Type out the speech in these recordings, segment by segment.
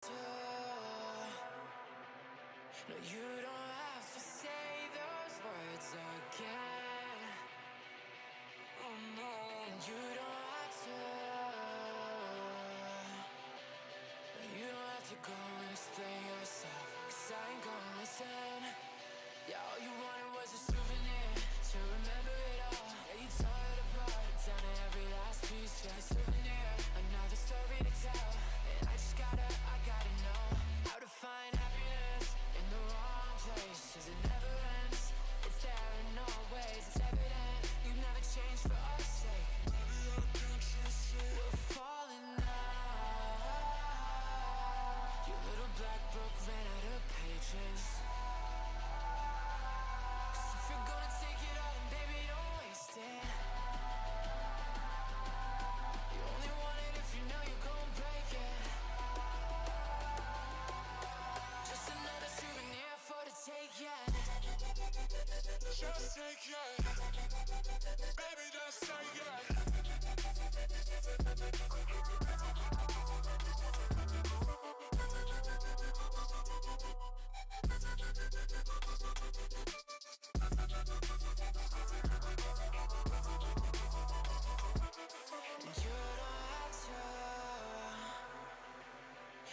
No, you don't have to say those words again. Oh no, and you don't have to. No, you don't have to go and explain yourself, 'cause I ain't gonna listen. Yeah, all you wanted was a souvenir to remember it all. Yeah, you tore it apart down to every last piece. Yeah, a souvenir, another story to tell. And I gotta know how to find happiness in the wrong places. It never ends, it's there in all ways. It's evident you never changed for our sake. Maybe I can't just say we're falling now. Your little black book ran out of pages. If you're gonna take it all, then baby, don't waste it. You only want it if you know you're gonna break it. Just another souvenir for the take, yeah. Just take it. Baby, just take it.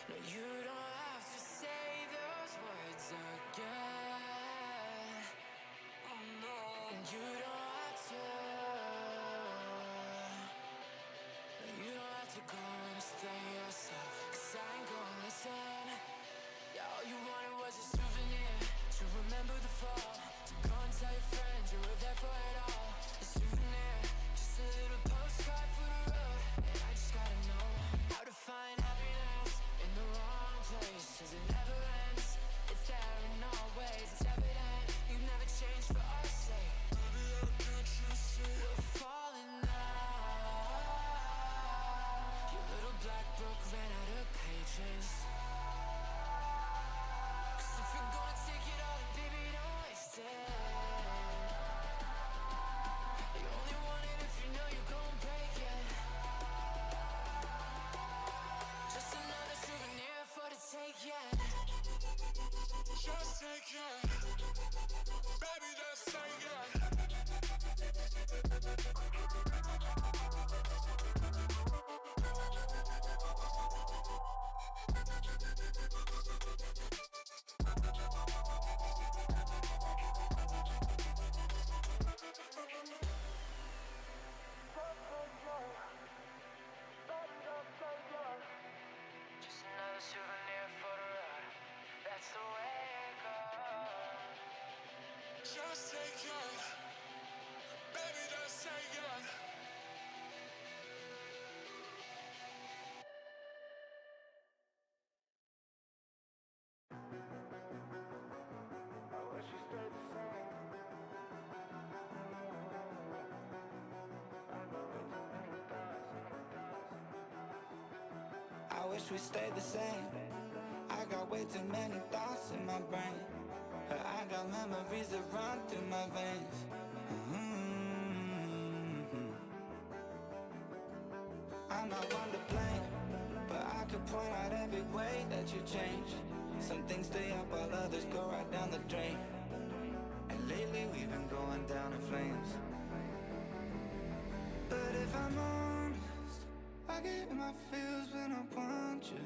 No, you don't have to say those words again. Oh no, and you don't have to. No, you don't have to go and explain yourself, 'cause I ain't gonna listen. Yeah, all you wanted was a souvenir to remember the fall. To go and tell your friends you were there for it all. A souvenir, just a little postcard for the road. And I just gotta know how to find happiness in the wrong places. It never ends, it's there in all ways. It's evident you never changed for our sake. Maybe I can't just say we're falling now. Your little black book ran out of pages. 'Cause if you're gonna take it all, then baby, don't waste it. You only want it if you know you're gonna break it. Just another souvenir for the take, yeah. Just take it. Baby, just take it. Just another souvenir for the road. That's the way it goes. Just take it. Baby, just take it. I wish you stayed the same. I wish we stayed the same. I got way too many thoughts in my brain. But I got memories that run through my veins. I'm not one to blame, but I could point out every way that you changed. Some things stay up while others go right down the drain. And lately we've been going down in flames. But if I'm honest, I get in my feels when I want you.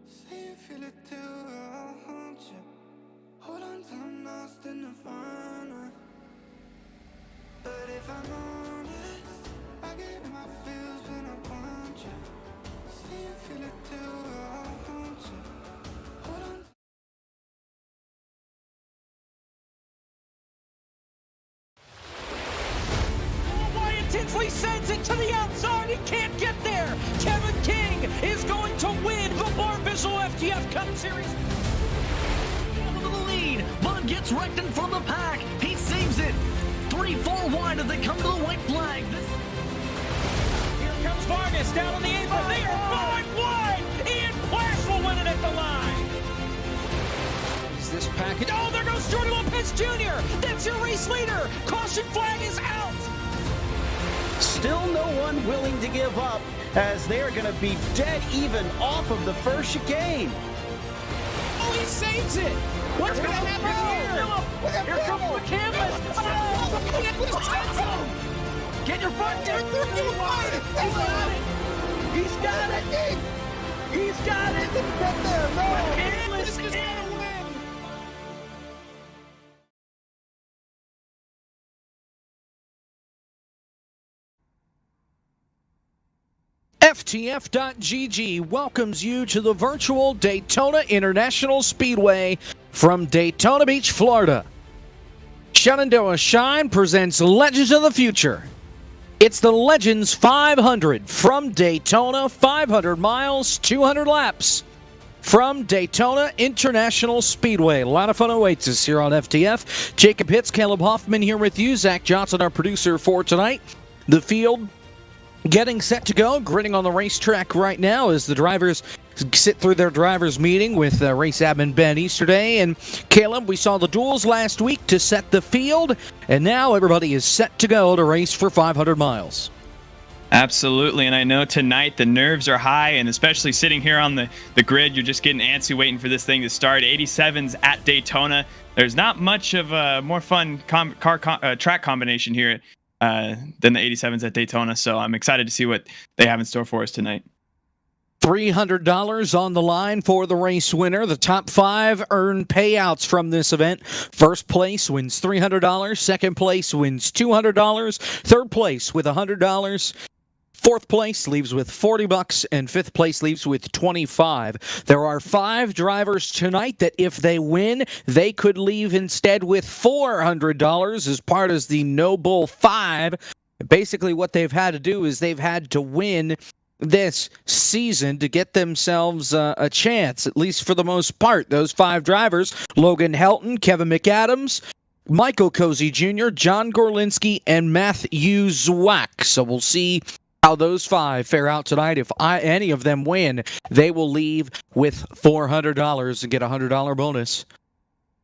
Say you feel it too, I'll haunt you. Hold on till I'm lost in the nirvana. But if I'm honest, I get in my feels when I want you. Say you feel it too, I'll haunt you. Hold on. Intensely sends it to the outside. He can't get there. Kevin King is going to win the Barbizzel FTF Cup Series. To the lead. Bud gets wrecked in front of the pack. He saves it. 3-4 wide as they come to the white flag. Here comes Vargas down on the apron. They are 5 wide. Ian Plash will win it at the line. Is this package? Oh, there goes Jordan Lopez Jr. That's your race leader. Caution flag is out. Still no one willing to give up as they are going to be dead even off of the first chicane. Oh, he saves it. What's going to happen here? Here comes McCandless. Get your front end. He's got it. He's got it. McCandless is going to win. FTF.GG welcomes you to the virtual Daytona International Speedway from Daytona Beach, Florida. Shenandoah Shine presents Legends of the Future. It's the Legends 500 from Daytona, 500 miles, 200 laps. From Daytona International Speedway. A lot of fun awaits us here on FTF. Jacob Hitz, Caleb Hoffman here with you. Zach Johnson, our producer for tonight. The field getting set to go, gritting on the racetrack right now as the drivers sit through their drivers' meeting with race admin Ben Easterday. And Caleb, we saw the duels last week to set the field, and now everybody is set to go to race for 500 miles. Absolutely, and I know tonight the nerves are high, and especially sitting here on the grid, you're just getting antsy waiting for this thing to start. 87s at Daytona. There's not much of a more fun track combination here than the 87s at Daytona, so I'm excited to see what they have in store for us tonight. $300 on the line for the race winner. The top 5 earn payouts from this event. First place wins $300. Second place wins $200. Third place with $100. Fourth place leaves with $40, and fifth place leaves with $25. There are 5 drivers tonight that if they win, they could leave instead with $400 as part of the No Bull 5. Basically, what they've had to do is they've had to win this season to get themselves a chance, at least for the most part. Those 5 drivers: Logan Helton, Kevin McAdams, Michael Cozy Jr., John Gorlinski, and Matthew Zwack. So we'll see how those 5 fare out tonight. If any of them win, they will leave with $400 and get a $100 bonus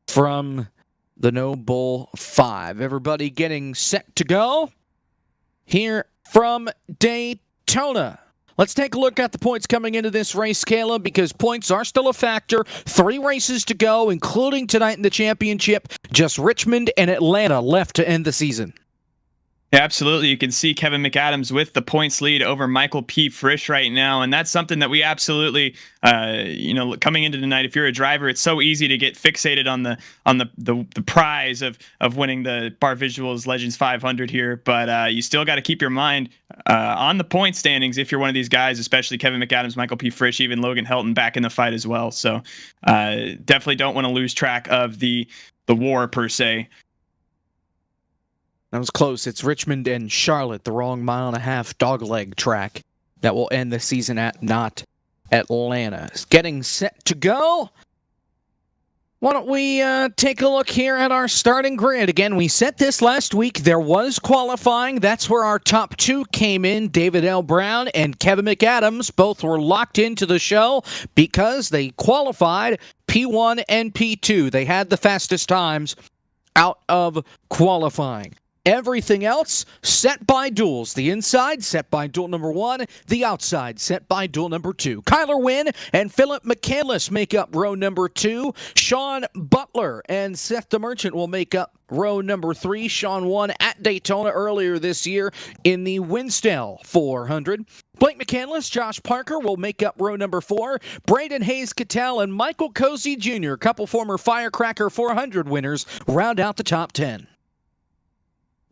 from the No Bull 5. Everybody getting set to go here from Daytona. Let's take a look at the points coming into this race, Caleb, because points are still a factor. 3 races to go, including tonight in the championship. Just Richmond and Atlanta left to end the season. Yeah, absolutely. You can see Kevin McAdams with the points lead over Michael P. Frisch right now, and that's something that we absolutely, coming into tonight. If you're a driver, it's so easy to get fixated on the prize of winning the Bar Visuals Legends 500 here, but you still got to keep your mind on the point standings if you're one of these guys, especially Kevin McAdams, Michael P. Frisch, even Logan Helton back in the fight as well. So definitely don't want to lose track of the war per se. That was close. It's Richmond and Charlotte, the wrong mile-and-a-half dogleg track that will end the season at, not Atlanta. It's getting set to go. Why don't we take a look here at our starting grid. Again, we set this last week. There was qualifying. That's where our top 2 came in. David L. Brown and Kevin McAdams both were locked into the show because they qualified P1 and P2. They had the fastest times out of qualifying. Everything else set by duels. The inside set by duel number 1. The outside set by duel number 2. Kyler Wynn and Philip McCandless make up row number 2. Sean Butler and Seth the Merchant will make up row number 3. Sean won at Daytona earlier this year in the Winsdale 400. Blake McCandless, Josh Parker will make up row number 4. Braden Hayes-Cattell and Michael Cozy Jr., a couple former Firecracker 400 winners, round out the top 10.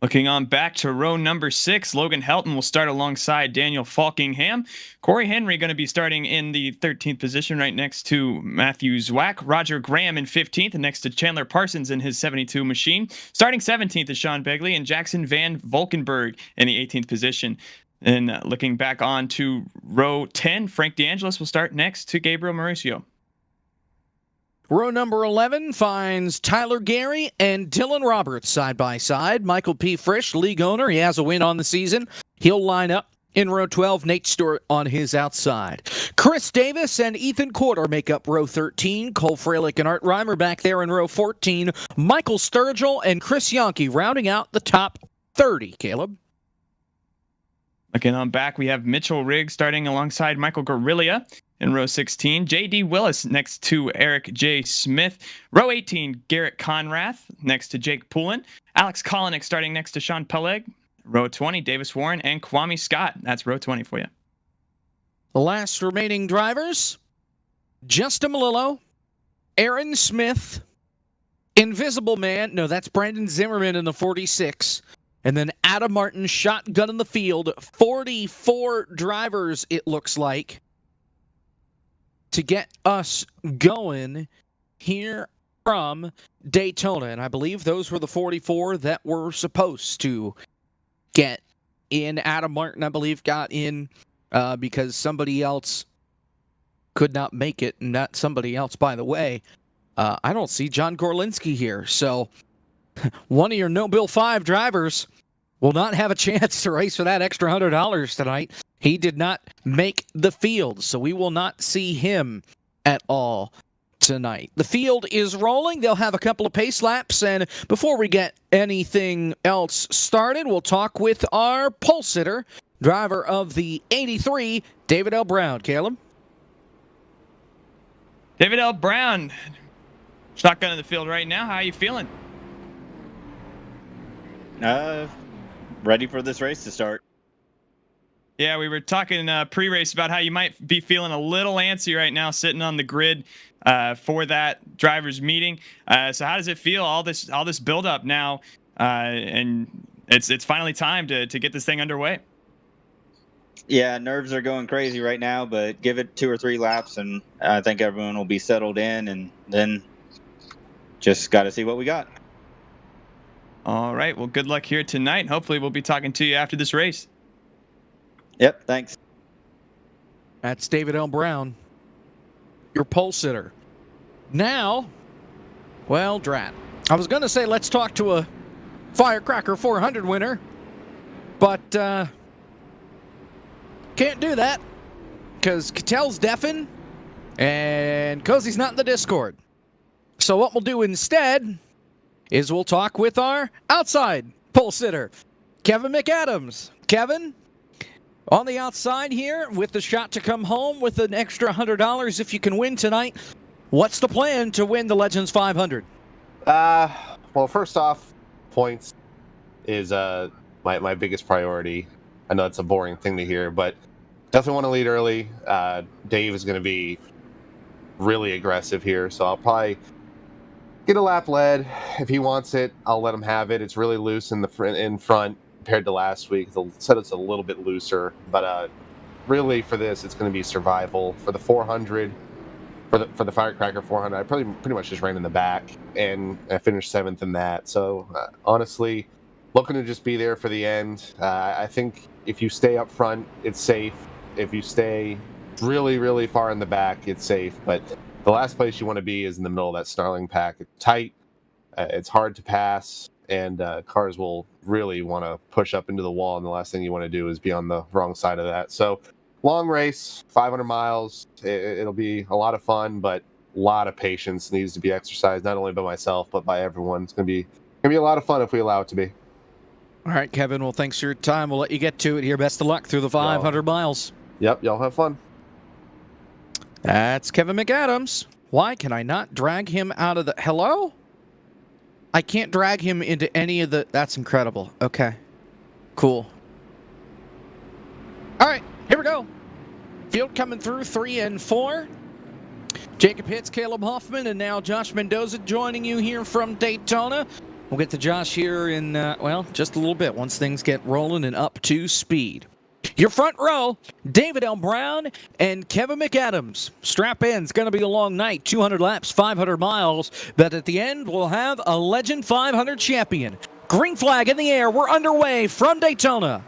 Looking on back to row number 6, Logan Helton will start alongside Daniel Falkingham. Corey Henry going to be starting in the 13th position right next to Matthew Zwack. Roger Graham in 15th and next to Chandler Parsons in his 72 machine. Starting 17th is Sean Begley and Jackson Van Valkenburg in the 18th position. And looking back on to row 10, Frank DeAngelis will start next to Gabriel Mauricio. Row number 11 finds Tyler Gary and Dylan Roberts side by side. Michael P. Frisch, league owner. He has a win on the season. He'll line up in row 12. Nate Stewart on his outside. Chris Davis and Ethan Corder make up row 13. Cole Freilich and Art Reimer back there in row 14. Michael Sturgill and Chris Yonke rounding out the top 30. Caleb? Looking on back, we have Mitchell Riggs starting alongside Michael Guerrilla. In row 16, J.D. Willis next to Eric J. Smith. Row 18, Garrett Conrath next to Jake Poulin. Alex Kolinick starting next to Sean Peleg. Row 20, Davis Warren and Kwame Scott. That's row 20 for you. The last remaining drivers, Justin Malillo, Aaron Smith, Invisible Man. No, that's Brandon Zimmerman in the 46. And then Adam Martin, shotgun in the field. 44 drivers, it looks like, to get us going here from Daytona. And I believe those were the 44 that were supposed to get in. Adam Martin, I believe, got in because somebody else could not make it. And that somebody else, by the way, I don't see John Gorlinski here. So one of your No Bill 5 drivers will not have a chance to race for that extra $100 tonight. He did not make the field, so we will not see him at all tonight. The field is rolling. They'll have a couple of pace laps, and before we get anything else started, we'll talk with our pole sitter, driver of the 83, David L. Brown. Caleb? David L. Brown, shotgun in the field right now. How are you feeling? Ready for this race to start. Yeah, we were talking pre-race about how you might be feeling a little antsy right now, sitting on the grid for that drivers' meeting. So how does it feel? All this build-up now, and it's finally time to get this thing underway. Yeah, nerves are going crazy right now, but give it 2 or 3 laps, and I think everyone will be settled in, and then just got to see what we got. All right. Well, good luck here tonight. Hopefully, we'll be talking to you after this race. Yep, thanks. That's David L. Brown, your pole sitter. Now, well, drat. I was going to say let's talk to a Firecracker 400 winner, but can't do that because Catel's deafened and Cozy's not in the Discord. So what we'll do instead is we'll talk with our outside pole sitter, Kevin McAdams. Kevin, on the outside here with the shot to come home with an extra $100 if you can win tonight. What's the plan to win the Legends 500? Well, first off, points is my biggest priority. I know it's a boring thing to hear, but definitely want to lead early. Dave is going to be really aggressive here, so I'll probably get a lap led. If he wants it, I'll let him have it. It's really loose in front compared to last week. The setup's a little bit looser, but really for this, it's going to be survival. For the 400, for the Firecracker 400, I pretty much just ran in the back, and I finished 7th in that. So honestly, looking to just be there for the end. I think if you stay up front, it's safe. If you stay really, really far in the back, it's safe. But the last place you want to be is in the middle of that snarling pack. It's tight, it's hard to pass, and cars will really want to push up into the wall, and the last thing you want to do is be on the wrong side of that. So long race, 500 miles. It'll be a lot of fun, but a lot of patience needs to be exercised, not only by myself, but by everyone. It's going to be a lot of fun if we allow it to be. All right, Kevin. Well, thanks for your time. We'll let you get to it here. Best of luck through the 500 miles. Yep, y'all have fun. That's Kevin McAdams. Why can I not drag him out of the... Hello? I can't drag him into any of the... That's incredible. Okay. Cool. All right, here we go. Field coming through 3 and 4. Jacob Hitz, Caleb Hoffman, and now Josh Mendoza joining you here from Daytona. We'll get to Josh here in, just a little bit once things get rolling and up to speed. Your front row, David L. Brown and Kevin McAdams. Strap in. It's going to be a long night. 200 laps, 500 miles. But at the end, we'll have a Legend 500 champion. Green flag in the air. We're underway from Daytona.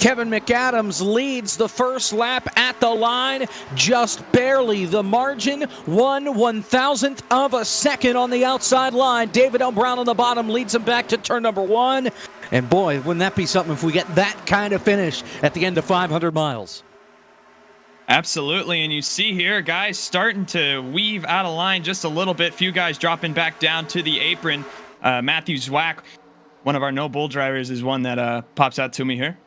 Kevin McAdams leads the first lap at the line, just barely. The margin, 1/1000th of a second on the outside line. David L. Brown on the bottom leads him back to turn number 1. And boy, wouldn't that be something if we get that kind of finish at the end of 500 miles. Absolutely, and you see here guys starting to weave out of line just a little bit. Few guys dropping back down to the apron. Matthew Zwack, one of our no bull drivers, is one that pops out to me here.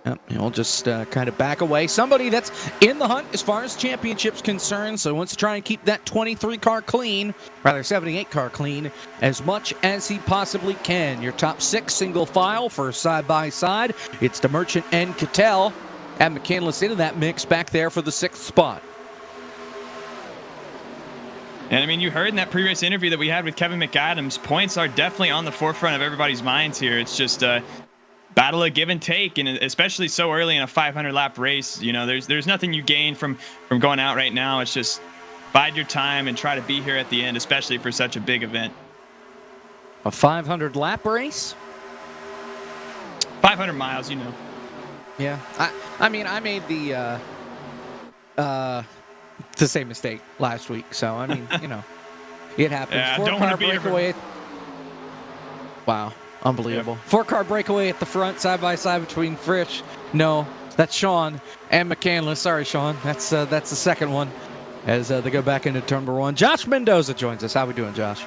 Yep, he'll just kind of back away. Somebody that's in the hunt as far as championships concerned, so wants to try and keep that 23 car clean, rather 78 car clean, as much as he possibly can. Your top 6 single file for side-by-side. It's the Merchant and Cattell. Add McCandless into that mix back there for the 6th spot. And I mean, you heard in that previous interview that we had with Kevin McAdams, points are definitely on the forefront of everybody's minds here. It's just battle of give and take, and especially so early in a 500 lap race. You know, there's nothing you gain from going out right now. It's just bide your time and try to be here at the end, especially for such a big event. A 500 lap race? 500 miles, you know. Yeah, I mean, I made the same mistake last week, so I mean, you know, it happens. Yeah, 4-car breakaway. Wow. Unbelievable. Yep. 4-car breakaway at the front, side by side between Frisch. No, that's Sean and McCandless. Sorry, Sean. That's the second one as they go back into turn number 1. Josh Mendoza joins us. How we doing, Josh?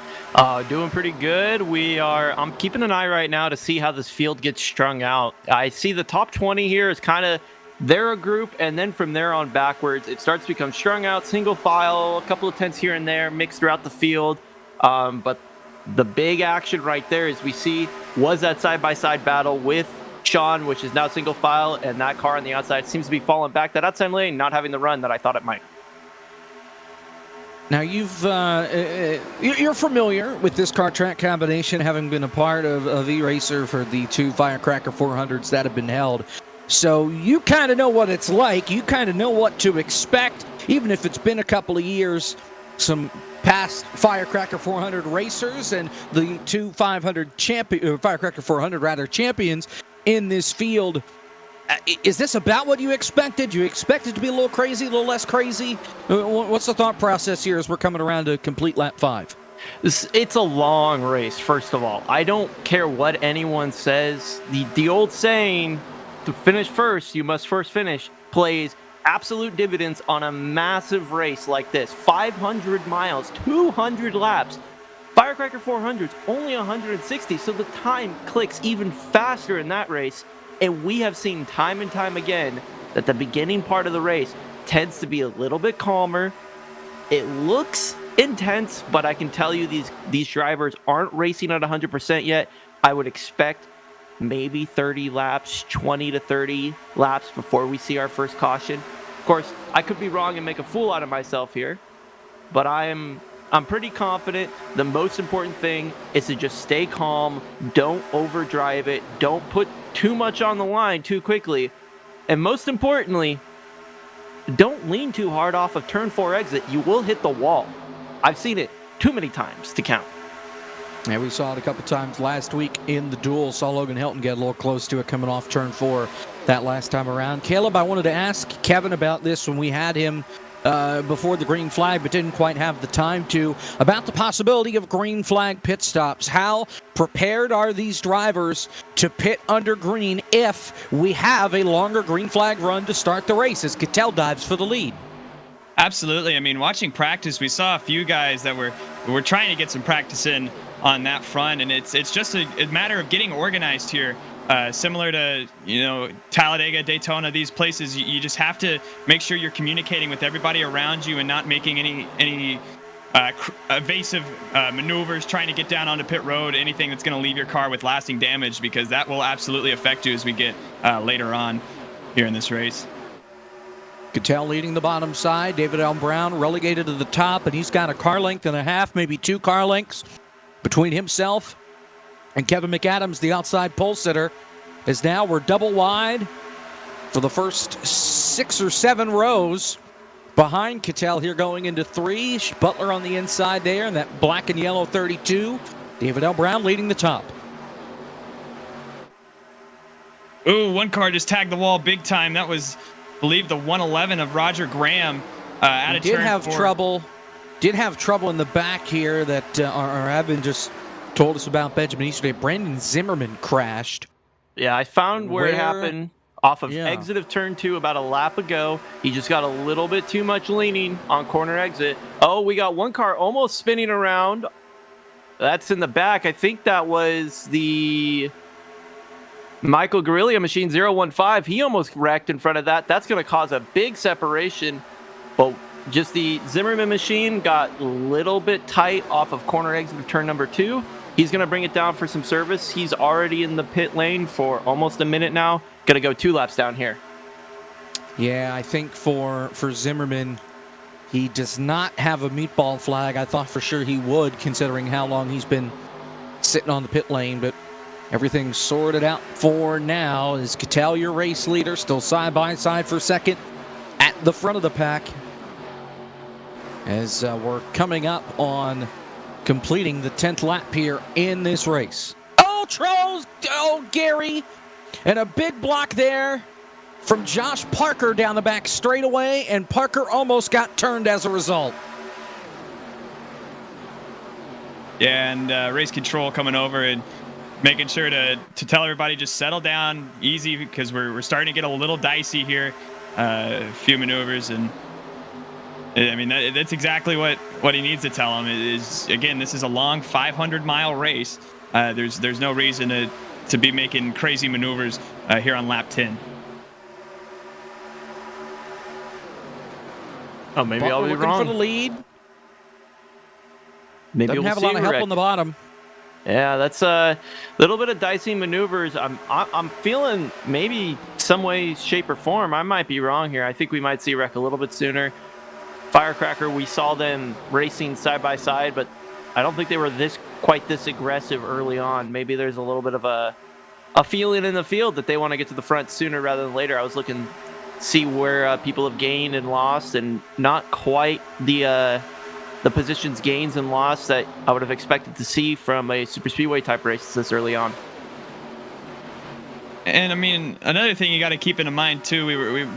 Doing pretty good. I'm keeping an eye right now to see how this field gets strung out. I see the top 20 here is kind of they're a group, and then from there on backwards, it starts to become strung out, single file, a couple of tenths here and there, mixed throughout the field. But the big action right there is we see was that side-by-side battle with Sean, which is now single file, and that car on the outside seems to be falling back. That outside lane not having the run that I thought it might. Now you're familiar with this car track combination, having been a part of iRacer for the 2 Firecracker 400s that have been held. So you kind of know what it's like. You kind of know what to expect, even if it's been a couple of years. Some past Firecracker 400 racers and the 2 Firecracker 400 champions in this field. Is this about what you expected? You expect it to be a little crazy, a little less crazy? What's the thought process here as we're coming around to complete lap 5? It's a long race, first of all. I don't care what anyone says. The old saying, to finish first, you must first finish, plays absolute dividends on a massive race like this. 500 miles, 200 laps. Firecracker 400's only 160, so the time clicks even faster in that race. And we have seen time and time again that the beginning part of the race tends to be a little bit calmer. It looks intense, but I can tell you these drivers aren't racing at 100% yet. I would expect maybe 30 laps, 20 to 30 laps before we see our first caution. Of course, I could be wrong and make a fool out of myself here, but I'm pretty confident. The most important thing is to just stay calm, don't overdrive it, don't put too much on the line too quickly, and most importantly, don't lean too hard off of turn 4 exit. You will hit the wall. I've seen it too many times to count. Yeah, we saw it a couple times last week in the duel. Saw Logan Helton get a little close to it coming off turn 4 that last time around. Caleb, I wanted to ask Kevin about this when we had him before the green flag, but didn't quite have the time to, about the possibility of green flag pit stops. How prepared are these drivers to pit under green if we have a longer green flag run to start the race as Cattell dives for the lead? Absolutely. I mean, watching practice, we saw a few guys that were trying to get some practice in on that front, and it's just a matter of getting organized here. Similar to, Talladega, Daytona, these places, you just have to make sure you're communicating with everybody around you and not making any evasive maneuvers, trying to get down onto pit road, anything that's going to leave your car with lasting damage, because that will absolutely affect you as we get later on here in this race. Cattell leading the bottom side. David L. Brown relegated to the top, and he's got a car length and a half, maybe 2 car lengths between himself and Kevin McAdams, the outside pole sitter, is now we're double wide for the first 6 or 7 rows behind Cattell here going into 3. Butler on the inside there in that black and yellow 32. David L. Brown leading the top. Ooh, one car just tagged the wall big time. That was, I believe, the 111 of Roger Graham. Out of Did turn have 4. trouble. Did have trouble in the back here that our admin just told us about Benjamin yesterday. Brandon Zimmerman crashed. Yeah, I found where it happened off of Yeah. exit of turn 2 about a lap ago. He just got a little bit too much leaning on corner exit. Oh, we got one car almost spinning around. That's in the back. I think that was the Michael Guerrilla machine 015. He almost wrecked in front of that. That's going to cause a big separation. But just the Zimmerman machine got a little bit tight off of corner exit of turn number 2. He's going to bring it down for some service. He's already in the pit lane for almost a minute now. Going to go 2 laps down here. Yeah, I think for Zimmerman, he does not have a meatball flag. I thought for sure he would, considering how long he's been sitting on the pit lane, but everything's sorted out for now. Is Cattell your race leader, still side by side for second at the front of the pack, as we're coming up on completing the 10th lap here in this race. Oh, Trolls! Oh, Gary! And a big block there from Josh Parker down the back straightaway, and Parker almost got turned as a result. Yeah, and race control coming over and making sure to tell everybody just settle down easy, because we're starting to get a little dicey here. A few maneuvers, and I mean that's exactly what he needs to tell him. Is again, this is a long 500-mile race. There's no reason to be making crazy maneuvers here on lap 10. Oh, maybe Butler I'll be looking wrong. for the lead. Maybe Doesn't we'll have a see lot of help wreck. on the bottom. Yeah, that's a little bit of dicey maneuvers. I'm feeling maybe some way, shape, or form. I might be wrong here. I think we might see wreck a little bit sooner. Firecracker, we saw them racing side by side, but I don't think they were quite this aggressive early on. Maybe there's a little bit of a feeling in the field that they want to get to the front sooner rather than later. I was looking see where people have gained and lost, and not quite the positions gains and loss that I would have expected to see from a super speedway type race this early on. And I mean, another thing you got to keep in mind too.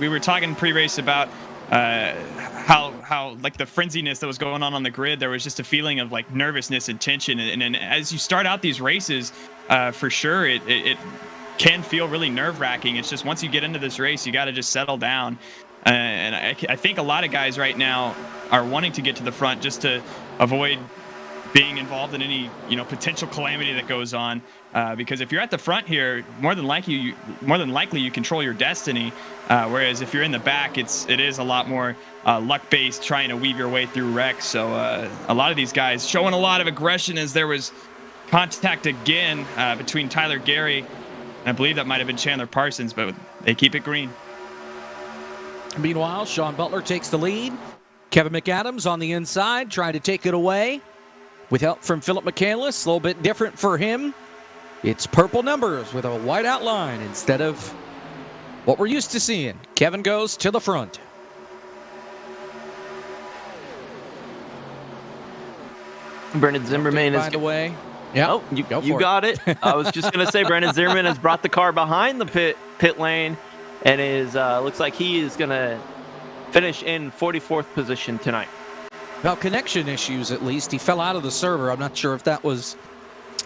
We were talking pre-race about how like the frenziness that was going on the grid. There was just a feeling of like nervousness and tension, and as you start out these races, for sure it can feel really nerve-wracking. It's just once you get into this race, you got to just settle down. And I think a lot of guys right now are wanting to get to the front just to avoid being involved in any potential calamity that goes on. Because if you're at the front here, more than likely you control your destiny. Whereas if you're in the back, it is a lot more luck-based, trying to weave your way through wrecks. So a lot of these guys showing a lot of aggression, as there was contact again between Tyler Gary, and I believe that might have been Chandler Parsons, but they keep it green. Meanwhile, Sean Butler takes the lead. Kevin McAdams on the inside, trying to take it away with help from Philip McCandless. A little bit different for him. It's purple numbers with a white outline instead of what we're used to seeing. Kevin goes to the front. Brendan Zimmerman is By the way. Yeah. Oh, you got it. I was just gonna say Brendan Zimmerman has brought the car behind the pit lane, and is looks like he is gonna finish in 44th position tonight. Well, connection issues at least. He fell out of the server. I'm not sure if that was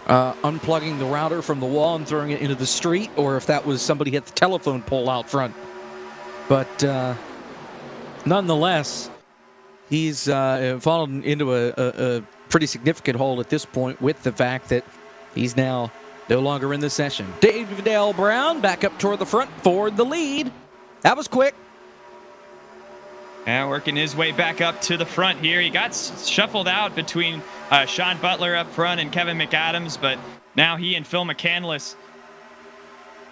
unplugging the router from the wall and throwing it into the street, or if that was somebody hit the telephone pole out front. But nonetheless, he's fallen into a pretty significant hole at this point, with the fact that he's now no longer in the session. David L. Brown back up toward the front for the lead. That was quick. And working his way back up to the front here. He got shuffled out between Sean Butler up front and Kevin McAdams, but now he and Phil McCandless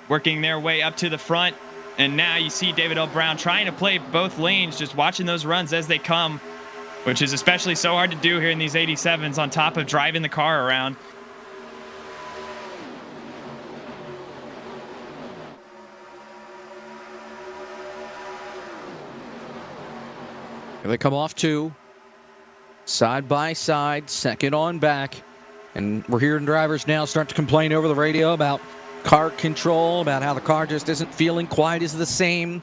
working their way up to the front. And now you see David L. Brown trying to play both lanes, just watching those runs as they come, which is especially so hard to do here in these 87s on top of driving the car around. Here they come off two, side by side, second on back. And we're hearing drivers now start to complain over the radio about car control, about how the car just isn't feeling quite as the same.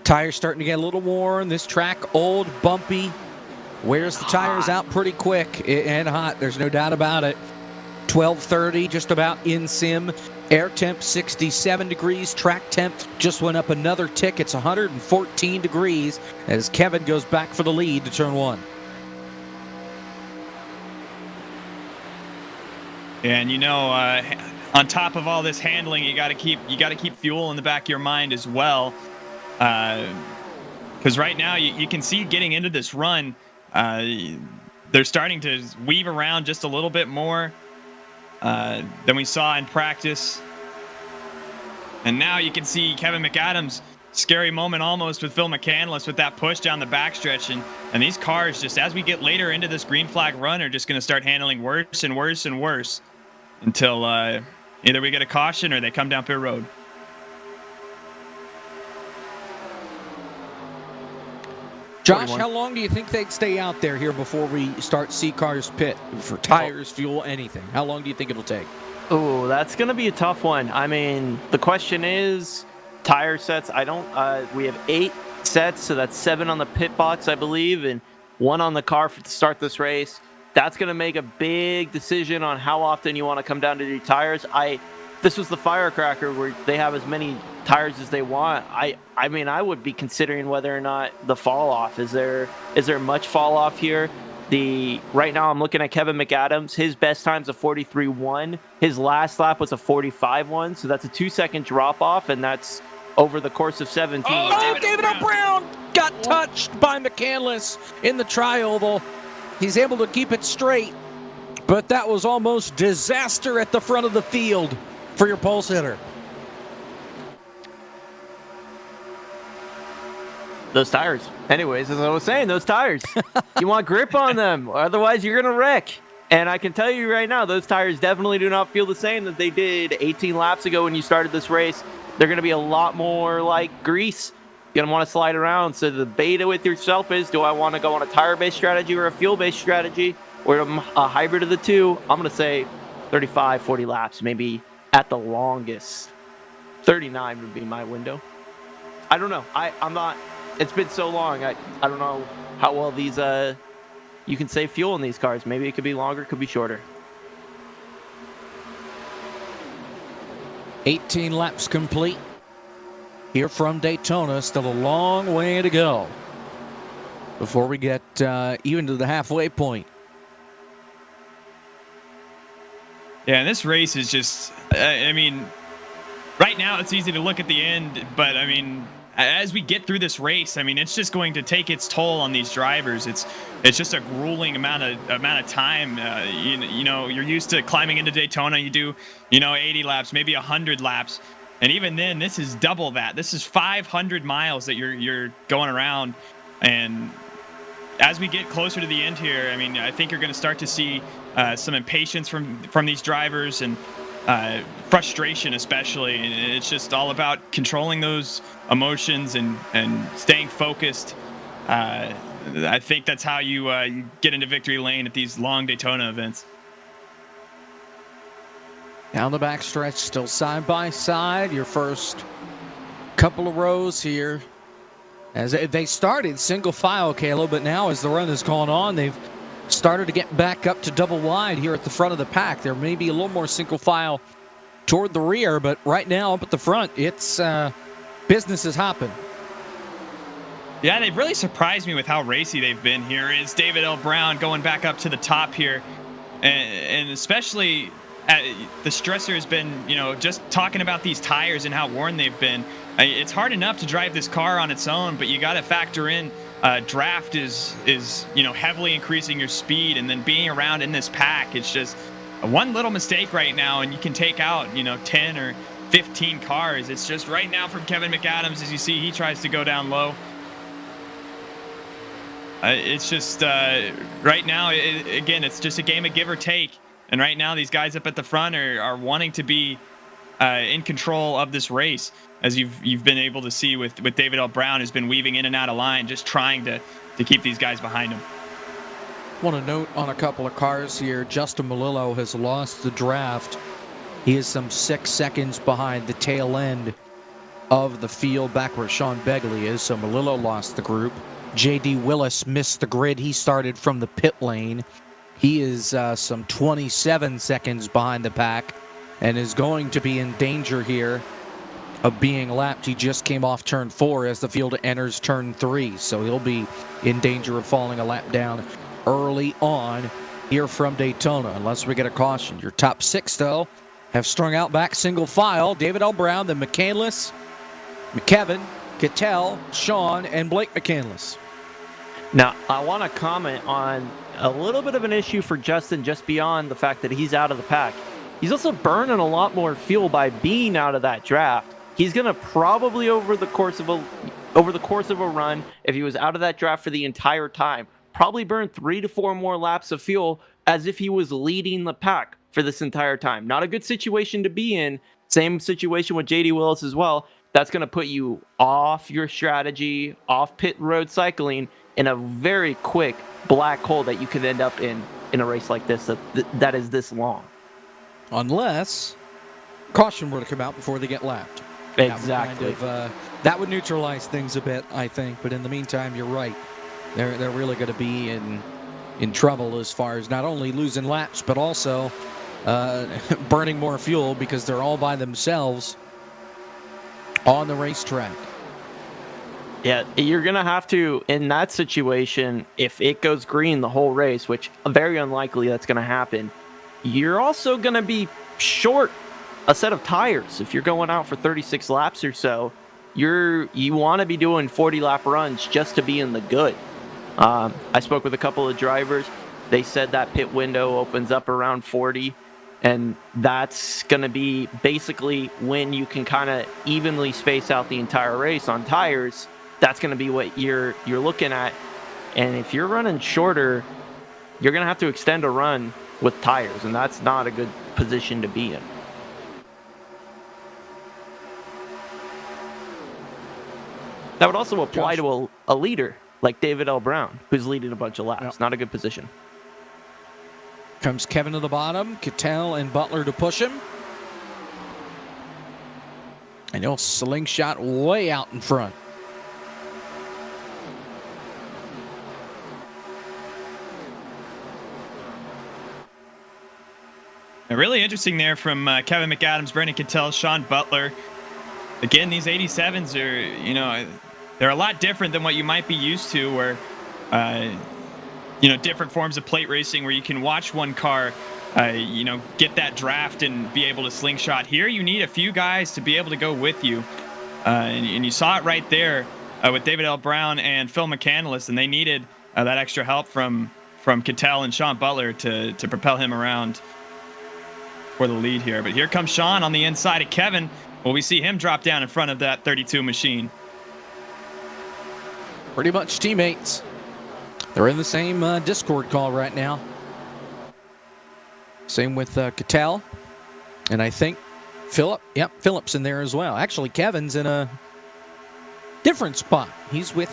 Tires starting to get a little worn. This track, old, bumpy, wears the tires out pretty quick and hot. There's no doubt about it. 12:30, just about in sim. Air temp 67 degrees. Track temp just went up another tick. It's 114 degrees as Kevin goes back for the lead to turn one. And on top of all this handling, you got to keep fuel in the back of your mind as well, because right now you can see getting into this run, they're starting to weave around just a little bit more than we saw in practice. And now you can see Kevin McAdams, scary moment almost with Phil McCandless with that push down the backstretch. And these cars, just as we get later into this green flag run, are just going to start handling worse and worse and worse until either we get a caution or they come down pit road. Josh, how long do you think they'd stay out there here before we start see cars pit for tires, fuel, anything? How long do you think it'll take? Oh, that's going to be a tough one. I mean, the question is tire sets. We have 8 sets, so that's 7 on the pit box, I believe, and 1 on the car to start this race. That's going to make a big decision on how often you want to come down to your tires. This was the firecracker where they have as many tires as they want. I mean, I would be considering whether or not the fall off. Is there much fall off here? Right now I'm looking at Kevin McAdams. His best time's a 43.1. His last lap was a 45.1, so that's a 2-second drop off, and that's over the course of 17. Oh, David O'Brown got touched by McCandless in the tri-oval. He's able to keep it straight, but that was almost disaster at the front of the field for your pulse hitter. Those tires. Anyways, as I was saying, those tires. You want grip on them, otherwise you're going to wreck. And I can tell you right now, those tires definitely do not feel the same that they did 18 laps ago when you started this race. They're going to be a lot more like grease. You're going to want to slide around. So the beta with yourself is, do I want to go on a tire-based strategy or a fuel-based strategy or a hybrid of the two? I'm going to say 35, 40 laps, maybe at the longest. 39 would be my window. I don't know. I'm not... It's been so long. I don't know how well these you can save fuel in these cars. Maybe it could be longer, could be shorter. 18 laps complete here from Daytona. Still a long way to go before we get even to the halfway point. Yeah, and this race is just, I mean, right now it's easy to look at the end, but I mean, as we get through this race, I mean, it's just going to take its toll on these drivers. It's just a grueling amount of time. You know, you're used to climbing into Daytona. You do, 80 laps, maybe 100 laps, and even then, this is double that. This is 500 miles that you're going around, and as we get closer to the end here, I mean, I think you're going to start to see some impatience from these drivers and frustration, especially. And it's just all about controlling those emotions and staying focused. I think that's how you get into victory lane at these long Daytona events. Down the backstretch, still side by side. Your first couple of rows here. As they started single file, Caleb, but now as the run has gone on, they've started to get back up to double wide here at the front of the pack. There may be a little more single file toward the rear, but right now up at the front, it's business is hopping. Yeah, they've really surprised me with how racy they've been here. Is David L. Brown going back up to the top here, and especially the stressor has been, just talking about these tires and how worn they've been. It's hard enough to drive this car on its own, but you got to factor in draft is heavily increasing your speed, and then being around in this pack, it's just one little mistake right now, and you can take out 10 or 15 cars. It's just right now from Kevin McAdams, as you see, he tries to go down low. It's just right now, again, it's just a game of give or take. And right now, these guys up at the front are wanting to be in control of this race, as you've been able to see with David L. Brown, who's been weaving in and out of line, just trying to keep these guys behind him. Want to note on a couple of cars here, Justin Melillo has lost the draft He is some 6 seconds behind the tail end of the field, back where Sean Begley is. So Melillo lost the group. J.D. Willis missed the grid. He started from the pit lane. He is some 27 seconds behind the pack and is going to be in danger here of being lapped. He just came off turn 4 as the field enters turn 3, so he'll be in danger of falling a lap down early on here from Daytona, unless we get a caution. Your top 6, though, have strung out back single file. David L. Brown, then McCandless, McKevin, Cattell, Sean, and Blake McCandless. Now, I want to comment on a little bit of an issue for Justin, just beyond the fact that he's out of the pack. He's also burning a lot more fuel by being out of that draft. He's going to probably, over the course of a run, if he was out of that draft for the entire time, probably burn 3 to 4 more laps of fuel as if he was leading the pack for this entire time. Not a good situation to be in. Same situation with J.D. Willis as well. That's going to put you off your strategy, off pit road cycling, in a very quick black hole that you could end up in a race like this that is this long. Unless caution were to come out before they get lapped. Exactly. That would neutralize things a bit, I think. But in the meantime, you're right. They're really going to be in trouble as far as not only losing laps, but also burning more fuel because they're all by themselves on the racetrack. Yeah, you're going to have to, in that situation, if it goes green the whole race, which very unlikely that's going to happen, you're also going to be short a set of tires. If you're going out for 36 laps or so, you want to be doing 40-lap runs just to be in the good. I spoke with a couple of drivers. They said that pit window opens up around 40, and that's going to be basically when you can kind of evenly space out the entire race on tires. That's going to be what you're looking at. And if you're running shorter, you're going to have to extend a run with tires, and that's not a good position to be in. That would also apply to a leader like David L. Brown, who's leading a bunch of laps. Yep. Not a good position. Comes Kevin to the bottom, Cattell and Butler to push him. And he'll slingshot way out in front. Really interesting there from Kevin McAdams, Brendan Cattell, Sean Butler. Again, these 87s are, they're a lot different than what you might be used to, where, different forms of plate racing where you can watch one car, get that draft and be able to slingshot. Here, you need a few guys to be able to go with you. And you saw it right there with David L. Brown and Phil McCandless, and they needed that extra help from Cattell and Sean Butler to propel him around for the lead here. But here comes Sean on the inside of Kevin. Well, we see him drop down in front of that 32 machine. Pretty much teammates. They're in the same Discord call right now. Same with Cattell. And I think Phillip. Yep, Phillip's in there as well. Actually, Kevin's in a different spot. He's with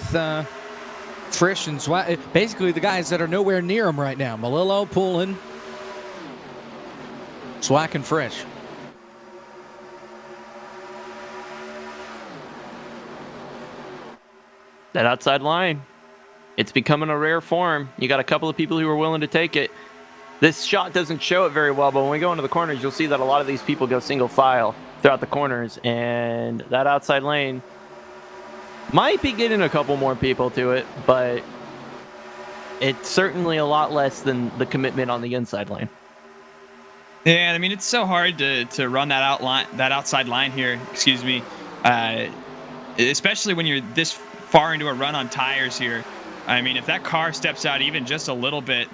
Frisch and Swag. Basically, the guys that are nowhere near him right now. Melillo, Poulin, Swack, and Frisch. That outside line, it's becoming a rare form. You got a couple of people who are willing to take it. This shot doesn't show it very well, but when we go into the corners, you'll see that a lot of these people go single file throughout the corners, and that outside lane might be getting a couple more people to it, but it's certainly a lot less than the commitment on the inside lane. Yeah, I mean, it's so hard to run that outside line here, especially when you're this far into a run on tires here. I mean, if that car steps out even just a little bit,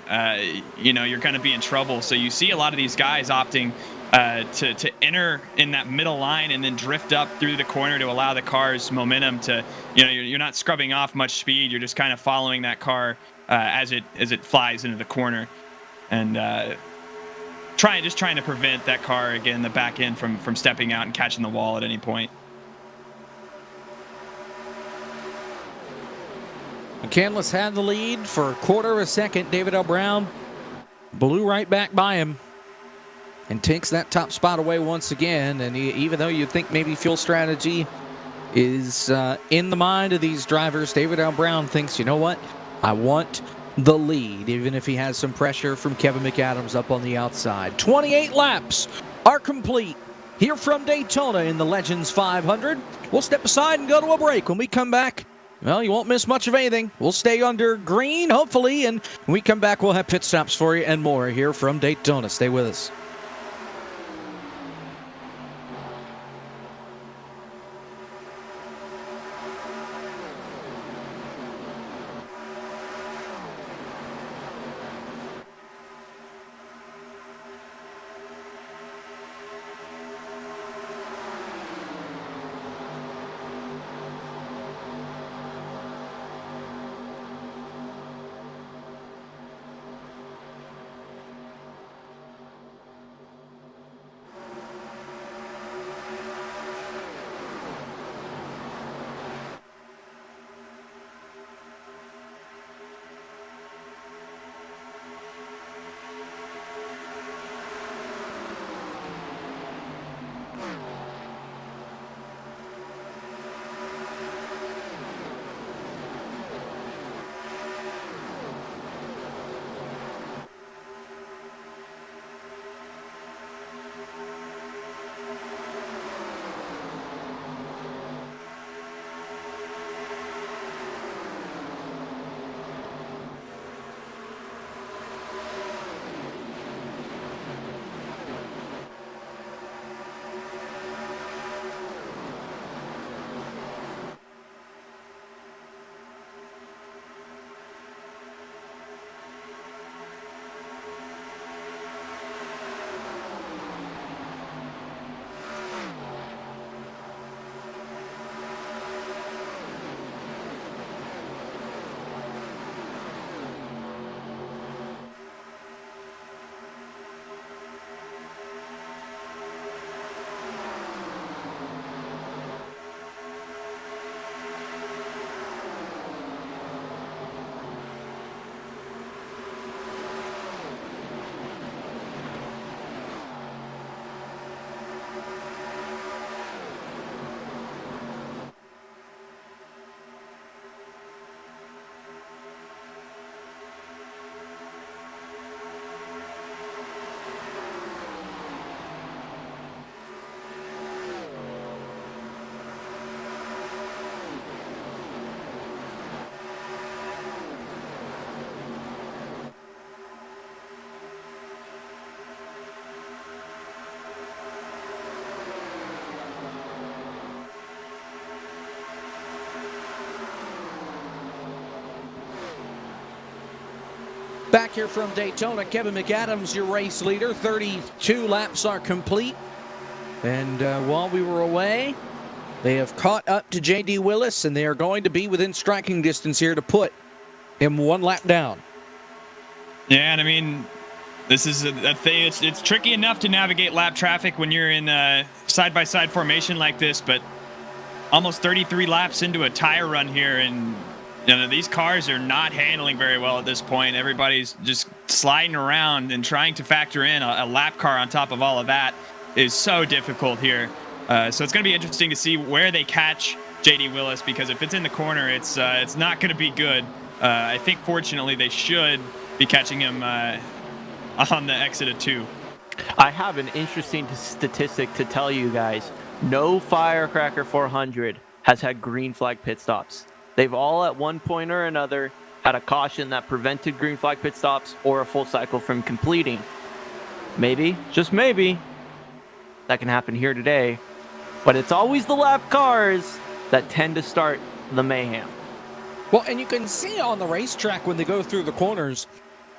you're going to be in trouble. So you see a lot of these guys opting to enter in that middle line and then drift up through the corner to allow the car's momentum to, you're not scrubbing off much speed. You're just kind of following that car as it flies into the corner, and trying to prevent that car again, the back end from stepping out and catching the wall at any point. McCandless had the lead for a quarter of a second. David L. Brown blew right back by him. and takes that top spot away once again. And even though you think maybe fuel strategy is in the mind of these drivers, David L. Brown thinks, you know what? I want the lead, even if he has some pressure from Kevin McAdams up on the outside. 28 laps are complete here from Daytona in the Legends 500. We'll step aside and go to a break. When we come back, well, you won't miss much of anything. We'll stay under green, hopefully, and when we come back, we'll have pit stops for you and more here from Daytona. Stay with us. Back here from Daytona, Kevin McAdams, your race leader. 32 laps are complete. And while we were away, they have caught up to J.D. Willis, and they are going to be within striking distance here to put him one lap down. Yeah, and I mean, this is a thing. It's tricky enough to navigate lap traffic when you're in side-by-side formation like this, but almost 33 laps into a tire run here, and these cars are not handling very well at this point. Everybody's just sliding around, and trying to factor in a lap car on top of all of that is so difficult here. So it's going to be interesting to see where they catch J.D. Willis, because if it's in the corner, it's not going to be good. I think fortunately they should be catching him on the exit of 2. I have an interesting statistic to tell you guys. No Firecracker 400 has had green flag pit stops. They've all at one point or another had a caution that prevented green flag pit stops or a full cycle from completing. Maybe, just maybe, that can happen here today. But it's always the lap cars that tend to start the mayhem. Well, and you can see on the racetrack when they go through the corners,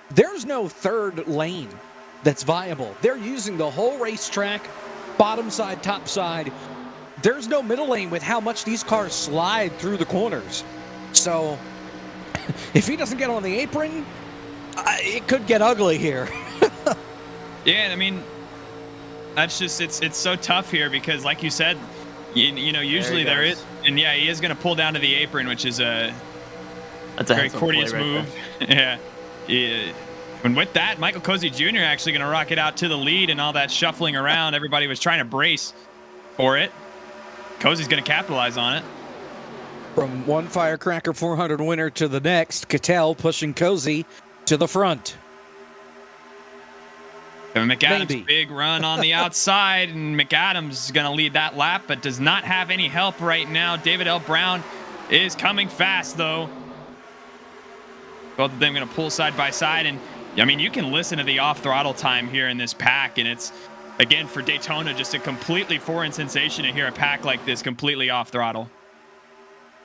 there's no third lane that's viable. They're using the whole racetrack, bottom side, top side. There's no middle lane with how much these cars slide through the corners. So if he doesn't get on the apron, it could get ugly here. Yeah, I mean, that's just, it's so tough here because, like you said, you know, usually there is, and yeah, he is going to pull down to the apron, which is a very courteous move. Yeah. And with that, Michael Cozy Jr. actually going to rocket out to the lead, and all that shuffling around, everybody was trying to brace for it. Cozy's going to capitalize on it. From one Firecracker 400 winner to the next, Cattell pushing Cozy to the front. And McAdams' big run on the outside, and McAdams is going to lead that lap, but does not have any help right now. David L. Brown is coming fast, though. Both of them going to pull side by side, and I mean, you can listen to the off-throttle time here in this pack, and it's, again, for Daytona, just a completely foreign sensation to hear a pack like this completely off-throttle.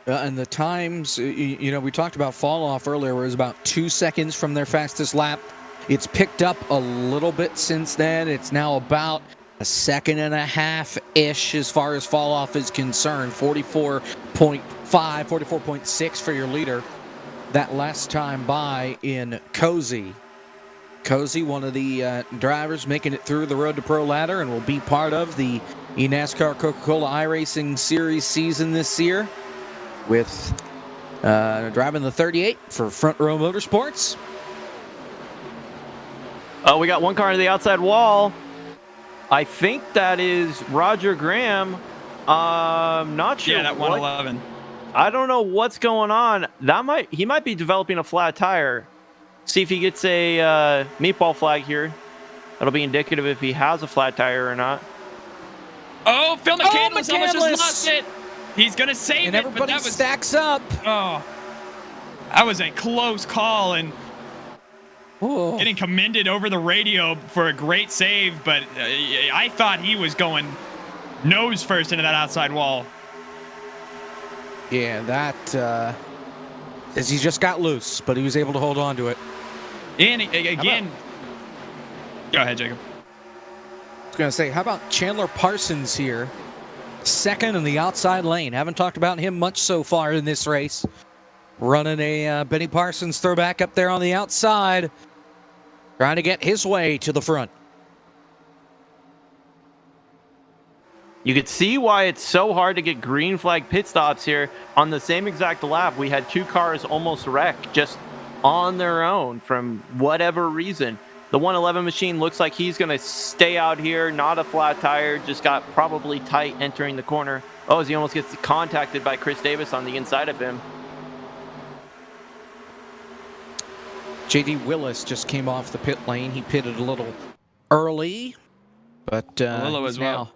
And the times, you know, we talked about fall off earlier, where it was about 2 seconds from their fastest lap. It's picked up a little bit since then. It's now about a second and a half-ish as far as fall off is concerned. 44.5, 44.6 for your leader. That last time by in Cozy. Cozy, one of the drivers making it through the Road to Pro ladder, and will be part of the eNASCAR Coca-Cola iRacing Series season this year, with driving the 38 for Front Row Motorsports. Oh, we got one car to the outside wall. I think that is Roger Graham. Not sure. Yeah, that 111. I don't know what's going on. He might be developing a flat tire. See if he gets a meatball flag here. That'll be indicative if he has a flat tire or not. Oh, Phil McCandless almost McCandless! just lost it. He's going to save And it, everybody but that was, stacks up. oh, that was a close call, and Whoa. getting commended over the radio for a great save, but I thought he was going nose first into that outside wall. Yeah, that as he just got loose, but he was able to hold on to it. And again, go ahead, Jacob. I was going to say, how about Chandler Parsons here? Second in the outside lane. Haven't talked about him much so far in this race. Running a Benny Parsons throwback up there on the outside. Trying to get his way to the front. You could see why it's so hard to get green flag pit stops here. On the same exact lap, we had two cars almost wreck just on their own from whatever reason. The 111 machine looks like he's going to stay out here, not a flat tire, just got probably tight entering the corner. Oh, as he almost gets contacted by Chris Davis on the inside of him. J.D. Willis just came off the pit lane. He pitted a little early, but Melillo as well.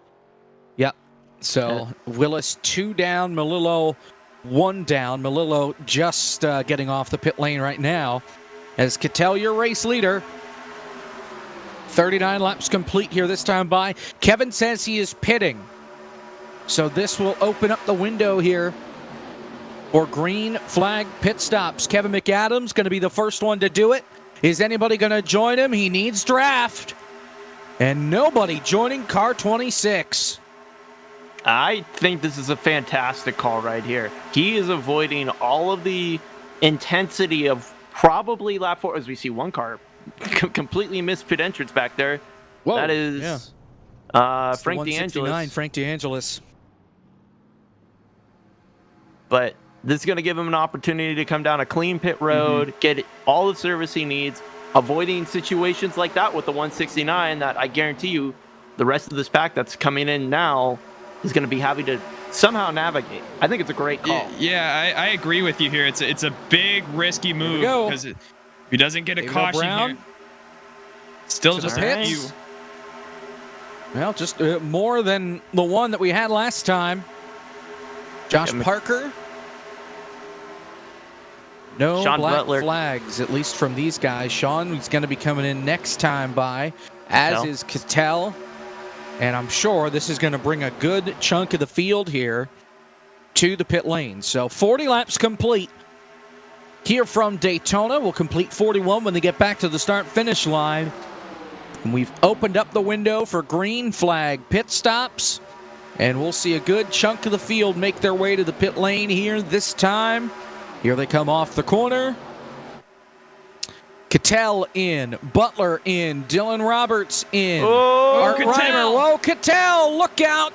Yep. So Willis 2 down, Melillo 1 down. Melillo just getting off the pit lane right now. As Cattell, your race leader. 39 laps complete here this time by. Kevin says he is pitting. So this will open up the window here for green flag pit stops. Kevin McAdams going to be the first one to do it. Is anybody going to join him? He needs draft. And nobody joining car 26. I think this is a fantastic call right here. He is avoiding all of the intensity of probably lap 4, as we see one car completely missed pit entrance back there. Whoa, that is Frank DeAngelis. Frank DeAngelis. But this is going to give him an opportunity to come down a clean pit road, get all the service he needs, avoiding situations like that with the 169 that I guarantee you the rest of this pack that's coming in now is going to be having to somehow navigate. I think it's a great call. Yeah, I agree with you here. It's a big, risky move because if he doesn't get a caution here, still just a few. Well, just more than the one that we had last time. Josh Parker. No Sean black Butler. flags, at least from these guys. Sean is going to be coming in next time by, as is Cattell. And I'm sure this is going to bring a good chunk of the field here to the pit lane. So 40 laps complete here from Daytona. We'll complete 41 when they get back to the start-finish line. And we've opened up the window for green flag pit stops. And we'll see a good chunk of the field make their way to the pit lane here this time. Here they come off the corner. Cattell in, Butler in, Dylan Roberts in. Art Reimer, whoa, Cattell, look out.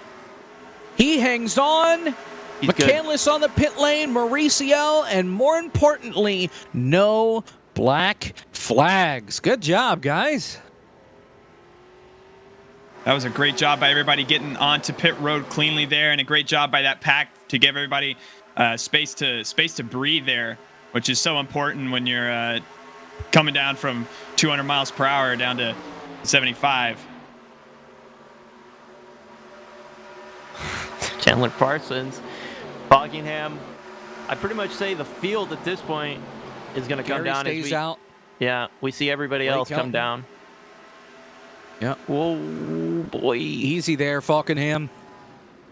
He hangs on. McCandless on the pit lane, Mauricio, and more importantly, no black flags. Good job, guys. That was a great job by everybody getting onto pit road cleanly there, and a great job by that pack to give everybody space to breathe there, which is so important when you're coming down from 200 miles per hour down to 75. Chandler Parsons, Buckingham. I pretty much say the field at this point is going to come down. Stays out. Yeah, we see everybody else come down. Yeah. Whoa, boy. Easy there, Falkenham.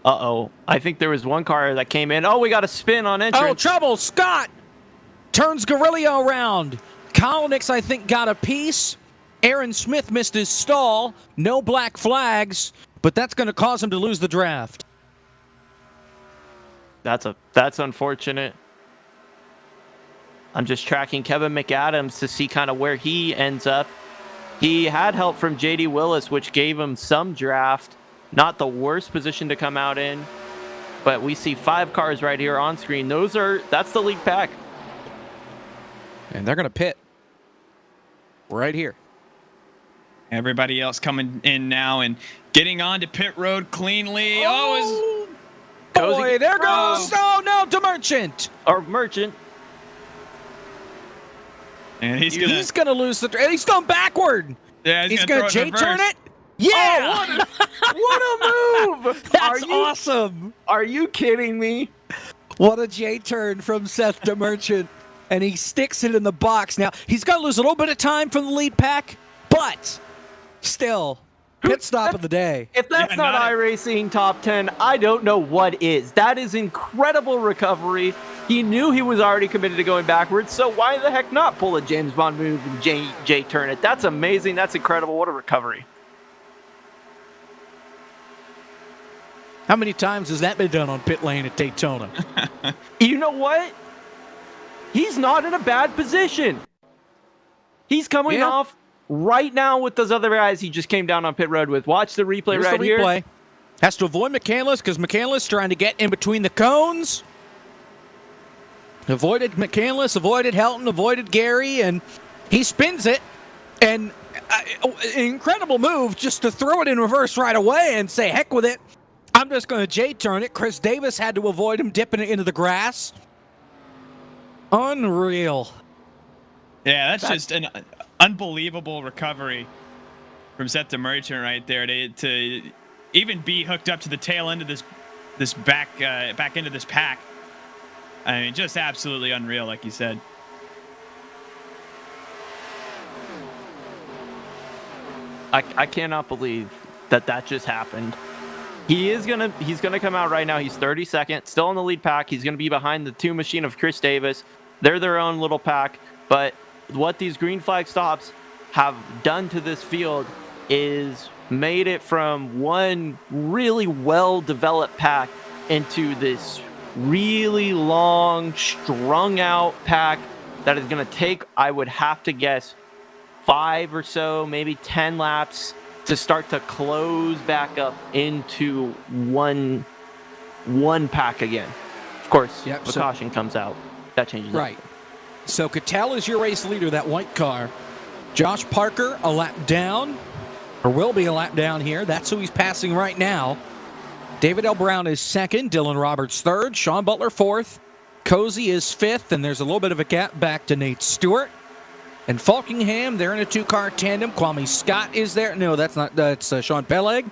Uh-oh. I think there was one car that came in. Oh, we got a spin on entrance. Oh, trouble. Scott turns Garilio around. Kolonix, I think, got a piece. Aaron Smith missed his stall. No black flags, but that's going to cause him to lose the draft. That's unfortunate. I'm just tracking Kevin McAdams to see kind of where he ends up. He had help from J.D. Willis, which gave him some draft. Not the worst position to come out in. But we see 5 cars right here on screen. That's the lead pack. And they're going to pit right here. Everybody else coming in now and getting onto pit road cleanly. Oh, boy, there goes. Oh, no, DeMerchant. Or Merchant. and he's gonna lose the. And he's going backward. Yeah, he's gonna J-turn it. Yeah. Oh, what a move. That's awesome. Are you kidding me? What a J-turn from Seth DeMerchant. And he sticks it in the box. Now, he's going to lose a little bit of time from the lead pack, but still, pit stop of the day. If that's not iRacing top 10, I don't know what is. That is incredible recovery. He knew he was already committed to going backwards, so why the heck not pull a James Bond move and J-turn it? That's amazing. That's incredible. What a recovery. How many times has that been done on pit lane at Daytona? You know what? He's not in a bad position. He's coming off right now with those other guys he just came down on pit road with. Watch the replay. Here's right the here. Replay. Has to avoid McCandless because McCandless trying to get in between the cones. Avoided McCandless, avoided Helton, avoided Gary, and he spins it. And an incredible move just to throw it in reverse right away and say, heck with it. I'm just going to J-turn it. Chris Davis had to avoid him dipping it into the grass. Unreal. Yeah, that's just an unbelievable recovery from Seth DeMerchant right there to even be hooked up to the tail end of this back end of this pack. I mean, just absolutely unreal, like you said. I cannot believe that just happened. He's gonna come out right now. He's 32nd, still in the lead pack. He's gonna be behind the 2 machine of Chris Davis. They're their own little pack, but what these green flag stops have done to this field is made it from one really well-developed pack into this really long, strung out pack that is going to take, I would have to guess, 5 or so, maybe 10 laps to start to close back up into one pack again. Of course, the caution comes out. That changes right. So Cattell is your race leader, that white car. Josh Parker a lap down, or will be a lap down here. That's who he's passing right now. David L. Brown is second, Dylan Roberts third, Sean Butler fourth, Cozy is fifth, and there's a little bit of a gap back to Nate Stewart. And Falkingham, they're in a 2-car tandem. Kwame Scott is there. No, that's Sean Peleg.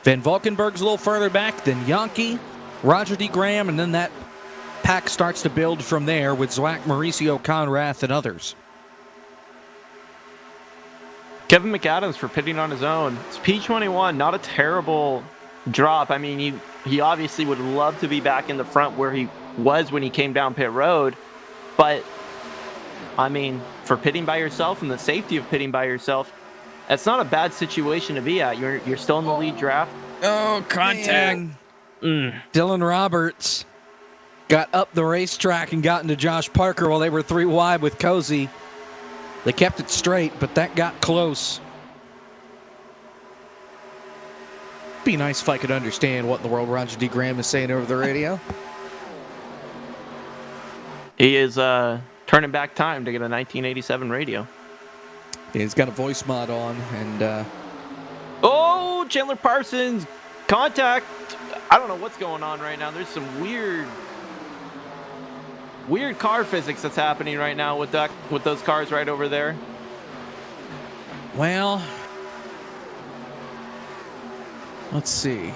Van Valkenburg's a little further back, then Yankee, Roger D. Graham, and then that pack starts to build from there with Zwack, Mauricio Conrath, and others. Kevin McAdams for pitting on his own. It's P21, not a terrible drop. I mean, he obviously would love to be back in the front where he was when he came down pit road. But, I mean, for pitting by yourself and the safety of pitting by yourself, that's not a bad situation to be at. You're still in the lead draft. Oh, contact. Dylan Roberts got up the racetrack and got into Josh Parker while they were 3 wide with Cozy. They kept it straight, but that got close. Be nice if I could understand what in the world Roger D. Graham is saying over the radio. He is turning back time to get a 1987 radio. He's got a voice mod on, and Oh, Chandler Parsons, contact. I don't know what's going on right now. There's some weird car physics that's happening right now with those cars right over there. well, let's see.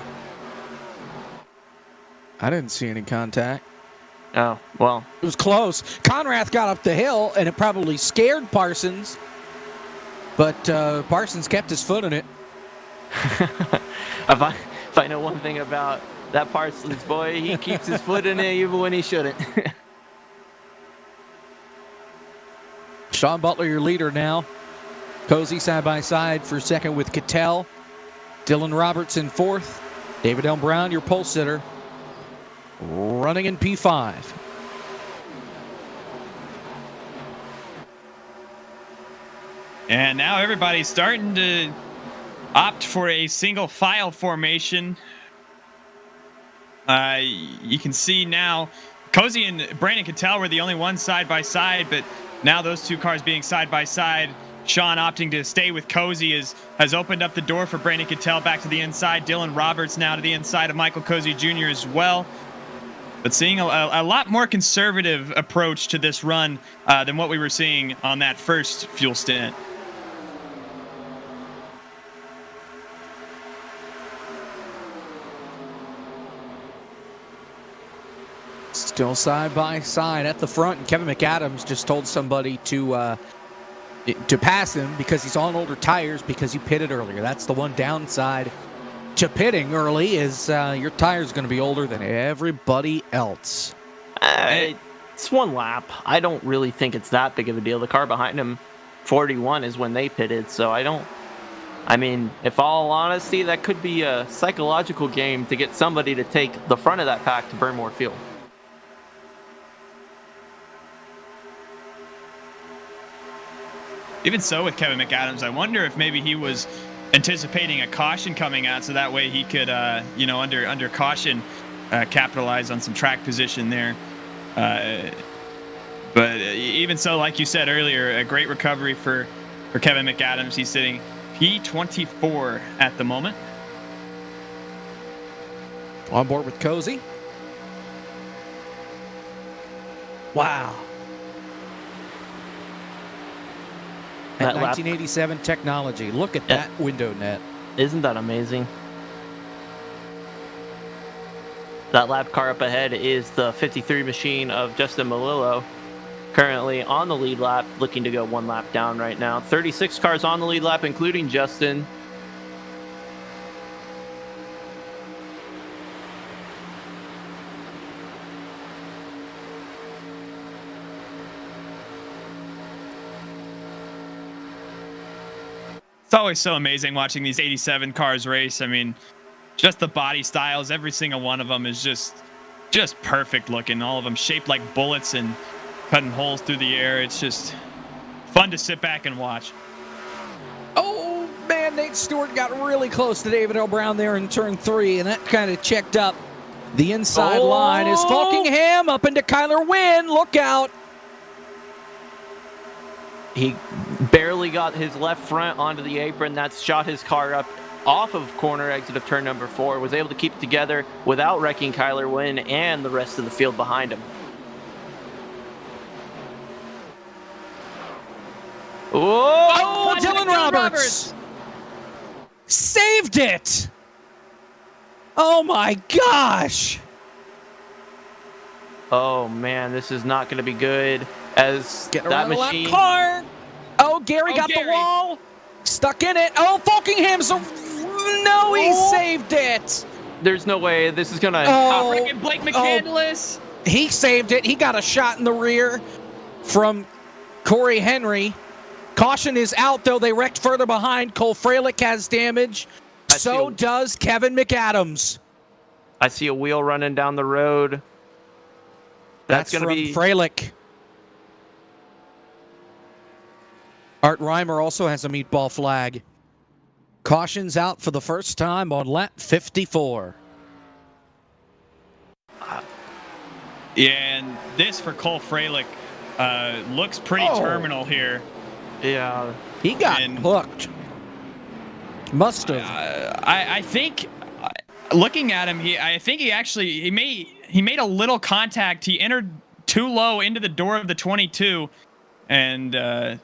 I didn't see any contact. Oh, well. It was close. Conrath got up the hill, and it probably scared Parsons. But Parsons kept his foot in it. If I know one thing about that Parsons boy, he keeps his foot in it even when he shouldn't. Sean Butler, your leader now. Cozy side by side for second with Cattell. Dylan Robertson fourth. David L. Brown, your pole sitter, running in P5. And now everybody's starting to opt for a single file formation. You can see now Cozy and Brandon Cattell were the only ones side by side, but now those two cars being side by side, Sean opting to stay with Cozy has opened up the door for Brandon Cattell back to the inside. Dylan Roberts now to the inside of Michael Cozy Jr. as well. But seeing a lot more conservative approach to this run than what we were seeing on that first fuel stint. Still side by side at the front, and Kevin McAdams just told somebody to pass him because he's on older tires because he pitted earlier. That's the one downside to pitting early is your tire's going to be older than everybody else. It's one lap. I don't really think it's that big of a deal. The car behind him, 41, is when they pitted, so I mean, if all honesty, that could be a psychological game to get somebody to take the front of that pack to burn more fuel. Even so, with Kevin McAdams, I wonder if maybe he was anticipating a caution coming out, so that way he could, under caution, capitalize on some track position there. But even so, like you said earlier, a great recovery for Kevin McAdams. He's sitting P24 at the moment. On board with Cozy. Wow. That 1987 technology. Look at that window net. Isn't that amazing? That lap car up ahead is the 53 machine of Justin Malillo, currently on the lead lap, looking to go one lap down right now. 36 cars on the lead lap, including Justin. It's always so amazing watching these 87 cars race. I mean, just the body styles, every single one of them is just perfect looking. All of them shaped like bullets and cutting holes through the air. It's just fun to sit back and watch. Oh, man, Nate Stewart got really close to David L. Brown there in turn 3, and that kind of checked up the inside line. Is Falkingham up into Kyler Wynn. Look out. He barely got his left front onto the apron. That's shot his car up off of corner exit of turn number 4. Was able to keep it together without wrecking Kyler Wynn and the rest of the field behind him. Oh, Dylan Roberts saved it. Oh my gosh. Oh man, this is not going to be good. As Getting that around the machine. lap car. Oh, Gary got the wall. Stuck in it. Oh, Falkingham's. No, he saved it. There's no way this is going to. Oh, Blake McCandless. He saved it. He got a shot in the rear from Corey Henry. Caution is out, though. They wrecked further behind. Cole Freilich has damage. So does Kevin McAdams. I see a wheel running down the road. That's going to be Freilich. Art Reimer also has a meatball flag. Caution's out for the first time on lap 54. Yeah, and this for Cole Freilich looks pretty terminal here. Yeah. He got And- hooked. Must have. I think looking at him, I think he made a little contact. He entered too low into the door of the 22 and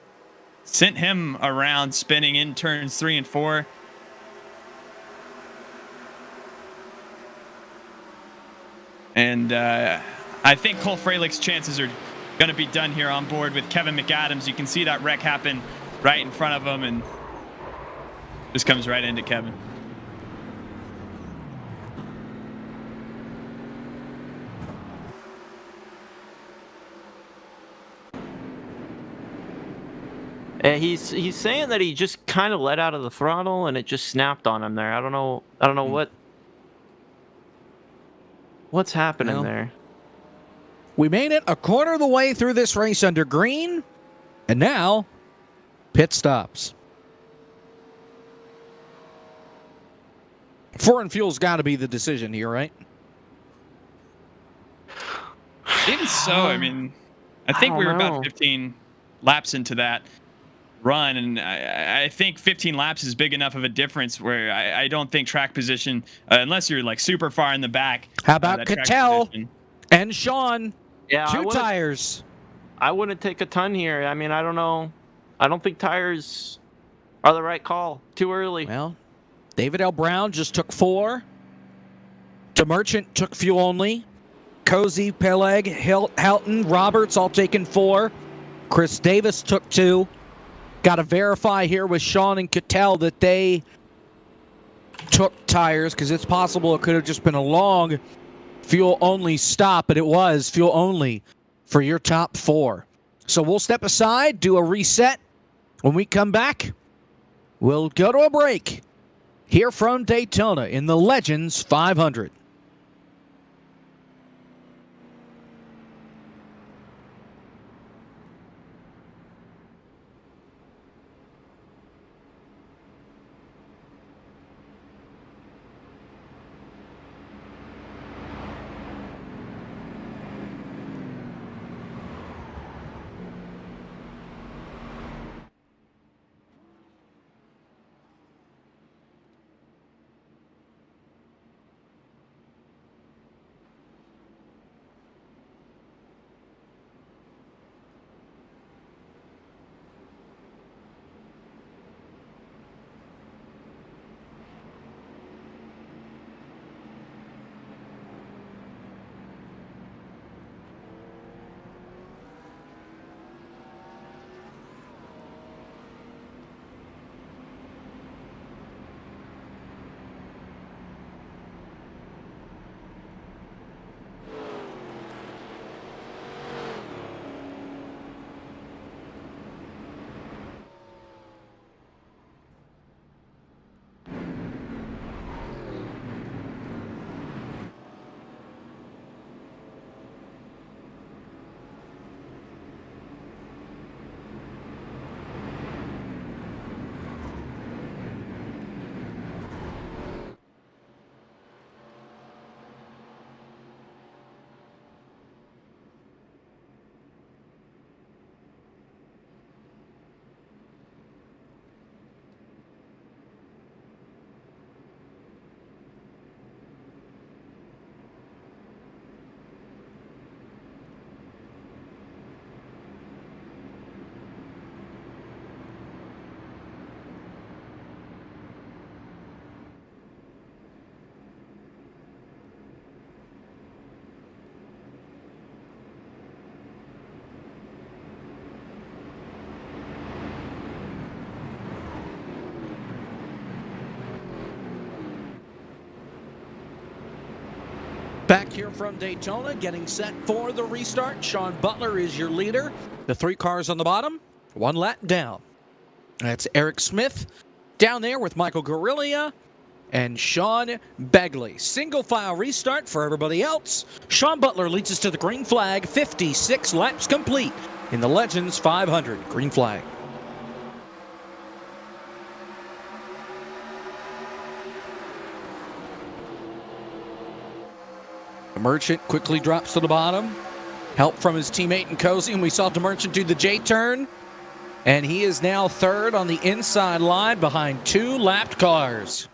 sent him around spinning in turns 3 and 4. And I think Cole Freilich's chances are going to be done here on board with Kevin McAdams. You can see that wreck happen right in front of him and just comes right into Kevin. And he's saying that he just kind of let out of the throttle and it just snapped on him there. I don't know what's happening there. We made it a quarter of the way through this race under green, and now pit stops. Foreign fuel's got to be the decision here, right? Even so, I mean, I think we were about 15 laps into that run, and I think 15 laps is big enough of a difference where I don't think track position, unless you're like super far in the back. How about Cattell and Sean? Yeah, Two tires. I wouldn't take a ton here. I mean, I don't know. I don't think tires are the right call. Too early. Well, David L. Brown just took 4. DeMerchant took fuel only. Cozy, Peleg, Helton, Roberts all taking 4. Chris Davis took 2. Got to verify here with Sean and Cattell that they took tires, because it's possible it could have just been a long fuel only stop, but it was fuel only for your top 4. So we'll step aside, do a reset. When we come back, we'll go to a break here from Daytona in the Legends 500. Back here from Daytona, getting set for the restart. Sean Butler is your leader. The 3 cars on the bottom, 1 lap down. That's Eric Smith down there with Michael Guerrilla and Sean Begley. Single file restart for everybody else. Sean Butler leads us to the green flag, 56 laps complete in the Legends 500. Green flag. Merchant quickly drops to the bottom. Help from his teammate in Cozy, and we saw DeMerchant do the J-turn. And he is now third on the inside line behind 2 lapped cars.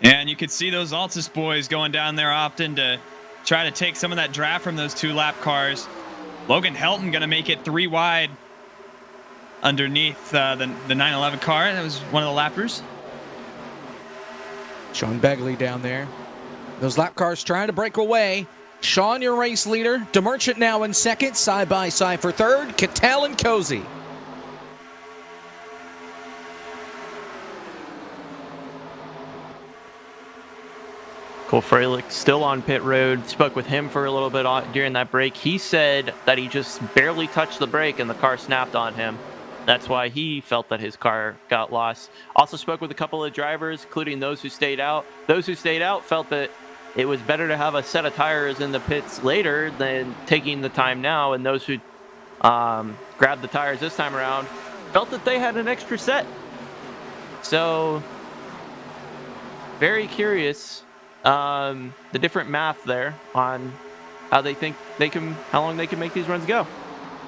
And you could see those Altus boys going down there opting to try to take some of that draft from those 2 lap cars. Logan Helton going to make it 3 wide underneath the 911 car. That was one of the lappers. Sean Begley down there. Those lap cars trying to break away. Sean, your race leader. DeMerchant now in second, side by side for third. Cattell and Cozy. Cole Freilich still on pit road. Spoke with him for a little bit during that break. He said that he just barely touched the brake and the car snapped on him. That's why he felt that his car got lost. Also spoke with a couple of drivers, including those who stayed out. Those who stayed out felt that it was better to have a set of tires in the pits later than taking the time now. And those who grabbed the tires this time around felt that they had an extra set. So, very curious. The different math there on how they think how long they can make these runs go.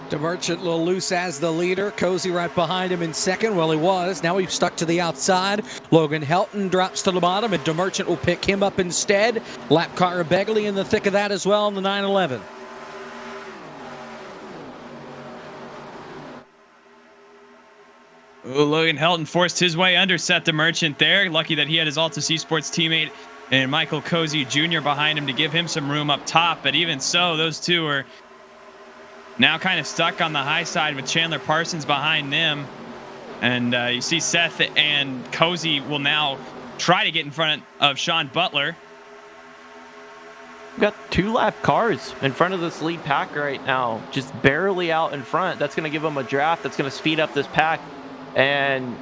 DeMerchant a little loose as the leader. Cozy right behind him in second. Well, he was. Now he's stuck to the outside. Logan Helton drops to the bottom, and DeMerchant will pick him up instead. Lap car Begley in the thick of that as well in the 911. Logan Helton forced his way under Seth DeMerchant there. Lucky that he had his Altus Esports teammate and Michael Cozy Jr. behind him to give him some room up top. But even so, those two are now kind of stuck on the high side with Chandler Parsons behind them. And you see Seth and Cozy will now try to get in front of Sean Butler. We've got 2 lap cars in front of this lead pack right now, just barely out in front. That's going to give them a draft. That's going to speed up this pack. And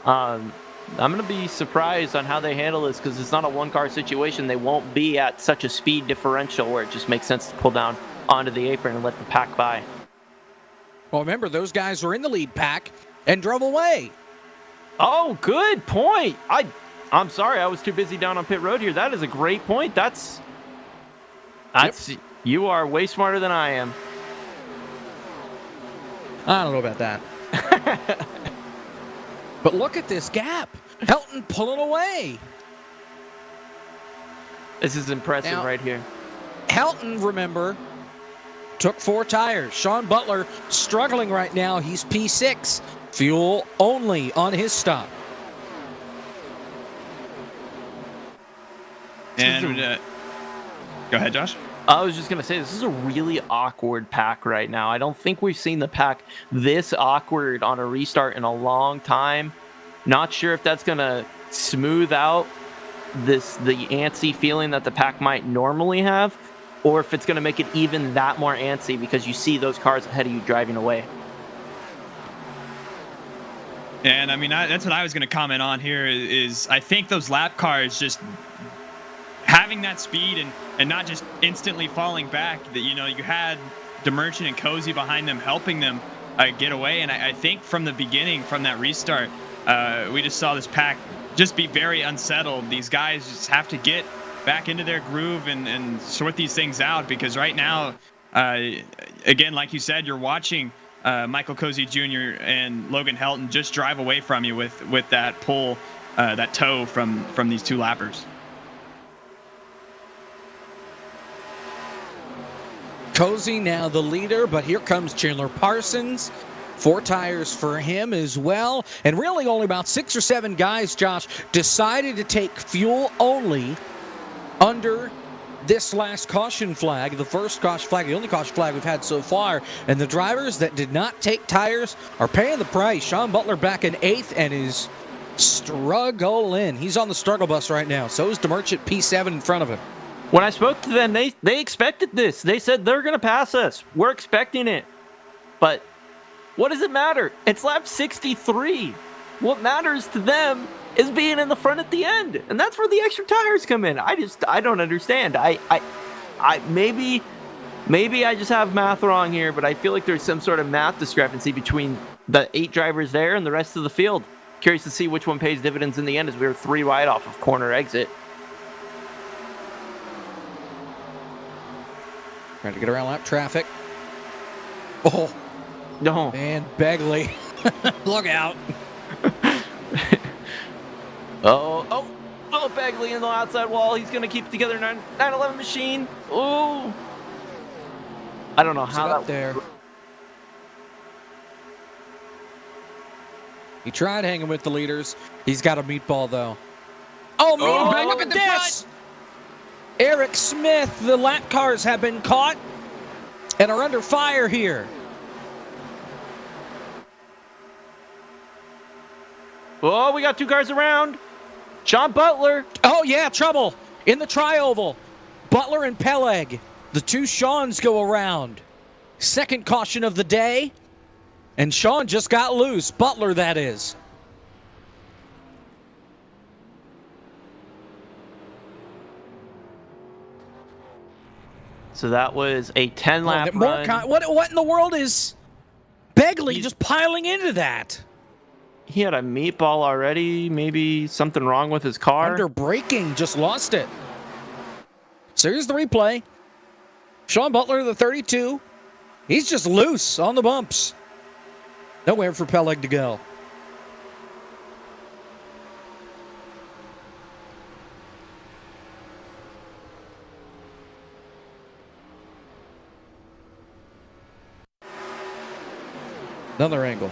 I'm going to be surprised on how they handle this because it's not a 1-car situation. They won't be at such a speed differential where it just makes sense to pull down onto the apron and let the pack by. Well, remember, those guys were in the lead pack and drove away. Oh, good point. I'm sorry. I was too busy down on pit road here. That is a great point. That's You are way smarter than I am. I don't know about that. But look at this gap. Helton pulling away. This is impressive now, right here. Helton, remember, took 4 tires. Sean Butler struggling right now. He's P6. Fuel only on his stop. And go ahead, Josh. I was just going to say, this is a really awkward pack right now. I don't think we've seen the pack this awkward on a restart in a long time. Not sure if that's going to smooth out the antsy feeling that the pack might normally have, or if it's going to make it even that more antsy because you see those cars ahead of you driving away. And I mean, that's what I was going to comment on here is I think those lap cars just having that speed and not just instantly falling back, that, you know, you had DeMerchant and Cozy behind them helping them get away. And I think from the beginning, from that restart, we just saw this pack just be very unsettled. These guys just have to get back into their groove and sort these things out, because right now, again, like you said, you're watching Michael Cozy Jr. and Logan Helton just drive away from you with that pull, that tow from these 2 lappers. Cozy now the leader, but here comes Chandler Parsons. 4 tires for him as well. And really only about 6 or 7 guys, Josh, decided to take fuel only under this last caution flag, the first caution flag, the only caution flag we've had so far. And the drivers that did not take tires are paying the price. Sean Butler back in 8th and is struggling. He's on the struggle bus right now. So is DeMerchant P7 in front of him. When I spoke to them, they expected this. They said they're going to pass us. We're expecting it. But what does it matter? It's lap 63. What matters to them is being in the front at the end. And that's where the extra tires come in. I don't understand. I maybe I just have math wrong here, but I feel like there's some sort of math discrepancy between the 8 drivers there and the rest of the field. Curious to see which one pays dividends in the end, as we were 3 wide off of corner exit. Trying to get around lap traffic. Oh, No. man, Begley. Look out. Oh, Bagley in the outside wall. He's going to keep together 911 machine. Oh. I don't know how Up that there. He tried hanging with the leaders. He's got a meatball, though. Oh, meatball back up at the front. Eric Smith, the lap cars have been caught and are under fire here. Oh, we got 2 cars around. Sean Butler. Oh, yeah, trouble in the tri-oval. Butler and Peleg, the 2 Seans go around. Second caution of the day. And Sean just got loose. Butler, that is. So that was a 10-lap run. What in the world is Begley just piling into that? He had a meatball already. Maybe something wrong with his car. Under braking, just lost it. So here's the replay. Sean Butler, the 32. He's just loose on the bumps. Nowhere for Peleg to go. Another angle.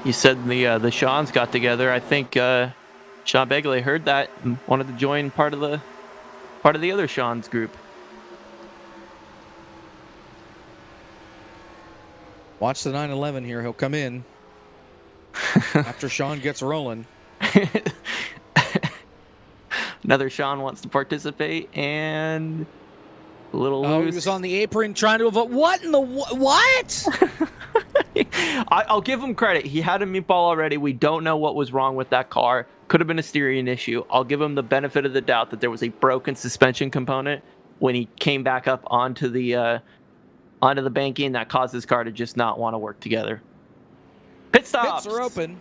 You said the Seans got together. I think Sean Begley heard that and wanted to join part of the other Sean's group. Watch the 911 here. He'll come in after Sean gets rolling. Another Sean wants to participate and a little loose. He was on the apron trying to avoid. What in the what? I'll give him credit. He had a meatball already. We don't know what was wrong with that car. Could have been a steering issue. I'll give him the benefit of the doubt that there was a broken suspension component when he came back up onto the banking that caused his car to just not want to work together. Pit stops. Pits are open.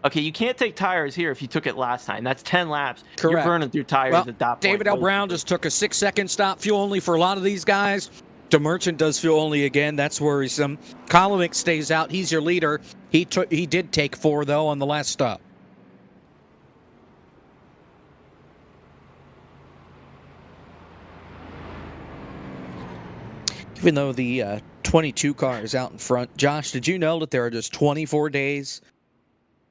Okay, you can't take tires here if you took it last time. That's 10 laps. Correct. You're burning through tires at that point. David L. Brown just took a 6-second stop. Fuel only for a lot of these guys. DeMerchant does fuel only again. That's worrisome. Kolomic stays out. He's your leader. He did take 4, though, on the last stop. Even though the 22 car is out in front. Josh, did you know that there are just 24 days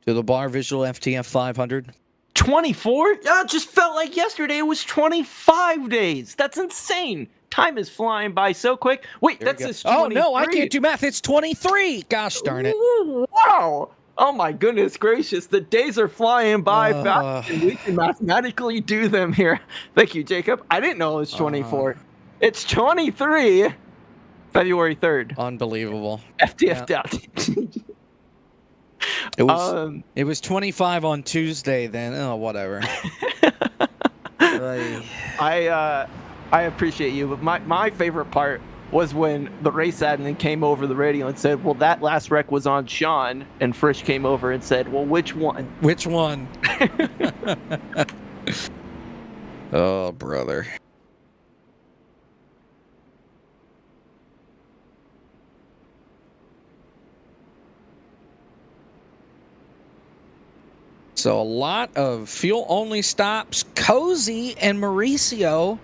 to the Bar Visual FTF 500? 24? It just felt like yesterday it was 25 days. That's insane. Time is flying by so quick. Wait, that's just 23. Oh, no, I can't do math. It's 23. Gosh darn it. Ooh, wow. Oh, my goodness gracious. The days are flying by fast, and we can mathematically do them here. Thank you, Jacob. I didn't know it was 24. It's 23. February 3rd. Unbelievable. FTF doubt. It was 25 on Tuesday then. Oh, whatever. I appreciate you, but my favorite part was when the race admin came over the radio and said, well, that last wreck was on Sean, and Frisch came over and said, well, which one? Which one? Oh, brother. So a lot of fuel-only stops. Cozy and Mauricio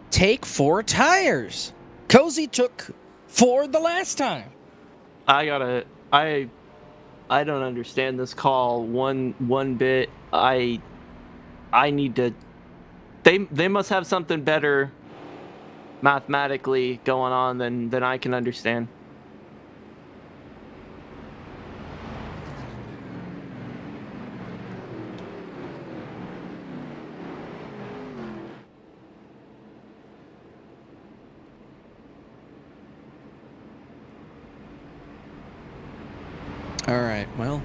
take 4 tires. Cozy took 4 the last time. I don't understand this call one bit. I need to. They must have something better mathematically going on than I can understand. All right, well,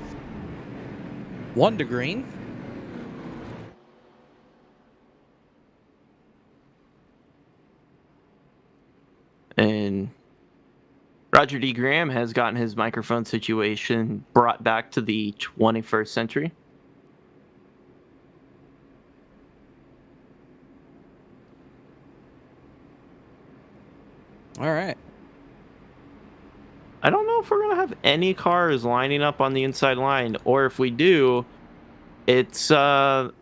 1 to green. And Roger D. Graham has gotten his microphone situation brought back to the 21st century. All right. I don't know if we're going to have any cars lining up on the inside line, or if we do, it's we're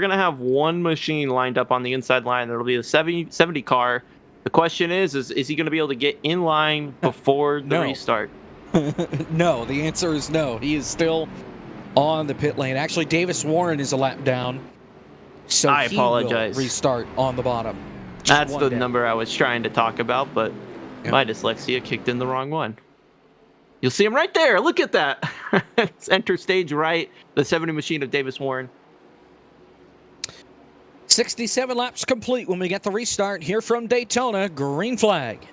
going to have one machine lined up on the inside line. That'll be a 70 car. The question is he going to be able to get in line before the No. restart? No, the answer is no. He is still on the pit lane. Actually, Davis Warren is a lap down. So I he apologize. will restart on the bottom. That's the down. number I was trying to talk about, but my dyslexia kicked in the wrong one. You'll see him right there. Look at that. It's enter stage right, the 70 machine of Davis Warren. 67 laps complete when we get the restart here from Daytona. Green flag.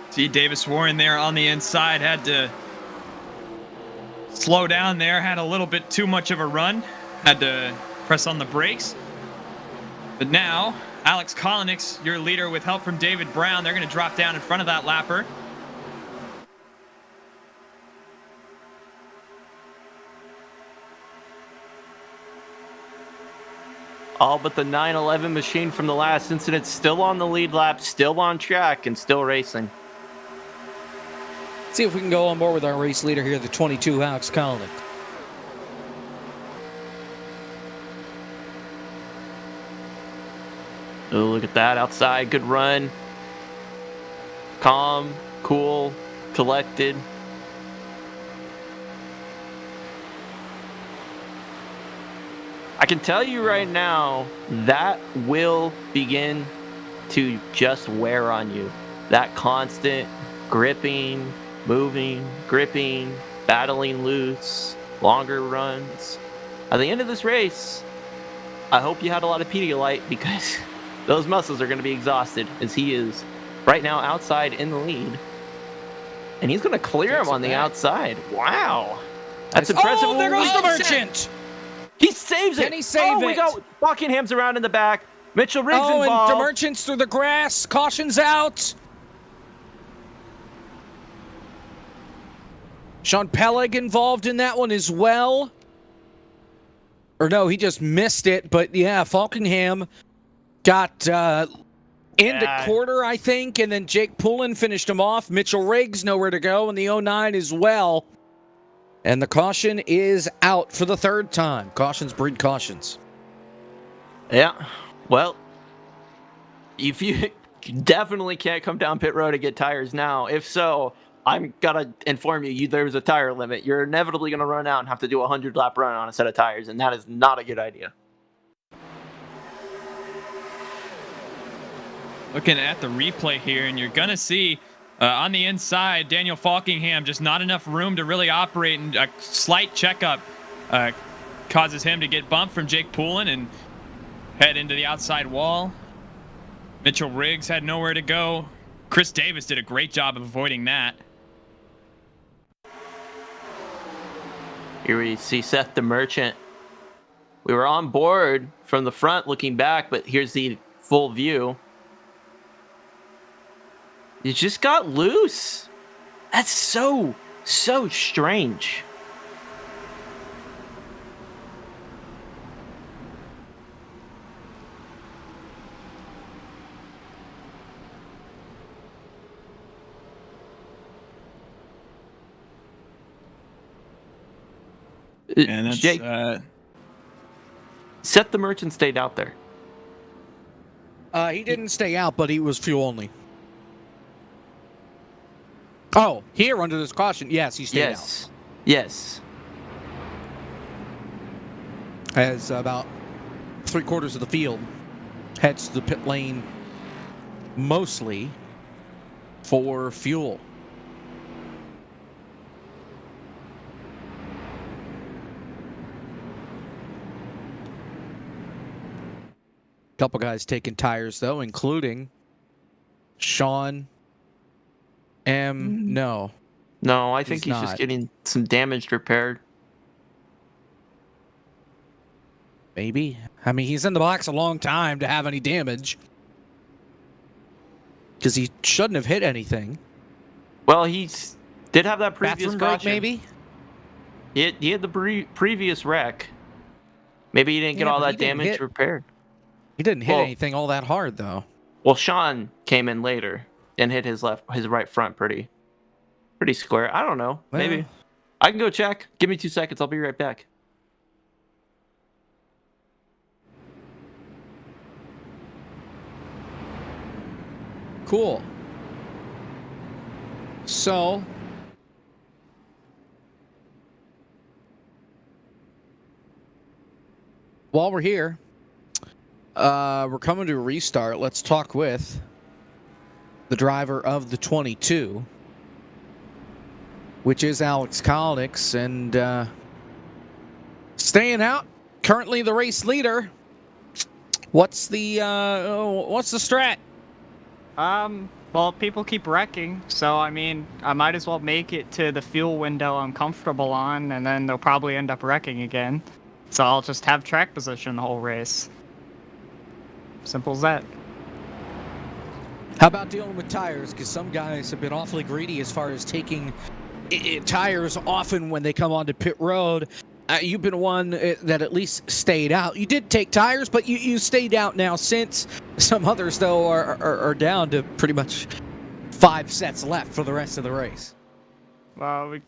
See Davis Warren there on the inside, had to slow down there, had a little bit too much of a run, had to press on the brakes. But now, Alex Kolinix, your leader with help from David Brown, they're going to drop down in front of that lapper. All but the 911 machine from the last incident still on the lead lap, still on track, and still racing. See if we can go on board with our race leader here, the 22, Alex Kolinix. Oh, look at that outside. Good run. Calm, cool, collected. I can tell you right now, that will begin to just wear on you. That constant gripping, moving, gripping, battling loose, longer runs. At the end of this race, I hope you had a lot of Pedialyte, because those muscles are going to be exhausted, as he is right now outside in the lead. And he's going to clear him on the outside. Wow. That's impressive. Oh, there goes the Merchant. He saves it. Can he save it? We got Buckingham's around in the back. Mitchell Riggs involved. And the Merchant's through the grass. Caution's out. Sean Pellig involved in that one as well. Or no, he just missed it. But yeah, Falkingham got into quarter, I think. And then Jake Poulin finished him off. Mitchell Riggs nowhere to go in the 09 as well. And the caution is out for the third time. Cautions breed cautions. Yeah. Well, if you definitely can't come down pit road and get tires now. If so, I'm going to inform you, there's a tire limit. You're inevitably going to run out and have to do a 100-lap run on a set of tires, and that is not a good idea. Looking at the replay here, and you're going to see on the inside, Daniel Falkingham, just not enough room to really operate, and a slight checkup causes him to get bumped from Jake Poulin and head into the outside wall. Mitchell Riggs had nowhere to go. Chris Davis did a great job of avoiding that. Here we see Seth the Merchant. We were on board from the front looking back, but here's the full view. You just got loose. That's so strange. And that's, Jake, Seth the Merchant stayed out there. He didn't stay out, but he was fuel only. Oh, here under this caution, yes, he stayed out. Yes. As about 3/4 of the field heads to the pit lane, mostly for fuel. Couple guys taking tires, though, including Sean M. No, I think he's just getting some damage repaired. Maybe. I mean, he's in the box a long time to have any damage. Because he shouldn't have hit anything. Well, he did have that previous bathroom break, caution. maybe? He had the previous wreck. Maybe he didn't get Yeah, all but he that didn't damage hit- repaired. He didn't hit Well- anything all that hard, though. Well, Sean came in later and hit his right front pretty square. I don't know. Maybe. Well. I can go check. Give me 2 seconds. I'll be right back. Cool. So, while we're here, we're coming to a restart. Let's talk with the driver of the 22, which is Alex Kolnix, and staying out. Currently the race leader. What's the strat? Well, people keep wrecking, so I mean, I might as well make it to the fuel window I'm comfortable on, and then they'll probably end up wrecking again. So I'll just have track position the whole race. Simple as that. How about dealing with tires? Because some guys have been awfully greedy as far as taking tires often when they come onto pit road. You've been one that at least stayed out. You did take tires, but you stayed out now since. Some others, though, are down to pretty much 5 sets left for the rest of the race. Well,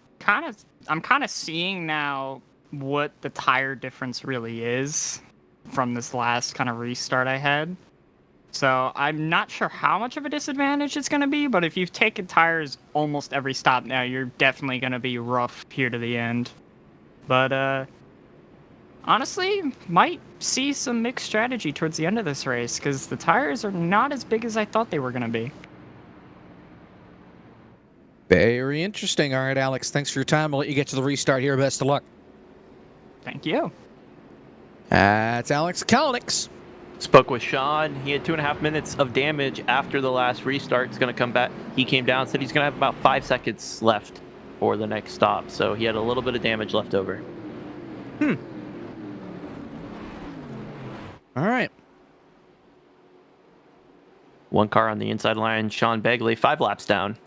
I'm kind of seeing now what the tire difference really is from this last kind of restart I had. So I'm not sure how much of a disadvantage it's going to be, but if you've taken tires almost every stop now, you're definitely going to be rough here to the end. But honestly, might see some mixed strategy towards the end of this race, because the tires are not as big as I thought they were going to be. Very interesting. All right, Alex, thanks for your time. I'll let you get to the restart here. Best of luck. Thank you. That's Alex Kolnix. Spoke with Sean. He had 2.5 minutes of damage after the last restart. He's going to come back. He came down, said he's going to have about 5 seconds left for the next stop. So he had a little bit of damage left over. All right. One car on the inside line, Sean Begley, 5 laps down.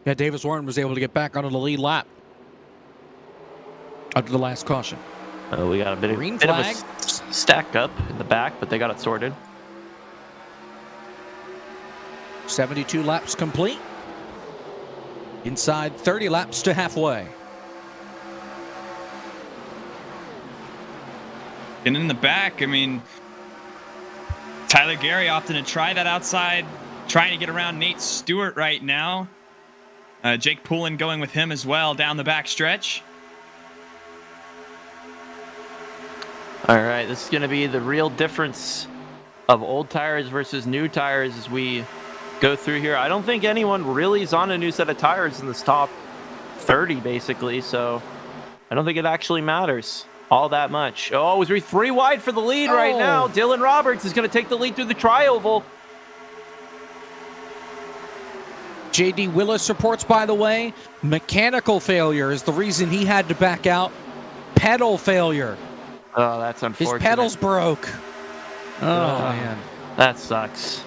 Yeah, Davis Warren was able to get back onto the lead lap after the last caution. We got a bit of a stack up in the back, but they got it sorted. 72 laps complete. Inside 30 laps to halfway. And in the back, I mean, Tyler Gary opting to try that outside, trying to get around Nate Stewart right now. Jake Poulin going with him as well down the back stretch. All right, this is going to be the real difference of old tires versus new tires as we go through here. I don't think anyone really is on a new set of tires in this top 30, basically, so I don't think it actually matters all that much. Oh, we're 3 wide for the lead right now. Dylan Roberts is going to take the lead through the tri-oval. J.D. Willis reports, by the way, mechanical failure is the reason he had to back out. Pedal failure. Oh, that's unfortunate. His pedals broke. Oh, man. That sucks.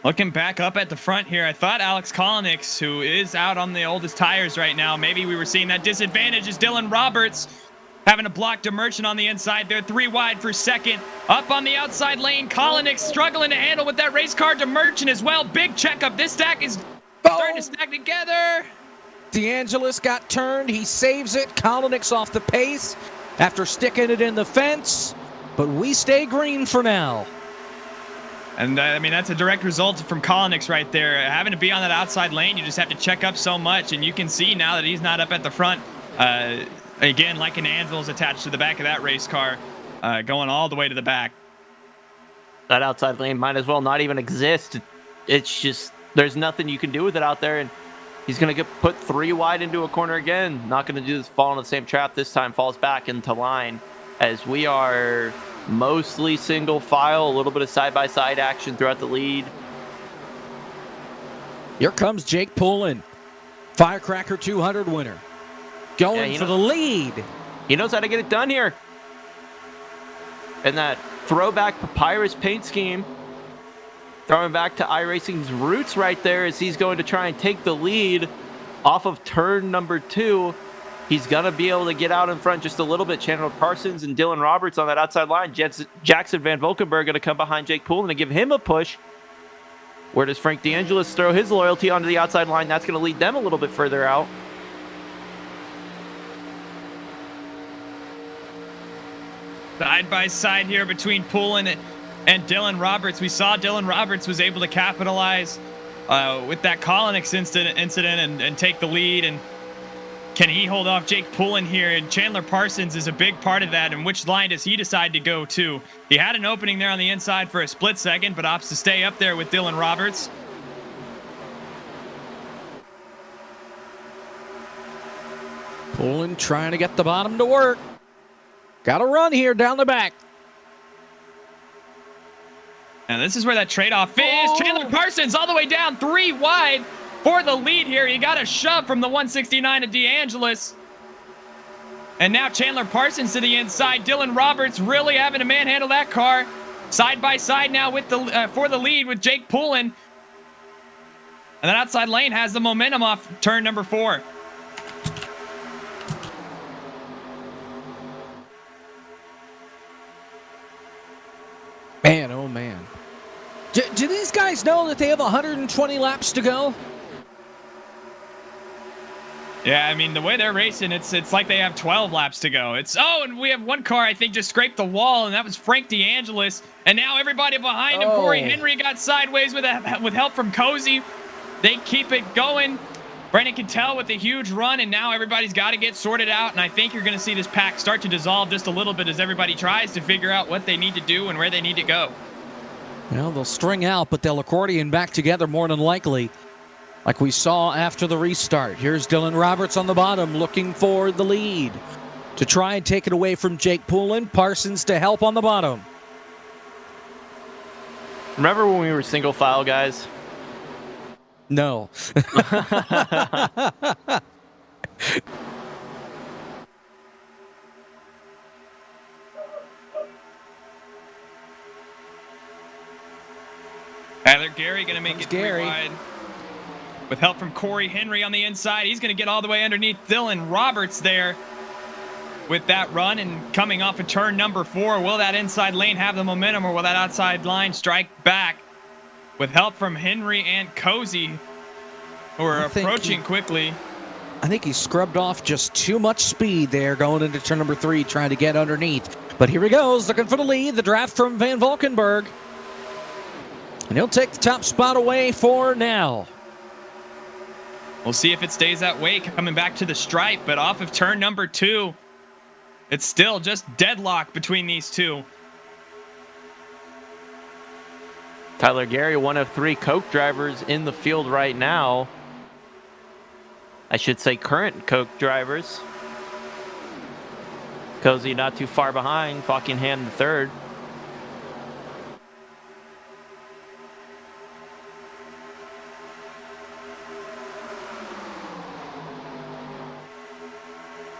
Looking back up at the front here, I thought Alex Kolnix, who is out on the oldest tires right now, maybe we were seeing that disadvantage as Dylan Roberts having to block DeMerchant on the inside. They're 3 wide for second. Up on the outside lane, Kolnix struggling to handle with that race car. DeMerchant as well. Big checkup. This stack is starting to stack together. DeAngelis got turned. He saves it. Kolnix off the pace after sticking it in the fence. But we stay green for now. And I mean, that's a direct result from Kolnix right there. Having to be on that outside lane, you just have to check up so much. And you can see now that he's not up at the front. Again, like an anvil is attached to the back of that race car, going all the way to the back. That outside lane might as well not even exist. It's just, there's nothing you can do with it out there. And he's going to get put 3 wide into a corner again. Not going to do this, fall into the same trap this time. Falls back into line as we are mostly single file, a little bit of side-by-side action throughout the lead. Here comes Jake Poulin, Firecracker 200 winner. Going for the lead. He knows how to get it done here. And that throwback papyrus paint scheme, throwing back to iRacing's roots right there as he's going to try and take the lead off of turn number 2 He's going to be able to get out in front just a little bit. Chandler Parsons and Dylan Roberts on that outside line. Jackson Van Valkenburg going to come behind Jake Poole and give him a push. Where does Frank DeAngelis throw his loyalty onto the outside line? That's going to lead them a little bit further out. Side by side here between Poulin and Dylan Roberts. We saw Dylan Roberts was able to capitalize with that Collinix incident and take the lead. And can he hold off Jake Poulin here? And Chandler Parsons is a big part of that. And which line does he decide to go to? He had an opening there on the inside for a split second, but opts to stay up there with Dylan Roberts. Poulin trying to get the bottom to work. Got a run here down the back. And this is where that trade-off is. Chandler Parsons all the way down 3 wide for the lead here. He got a shove from the 169 of DeAngelis. And now Chandler Parsons to the inside. Dylan Roberts really having to manhandle that car. Side by side now with the for the lead with Jake Poulin. And that outside lane has the momentum off turn number 4. Man, oh man. Do these guys know that they have 120 laps to go? Yeah, I mean, the way they're racing, it's like they have 12 laps to go. And we have one car, I think, just scraped the wall, and that was Frank DeAngelis. And now everybody behind him, Corey Henry got sideways with help from Cozy. They keep it going. Brendan can tell with the huge run, and now everybody's got to get sorted out. And I think you're going to see this pack start to dissolve just a little bit as everybody tries to figure out what they need to do and where they need to go. Well, they'll string out, but they'll accordion back together more than likely, like we saw after the restart. Here's Dylan Roberts on the bottom looking for the lead to try and take it away from Jake Poulin. Parsons to help on the bottom. Remember when we were single file, guys? No. Tyler Gary going to make it 3 Gary. wide. With help from Corey Henry on the inside. He's going to get all the way underneath Dylan Roberts there with that run. And coming off of turn number 4, will that inside lane have the momentum, or will that outside line strike back? With help from Henry and Cozy, who are approaching quickly. I think he scrubbed off just too much speed there going into turn number 3, trying to get underneath. But here he goes, looking for the lead. The draft from Van Valkenburg. And he'll take the top spot away for now. We'll see if it stays that way coming back to the stripe. But off of turn number 2, it's still just deadlock between these two. Tyler Gary, one of 3 Coke drivers in the field right now. I should say current Coke drivers. Cozy not too far behind. Falkingham the 3rd.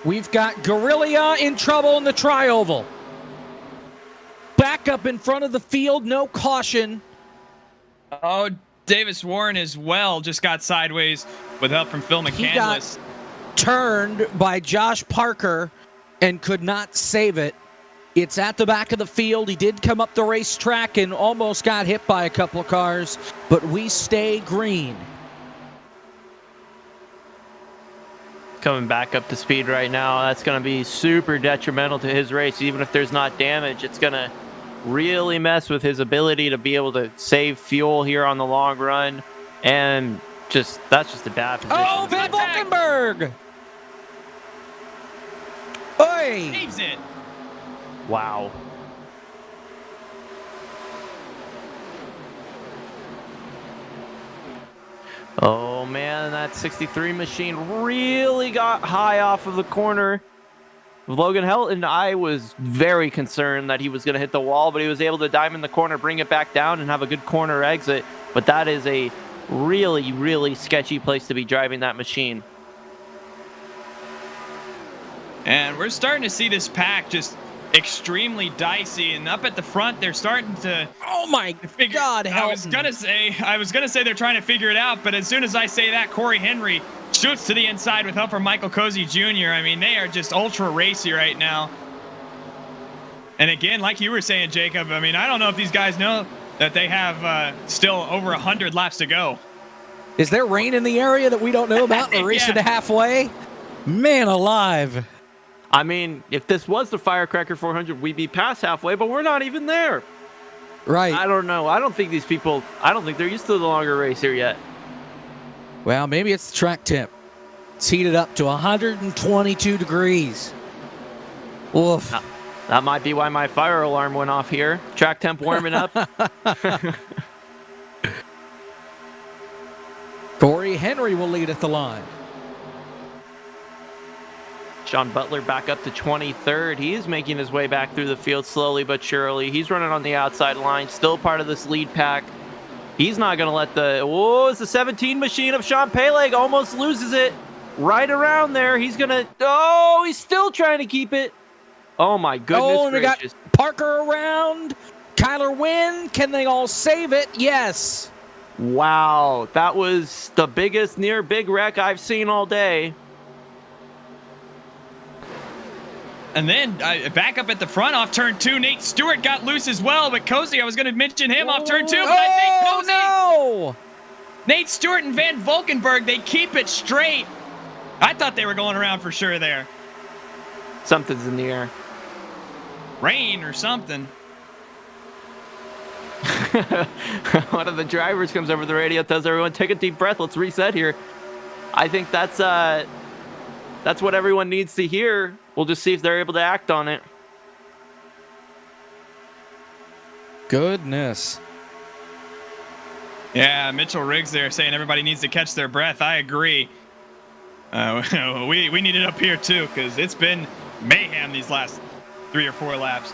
We've got Guerrilla in trouble in the tri-oval. Back up in front of the field, no caution. Oh, Davis Warren as well just got sideways with help from Phil McCandless. He got turned by Josh Parker and could not save it. It's at the back of the field. He did come up the racetrack and almost got hit by a couple of cars, but we stay green. Coming back up to speed right now. That's going to be super detrimental to his race. Even if there's not damage, it's going to really mess with his ability to be able to save fuel here on the long run. And that's just a bad position. Oh, Van Valkenburg! Oi! Saves it. Wow. Oh man, that 63 machine really got high off of the corner. Logan Helton, I was very concerned that he was going to hit the wall, but he was able to diamond the corner, bring it back down, and have a good corner exit. But that is a really, really sketchy place to be driving that machine. And we're starting to see this pack just extremely dicey, and up at the front they're starting to God, I was gonna say they're trying to figure it out, but as soon as I say that, Corey Henry shoots to the inside with help from Michael Cozy Jr. I mean, they are just ultra racy right now. And again, like you were saying, Jacob, I mean, I don't know if these guys know that they have still over 100 laps to go. Is there rain in the area that we don't know about? We're racing to halfway? Man alive. I mean, if this was the Firecracker 400, we'd be past halfway, but we're not even there. Right. I don't know. I don't think they're used to the longer race here yet. Well, maybe it's the track temp. It's heated up to 122 degrees. Oof. That might be why my fire alarm went off here. Track temp warming up. Corey Henry will lead at the line. Sean Butler back up to 23rd. He is making his way back through the field slowly but surely. He's running on the outside line, still part of this lead pack. He's not going to let it's the 17 machine of Sean Peleg. Almost loses it right around there. He's going to, he's still trying to keep it. Oh my goodness and we got gracious. Parker around. Kyler Wynn. Can they all save it? Yes. Wow, that was the biggest near big wreck I've seen all day. And then back up at the front off turn 2, Nate Stewart got loose as well, but Cozy, I was going to mention him off turn 2, but I think Cozy, no! Nate Stewart and Van Valkenburg, they keep it straight. I thought they were going around for sure there. Something's in the air. Rain or something. One of the drivers comes over the radio, tells everyone, take a deep breath, let's reset here. I think that's what everyone needs to hear. We'll just see if they're able to act on it. Goodness. Yeah, Mitchell Riggs there saying everybody needs to catch their breath. I agree. We need it up here too, because it's been mayhem these last 3 or 4 laps.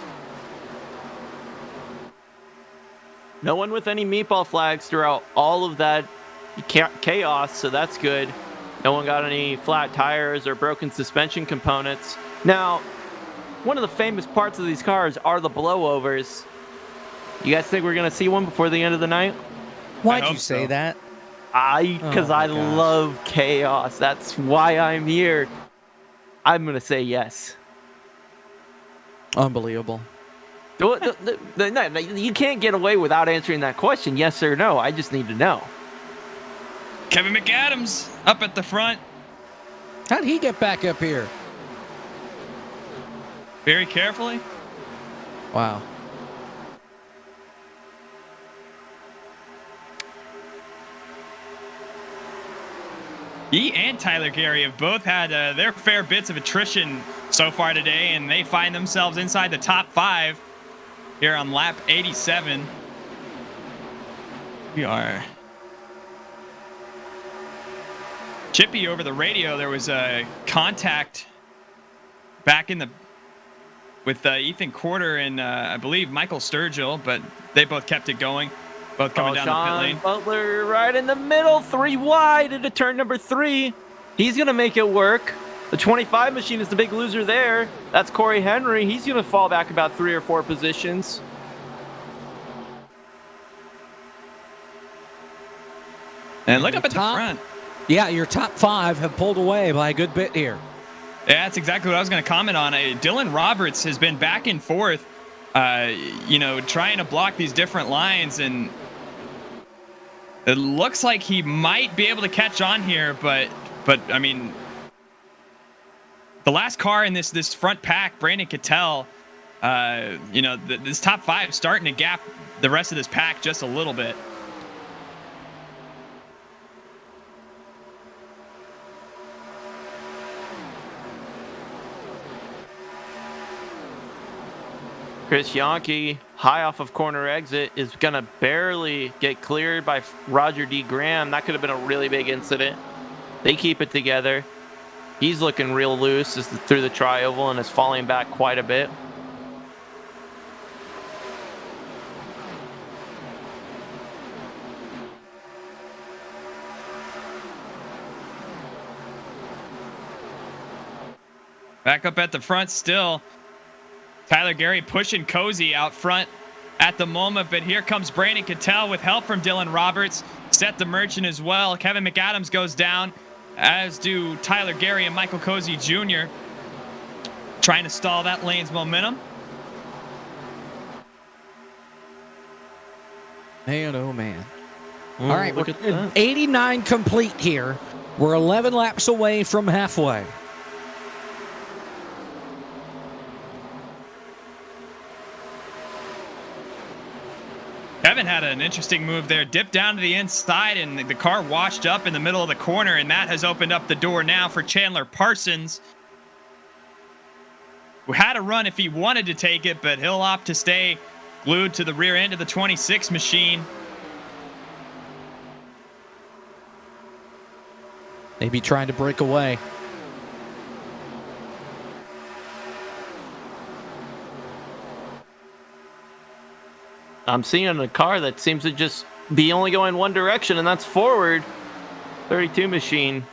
No one with any meatball flags throughout all of that chaos, so that's good. No one got any flat tires or broken suspension components. Now, one of the famous parts of these cars are the blowovers. You guys think we're going to see one before the end of the night? Why'd you say that? Because I love chaos. That's why I'm here. I'm going to say yes. Unbelievable. You can't get away without answering that question, yes or no. I just need to know. Kevin McAdams up at the front. How'd he get back up here? Very carefully. Wow. He and Tyler Gary have both had their fair bits of attrition so far today, and they find themselves inside the top 5 here on lap 87. We are Chippy over the radio. There was a contact back with Ethan Quarter and I believe Michael Sturgill, but they both kept it going. Both coming down the pit lane. Butler right in the middle, 3 wide into turn number 3. He's going to make it work. The 25 machine is the big loser there. That's Corey Henry. He's going to fall back about 3 or 4 positions. And look up at the front. Yeah, your top 5 have pulled away by a good bit here. Yeah, that's exactly what I was going to comment on. Dylan Roberts has been back and forth, trying to block these different lines, and it looks like he might be able to catch on here, but I mean, the last car in this front pack, Brandon Cattell, this top 5 starting to gap the rest of this pack just a little bit. Chris Yankee, high off of corner exit, is going to barely get cleared by Roger D. Graham. That could have been a really big incident. They keep it together. He's looking real loose through the tri-oval and is falling back quite a bit. Back up at the front still. Tyler Gary pushing Cozy out front at the moment, but here comes Brandon Cattell with help from Dylan Roberts. Seth the Merchant as well. Kevin McAdams goes down. as do Tyler Gary and Michael Cozy Jr., trying to stall that lane's momentum. Man, oh man. Oh, All right, look we're at that. 89 complete here. We're 11 laps away from halfway. Kevin had an interesting move there. Dipped down to the inside, and the car washed up in the middle of the corner, and that has opened up the door now for Chandler Parsons, who had a run if he wanted to take it, but he'll opt to stay glued to the rear end of the 26 machine. Maybe trying to break away. I'm seeing a car that seems to just be only going one direction, and that's forward. 32 machine.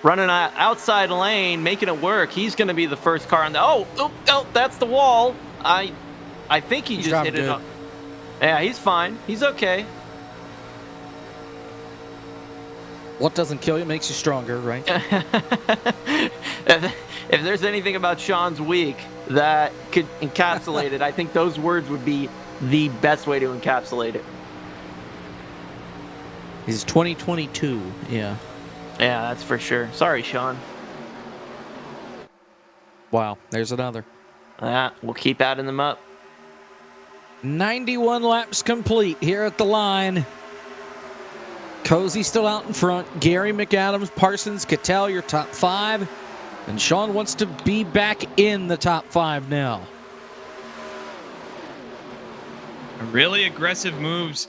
Running an outside lane, making it work. He's going to be the first car on the... Oh, that's the wall. I think he just hit it up. Yeah, he's fine. He's okay. What doesn't kill you makes you stronger, right? If there's anything about Sean's week that could encapsulate it, I think those words would be the best way to encapsulate it. He's 2022, yeah. Yeah, that's for sure. Sorry, Sean. Wow, there's another. We'll keep adding them up. 91 laps complete here at the line. Cozy still out in front. Gary, McAdams, Parsons, Cattell, your top 5. And Sean wants to be back in the top 5 now. Really aggressive moves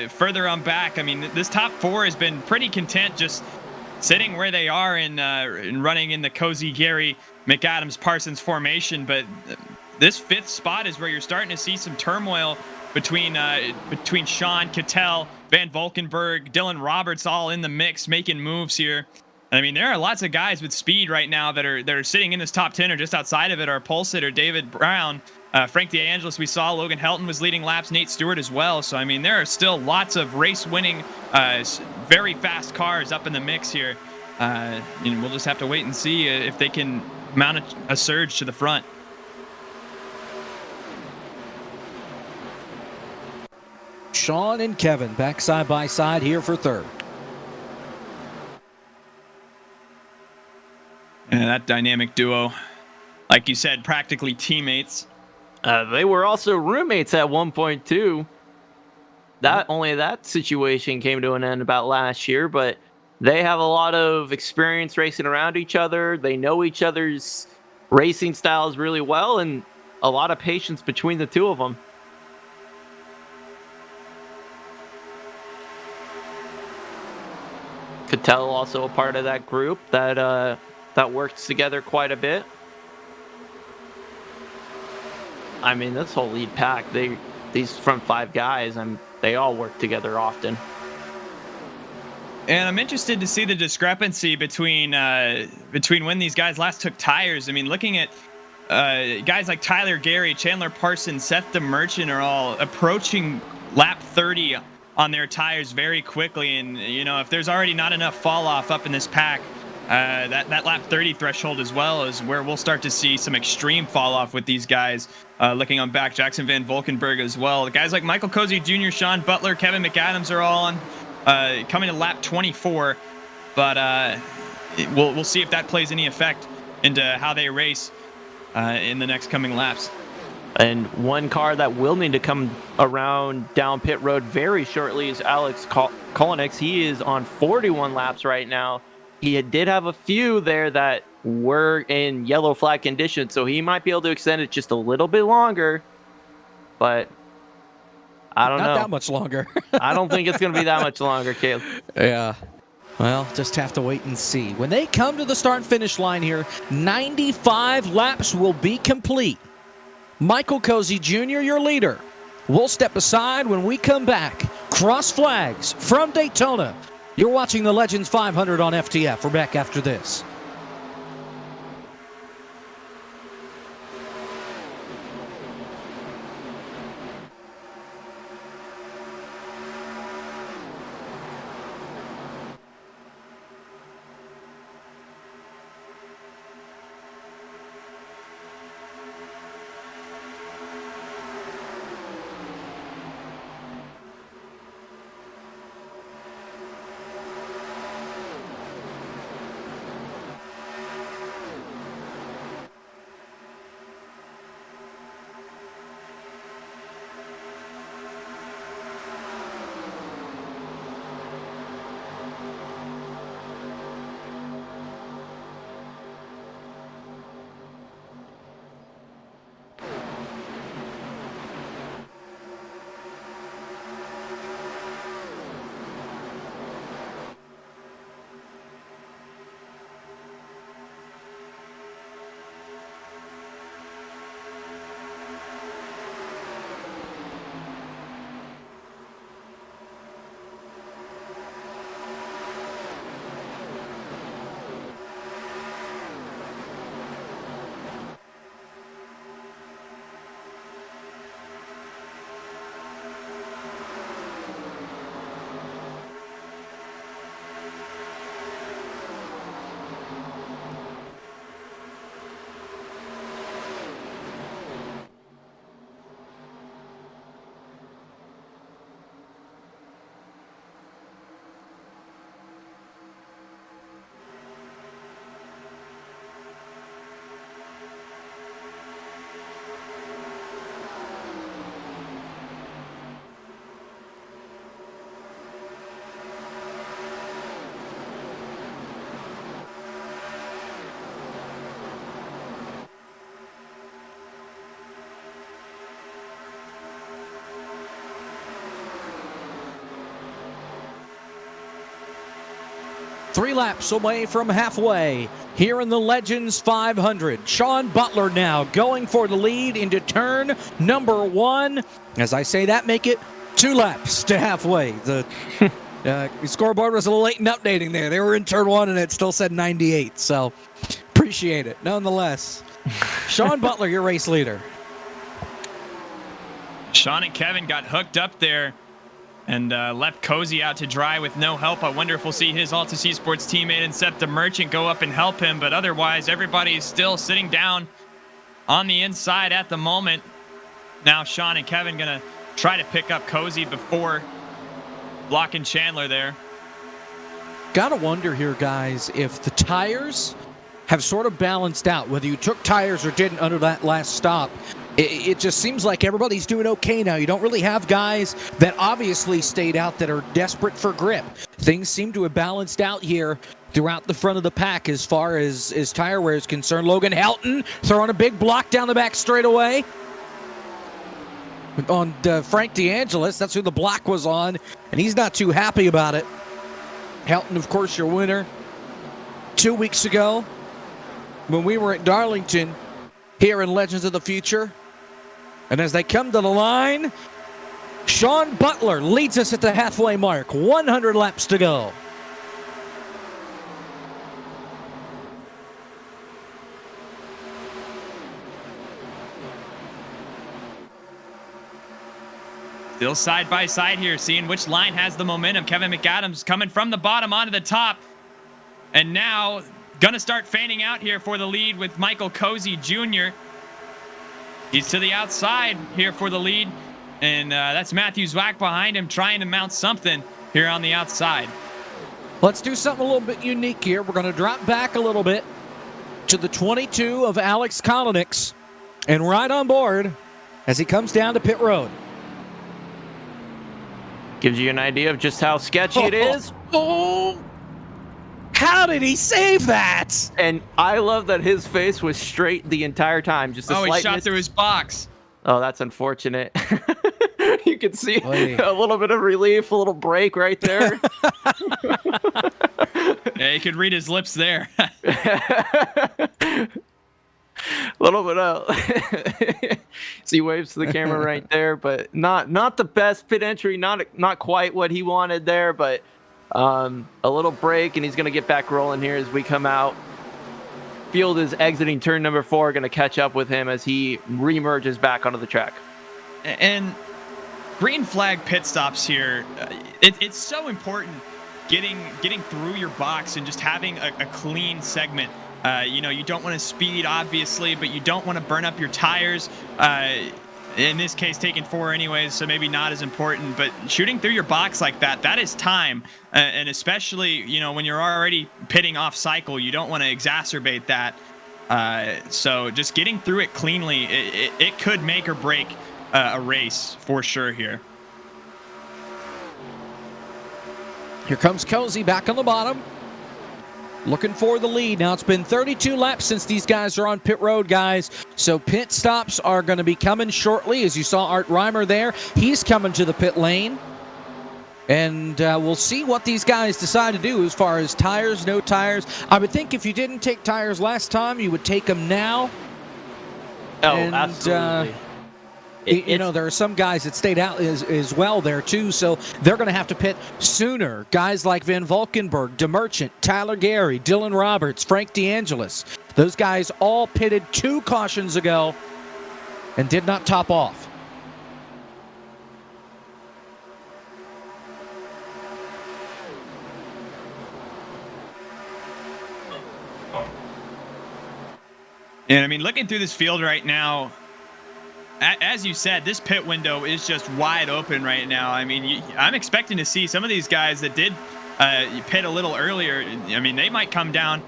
further on back. I mean, this top 4 has been pretty content just sitting where they are in running in the Cozy, Gary, McAdams, Parsons formation. But this 5th spot is where you're starting to see some turmoil between Sean, Cattell, Van Valkenburg, Dylan Roberts, all in the mix, making moves here. I mean, there are lots of guys with speed right now that are sitting in this top 10 or just outside of it. Our pole sitter, David Brown, Frank DeAngelis, we saw. Logan Helton was leading laps. Nate Stewart as well. So, I mean, there are still lots of race-winning, very fast cars up in the mix here. We'll just have to wait and see if they can mount a surge to the front. Sean and Kevin back side by side here for 3rd. And that dynamic duo, like you said, practically teammates. They were also roommates at one point too. That situation came to an end about last year, but they have a lot of experience racing around each other. They know each other's racing styles really well, and a lot of patience between the two of them. Cattell also a part of that group that works together quite a bit. I mean, this whole lead pack, these front 5 guys, they all work together often. And I'm interested to see the discrepancy between when these guys last took tires. I mean, looking at guys like Tyler Gary, Chandler Parsons, Seth the Merchant are all approaching lap 30 on their tires very quickly. And, if there's already not enough fall off up in this pack, that lap 30 threshold as well is where we'll start to see some extreme fall off with these guys. Looking on back, Jackson Van Valkenburg as well. The guys like Michael Cozy Jr., Sean Butler, Kevin McAdams are all on coming to lap 24. But we'll see if that plays any effect into how they race in the next coming laps. And one car that will need to come around down pit road very shortly is Alex Kolonix. He is on 41 laps right now. He did have a few there that were in yellow flag conditions, so he might be able to extend it just a little bit longer. But I don't know. Not that much longer. I don't think it's going to be that much longer, Caleb. Yeah. Well, just have to wait and see. When they come to the start and finish line here, 95 laps will be complete. Michael Cozy Jr., your leader. We'll step aside when we come back. Cross flags from Daytona. You're watching the Legends 500 on FTF. We're back after this. 3 laps away from halfway here in the Legends 500. Sean Butler now going for the lead into turn number 1. As I say that, make it 2 laps to halfway. The scoreboard was a little late in updating there. They were in turn 1 and it still said 98, so appreciate it nonetheless. Sean Butler, your race leader. Sean and Kevin got hooked up there and left Cozy out to dry with no help. I wonder if we'll see his Altus Esports teammate Incepta Merchant go up and help him, but otherwise everybody is still sitting down on the inside at the moment. Now Sean and Kevin gonna try to pick up Cozy before blocking Chandler there. Gotta wonder here, guys, if the tires have sort of balanced out, whether you took tires or didn't under that last stop. It just seems like everybody's doing okay now. You don't really have guys that obviously stayed out that are desperate for grip. Things seem to have balanced out here throughout the front of the pack as far as tire wear is concerned. Logan Helton throwing a big block down the back straightaway on Frank DeAngelis. That's who the block was on, and he's not too happy about it. Helton, of course, your winner 2 weeks ago when we were at Darlington here in Legends of the Future. And as they come to the line, Sean Butler leads us at the halfway mark. 100 laps to go. Still side by side here, seeing which line has the momentum. Kevin McAdams coming from the bottom onto the top. And now gonna start fanning out here for the lead with Michael Cozy Jr. He's to the outside here for the lead. And that's Matthew Zwack behind him trying to mount something here on the outside. Let's do something a little bit unique here. We're going to drop back a little bit to the 22 of Alex Kolonix and ride on board as he comes down to pit road. Gives you an idea of just how sketchy it is. Oh! How did he save that? And I love that his face was straight the entire time. Just a he slight shot through his box. Oh, that's unfortunate. You can see Oy. a little bit of relief, a little break right there. Yeah, you could read his lips there. A little bit of see waves to the camera right there, but not the best pit entry, not quite what he wanted there, but a little break, and he's going to get back rolling here as we come out. Field is exiting turn number 4, going to catch up with him as he remerges back onto the track. And green flag pit stops here, it's so important getting through your box and just having a clean segment. You don't want to speed, obviously, but you don't want to burn up your tires. In this case, taking 4 anyways, so maybe not as important. But shooting through your box like that is time. And especially, when you're already pitting off cycle, you don't want to exacerbate that. So just getting through it cleanly, it could make or break a race for sure here. Here comes Cozy back on the bottom. Looking for the lead. Now it's been 32 laps since these guys are on pit road, guys. So pit stops are going to be coming shortly. As you saw Art Reimer there, he's coming to the pit lane. And we'll see what these guys decide to do as far as tires, no tires. I would think if you didn't take tires last time, you would take them now. Oh, and, absolutely. There are some guys that stayed out as well there, too, so they're going to have to pit sooner. Guys like Van Valkenburg, DeMerchant, Tyler Gary, Dylan Roberts, Frank DeAngelis. Those guys all pitted 2 cautions ago and did not top off. And, looking through this field right now, as you said, this pit window is just wide open right now. I'm expecting to see some of these guys that did pit a little earlier. They might come down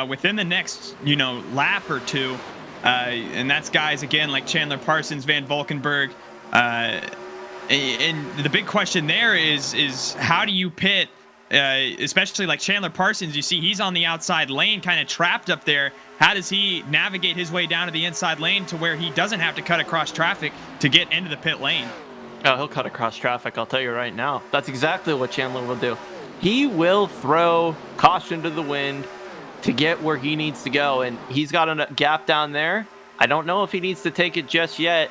within the next, lap or 2. And that's guys, again, like Chandler Parsons, Van Valkenburg. And the big question there is how do you pit, especially like Chandler Parsons? You see he's on the outside lane, kind of trapped up there. How does he navigate his way down to the inside lane to where he doesn't have to cut across traffic to get into the pit lane? Oh, he'll cut across traffic, I'll tell you right now. That's exactly what Chandler will do. he will throw caution to the wind to get where he needs to go. And he's got a gap down there. I don't know if he needs to take it just yet.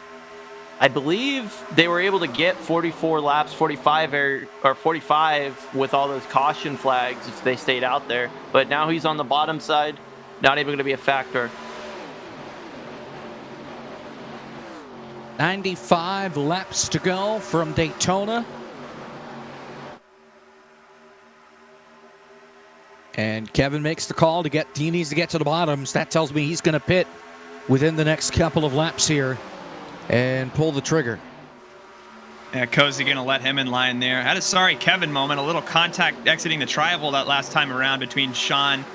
I believe they were able to get 44 laps, 45 or 45 with all those caution flags if they stayed out there. But now he's on the bottom side, not even going to be a factor. 95 laps to go from Daytona. And Kevin makes the call to get, he needs to get to the bottoms. That tells me he's going to pit within the next couple of laps here and pull the trigger. Yeah, Cozy going to let him in line there. Had a sorry Kevin moment, a little contact exiting the tri-oval that last time around between Sean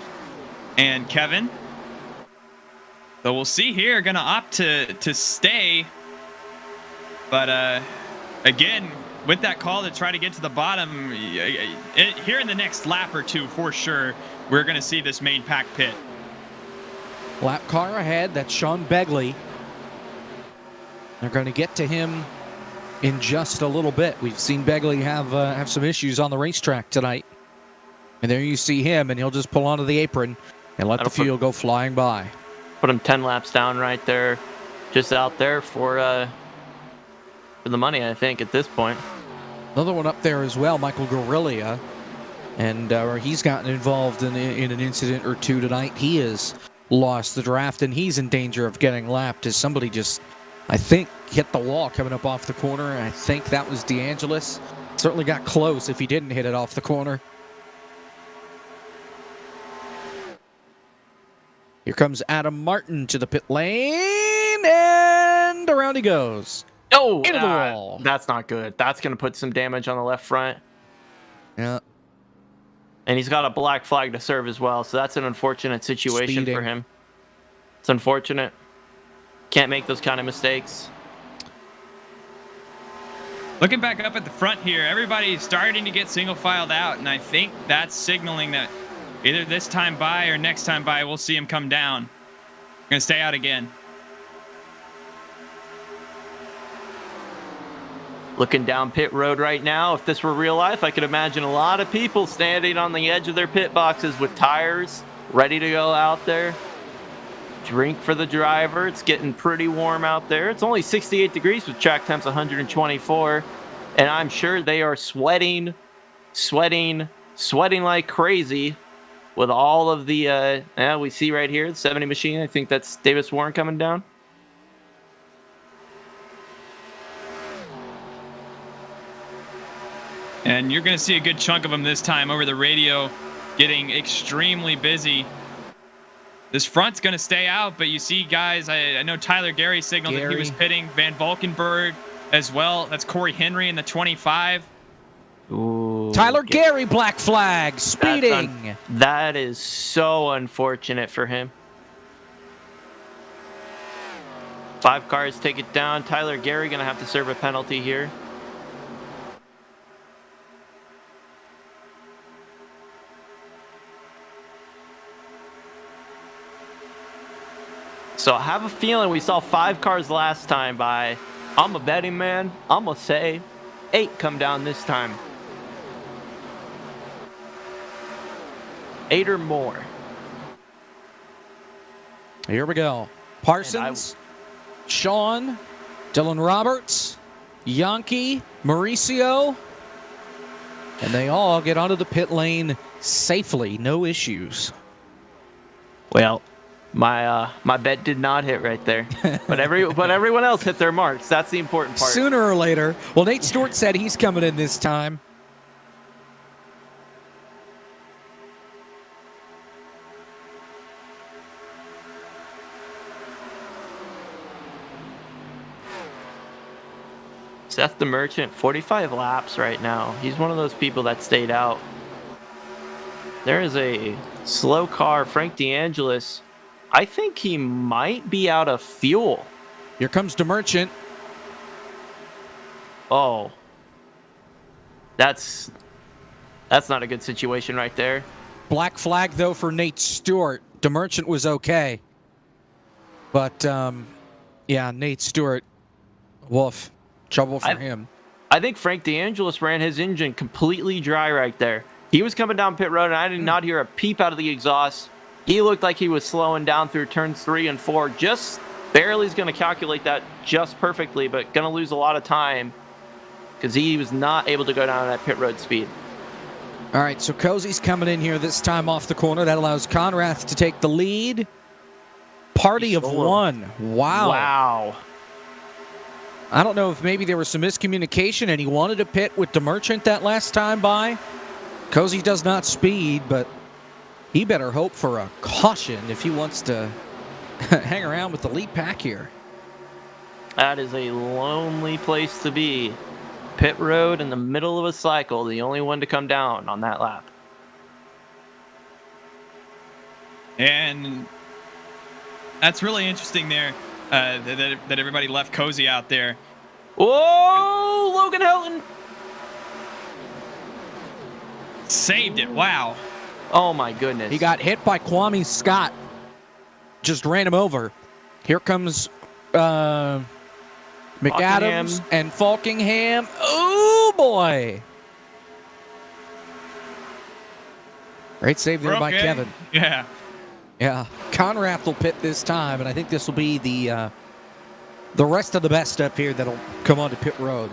and Kevin. So we'll see here, going to opt to stay. But again, with that call to try to get to the bottom, here in the next lap or two, for sure, we're going to see this main pack pit. Lap car ahead, that's Sean Begley. They're going to get to him in just a little bit. We've seen Begley have some issues on the racetrack tonight. And there you see him, and he'll just pull onto the apron and let the fuel go flying by. Put him 10 laps down right there, just out there for the money, I think, at this point. Another one up there as well, Michael Guerrilla. And he's gotten involved in an incident or two tonight. He has lost the draft, and he's in danger of getting lapped as somebody just, I think, hit the wall coming up off the corner. I think that was DeAngelis. Certainly got close if he didn't hit it off the corner. Here comes Adam Martin to the pit lane, and around he goes. Oh, into the wall. That's not good. That's going to put some damage on the left front. Yeah. And he's got a black flag to serve as well, so that's an unfortunate situation Speeding. for him. It's unfortunate. Can't make those kind of mistakes. Looking back up at the front here, everybody's starting to get single filed out, and I think that's signaling that either this time by or next time by, we'll see him come down. Gonna stay out again. Looking down pit road right now, if this were real life, I could imagine a lot of people standing on the edge of their pit boxes with tires, ready to go out there. Drink for the driver. It's getting pretty warm out there. It's only 68 degrees with track temps 124. And I'm sure they are sweating like crazy with all of the, we see right here, the 70 machine. I think that's Davis Warren coming down. And you're going to see a good chunk of them this time over the radio, getting extremely busy. This front's going to stay out, but you see guys, I know Tyler Gary signaled that he was pitting. Van Valkenburg as well. That's Corey Henry in the 25. Ooh, Tyler Gary, black flag, speeding. That is so unfortunate for him. 5 cars take it down. Tyler Gary going to have to serve a penalty here. So I have a feeling we saw 5 cars last time by. I'm a betting man. I'm going to say 8 come down this time. 8 or more. Here we go. Parsons, Sean, Dylan Roberts, Yankee, Mauricio. And they all get onto the pit lane safely. No issues. Well, my bet did not hit right there, but everyone else hit their marks. That's the important part. Sooner or later. Well, Nate Stewart said he's coming in this time. Seth the Merchant, 45 laps right now. He's one of those people that stayed out. There is a slow car, Frank DeAngelis. I think he might be out of fuel. Here comes DeMerchant. Oh. That's not a good situation right there. Black flag, though, for Nate Stewart. DeMerchant was okay. But, yeah, Nate Stewart, woof. Trouble for him. I think Frank DeAngelis ran his engine completely dry right there. He was coming down pit road, and I did not hear a peep out of the exhaust. He looked like he was slowing down through turns 3 and 4. Just barely is going to calculate that just perfectly, but going to lose a lot of time because he was not able to go down at pit road speed. All right, so Cozy's coming in here this time off the corner. That allows Conrath to take the lead. Party of one. Wow. Wow. I don't know if maybe there was some miscommunication and he wanted to pit with the Merchant that last time by. Cozy does not speed, but he better hope for a caution if he wants to hang around with the lead pack here. That is a lonely place to be. Pit road in the middle of a cycle, the only one to come down on that lap. And that's really interesting there, that everybody left Cozy out there. Whoa, Logan Helton. Saved it, wow. Oh my goodness. He got hit by Kwame Scott. Just ran him over. Here comes McAdams and Falkingham. Oh boy. Great save there by Kevin. Yeah. Yeah. Conrath will pit this time, and I think this will be the rest of the best up here that'll come onto pit road.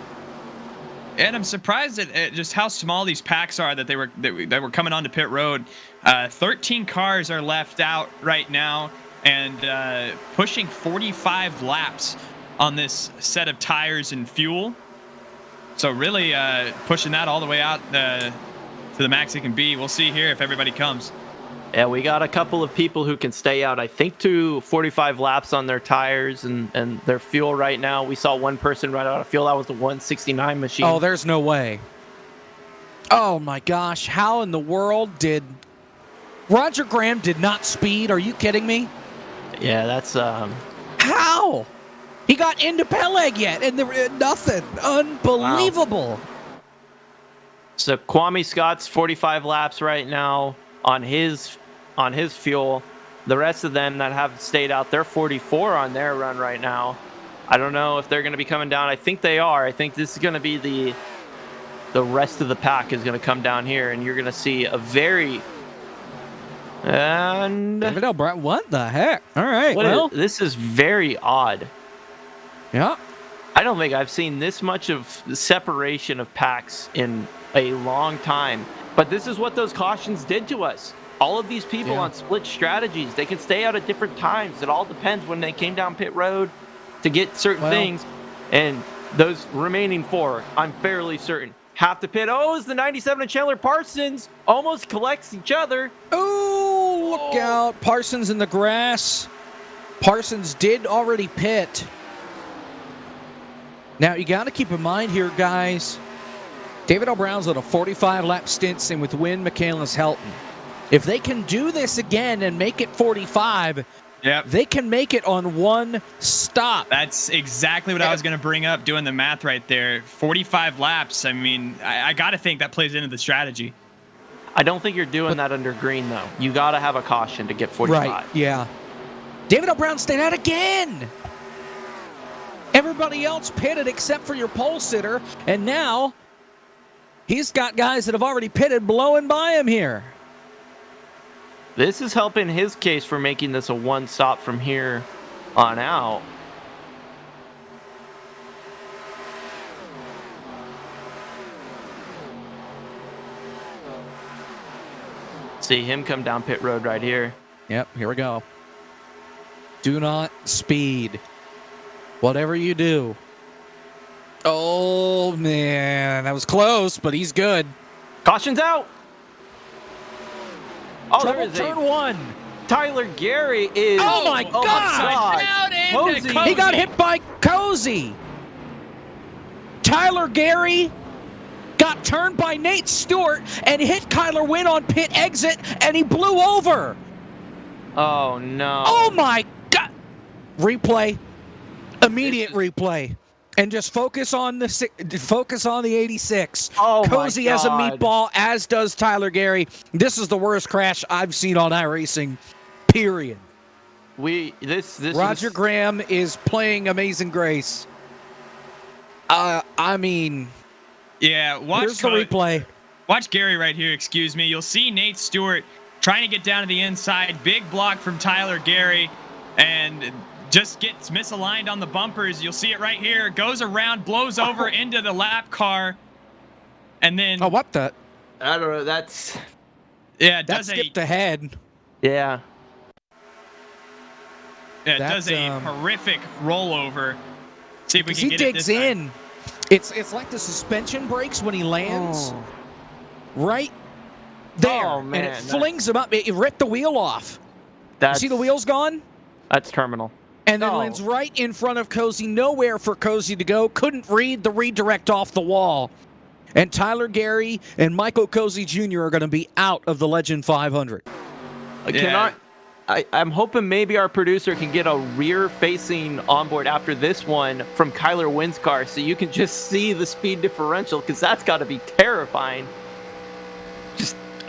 And I'm surprised at just how small these packs are that they were coming onto pit road. 13 cars are left out right now, and pushing 45 laps on this set of tires and fuel. So really pushing that all the way out to the max it can be. We'll see here if everybody comes. Yeah, we got a couple of people who can stay out, I think, to 45 laps on their tires and their fuel right now. We saw one person run out of fuel. That was the 169 machine. Oh, there's no way. Oh, my gosh. How in the world did... Roger Graham did not speed? Are you kidding me? Yeah, that's... How? He got into Peleg yet, and there nothing. Unbelievable. Wow. So Kwame Scott's 45 laps right now on his fuel. The rest of them that have stayed out, they're 44 on their run right now. I don't know if they're going to be coming down. I think they are. I think this is going to be the rest of the pack is going to come down here, and you're going to see a very... And what the heck? All right, this is very odd. Yeah. I don't think I've seen this much of separation of packs in a long time. But this is what those cautions did to us. All of these people on split strategies, they can stay out at different times. It all depends when they came down pit road to get certain things. And those remaining 4, I'm fairly certain, have to pit. Oh, it's the 97 and Chandler Parsons almost collects each other. Oh, look out. Parsons in the grass. Parsons did already pit. Now, you got to keep in mind here, guys, David O'Brown's on a 45-lap stint, same with Wynn, McCandless, Helton. If they can do this again and make it 45, they can make it on one stop. That's exactly what I was going to bring up, doing the math right there. 45 laps. I mean, I got to think that plays into the strategy. I don't think you're doing that under green, though. You got to have a caution to get 45. Right, yeah. David O'Brown stayed out again. Everybody else pitted except for your pole sitter, and now he's got guys that have already pitted blowing by him here. This is helping his case for making this a one stop from here on out. See him come down pit road right here. Yep, here we go. Do not speed. Whatever you do. Oh, man. That was close, but he's good. Caution's out. Oh, Trouble there is turn 1. Tyler Gary is... Oh, my God. He got hit by Cozy. Tyler Gary got turned by Nate Stewart and hit Kyler Wynn on pit exit, and he blew over. Oh, no. Oh, my God. Replay. Immediate replay. And just focus on the 86. Oh, Cozy has a meatball, as does Tyler Gary. This is the worst crash I've seen on iRacing, period. Roger Graham is playing Amazing Grace. I mean... Yeah, here's the replay. Watch Gary right here, excuse me. You'll see Nate Stewart trying to get down to the inside. Big block from Tyler Gary, and just gets misaligned on the bumpers. You'll see it right here. Goes around, blows over into the lap car, and then... Oh, what the? I don't know. That's... Yeah, That skipped ahead. Yeah. Yeah, it does a horrific rollover. See if we can he get digs it this in. time. It's like the suspension brakes when he lands. Oh. Right there. Oh, man, and it flings him up. It ripped the wheel off. You see the wheels gone? That's terminal. And then lands right in front of Cozy. Nowhere for Cozy to go. Couldn't read the redirect off the wall. And Tyler Gary and Michael Cozy Jr. are going to be out of the Legend 500. I'm hoping maybe our producer can get a rear-facing onboard after this one from Kyler Wynn's car, so you can just see the speed differential, because that's got to be terrifying.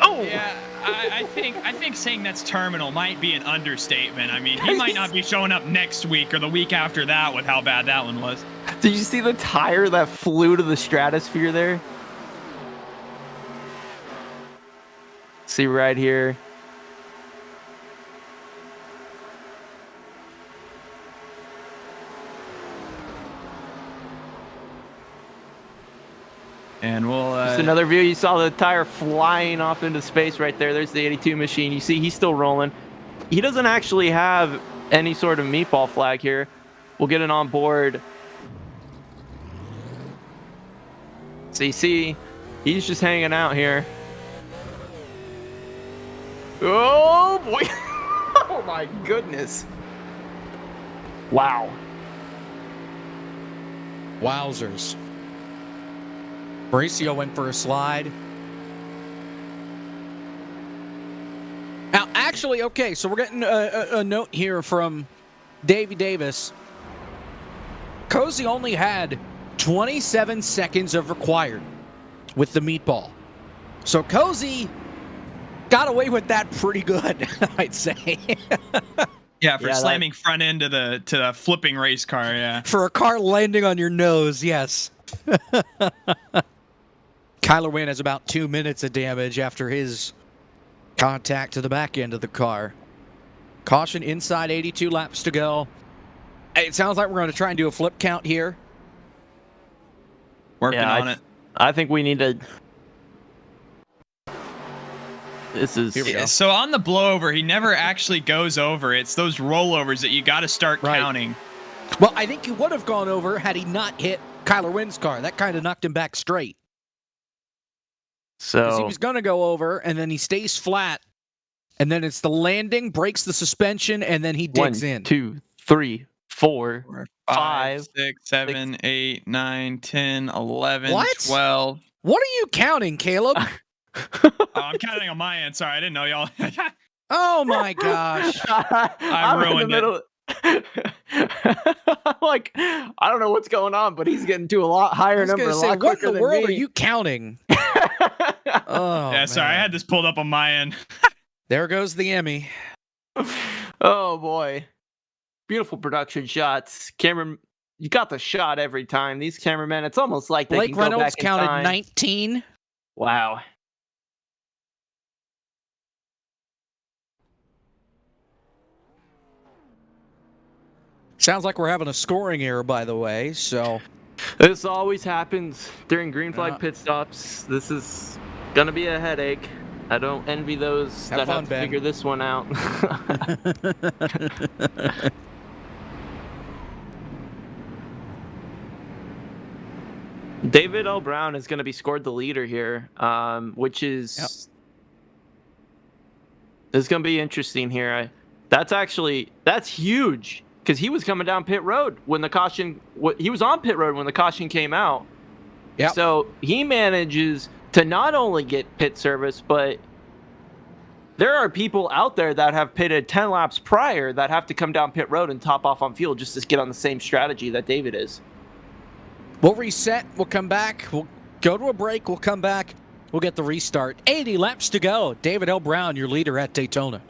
Yeah, I think saying that's terminal might be an understatement. I mean, he might not be showing up next week or the week after that with how bad that one was. Did you see the tire that flew to the stratosphere there? See right here. And we'll... Just another view. You saw the tire flying off into space right there. There's the 82 machine. You see he's still rolling. He doesn't actually have any sort of meatball flag here. We'll get it on board. So you see, he's just hanging out here. Oh, boy. Oh, my goodness. Wow. Wowzers. Mauricio went for a slide. Now, actually, okay, so we're getting a note here from Davey Davis. Cozy only had 27 seconds of required with the meatball. So Cozy got away with that pretty good, I'd say. Yeah, for slamming front end to the flipping race car, yeah. For a car landing on your nose, yes. Kyler Wynn has about 2 minutes of damage after his contact to the back end of the car. Caution inside, 82 laps to go. It sounds like we're going to try and do a flip count here. Working on it. I think we need to... This is... So on the blowover, he never actually goes over. It's those rollovers that you got to start counting. Well, I think he would have gone over had he not hit Kyler Wynn's car. That kind of knocked him back straight. So he was going to go over, and then he stays flat, and then it's the landing, breaks the suspension, and then he digs in. 1, 2, 3, 4, 5, 6, 7, 8, 9, 10, 11, What? 12. What are you counting, Caleb? I'm counting on my end. Sorry, I didn't know y'all. Oh my gosh. I ruined it. Like, I don't know what's going on, but he's getting to a lot higher number. What in the world are you counting? Oh, yeah, sorry, I had this pulled up on my end. There goes the Emmy. Oh boy, beautiful production shots. Camera, you got the shot every time. These cameramen, it's almost like they Blake can Reynolds go back in counted time. 19. Wow. Sounds like we're having a scoring error, by the way. So this always happens during green flag pit stops. This is gonna be a headache. I don't envy those that have to figure this one out. David L. Brown is going to be scored the leader here, which is it's going to be interesting here. That's huge because he was coming down pit road when the caution. He was on pit road when the caution came out. Yeah. So he manages to not only get pit service, but there are people out there that have pitted 10 laps prior that have to come down pit road and top off on fuel just to get on the same strategy that David is. We'll reset. We'll come back. We'll go to a break. We'll come back. We'll get the restart. 80 laps to go. David L. Brown, your leader at Daytona.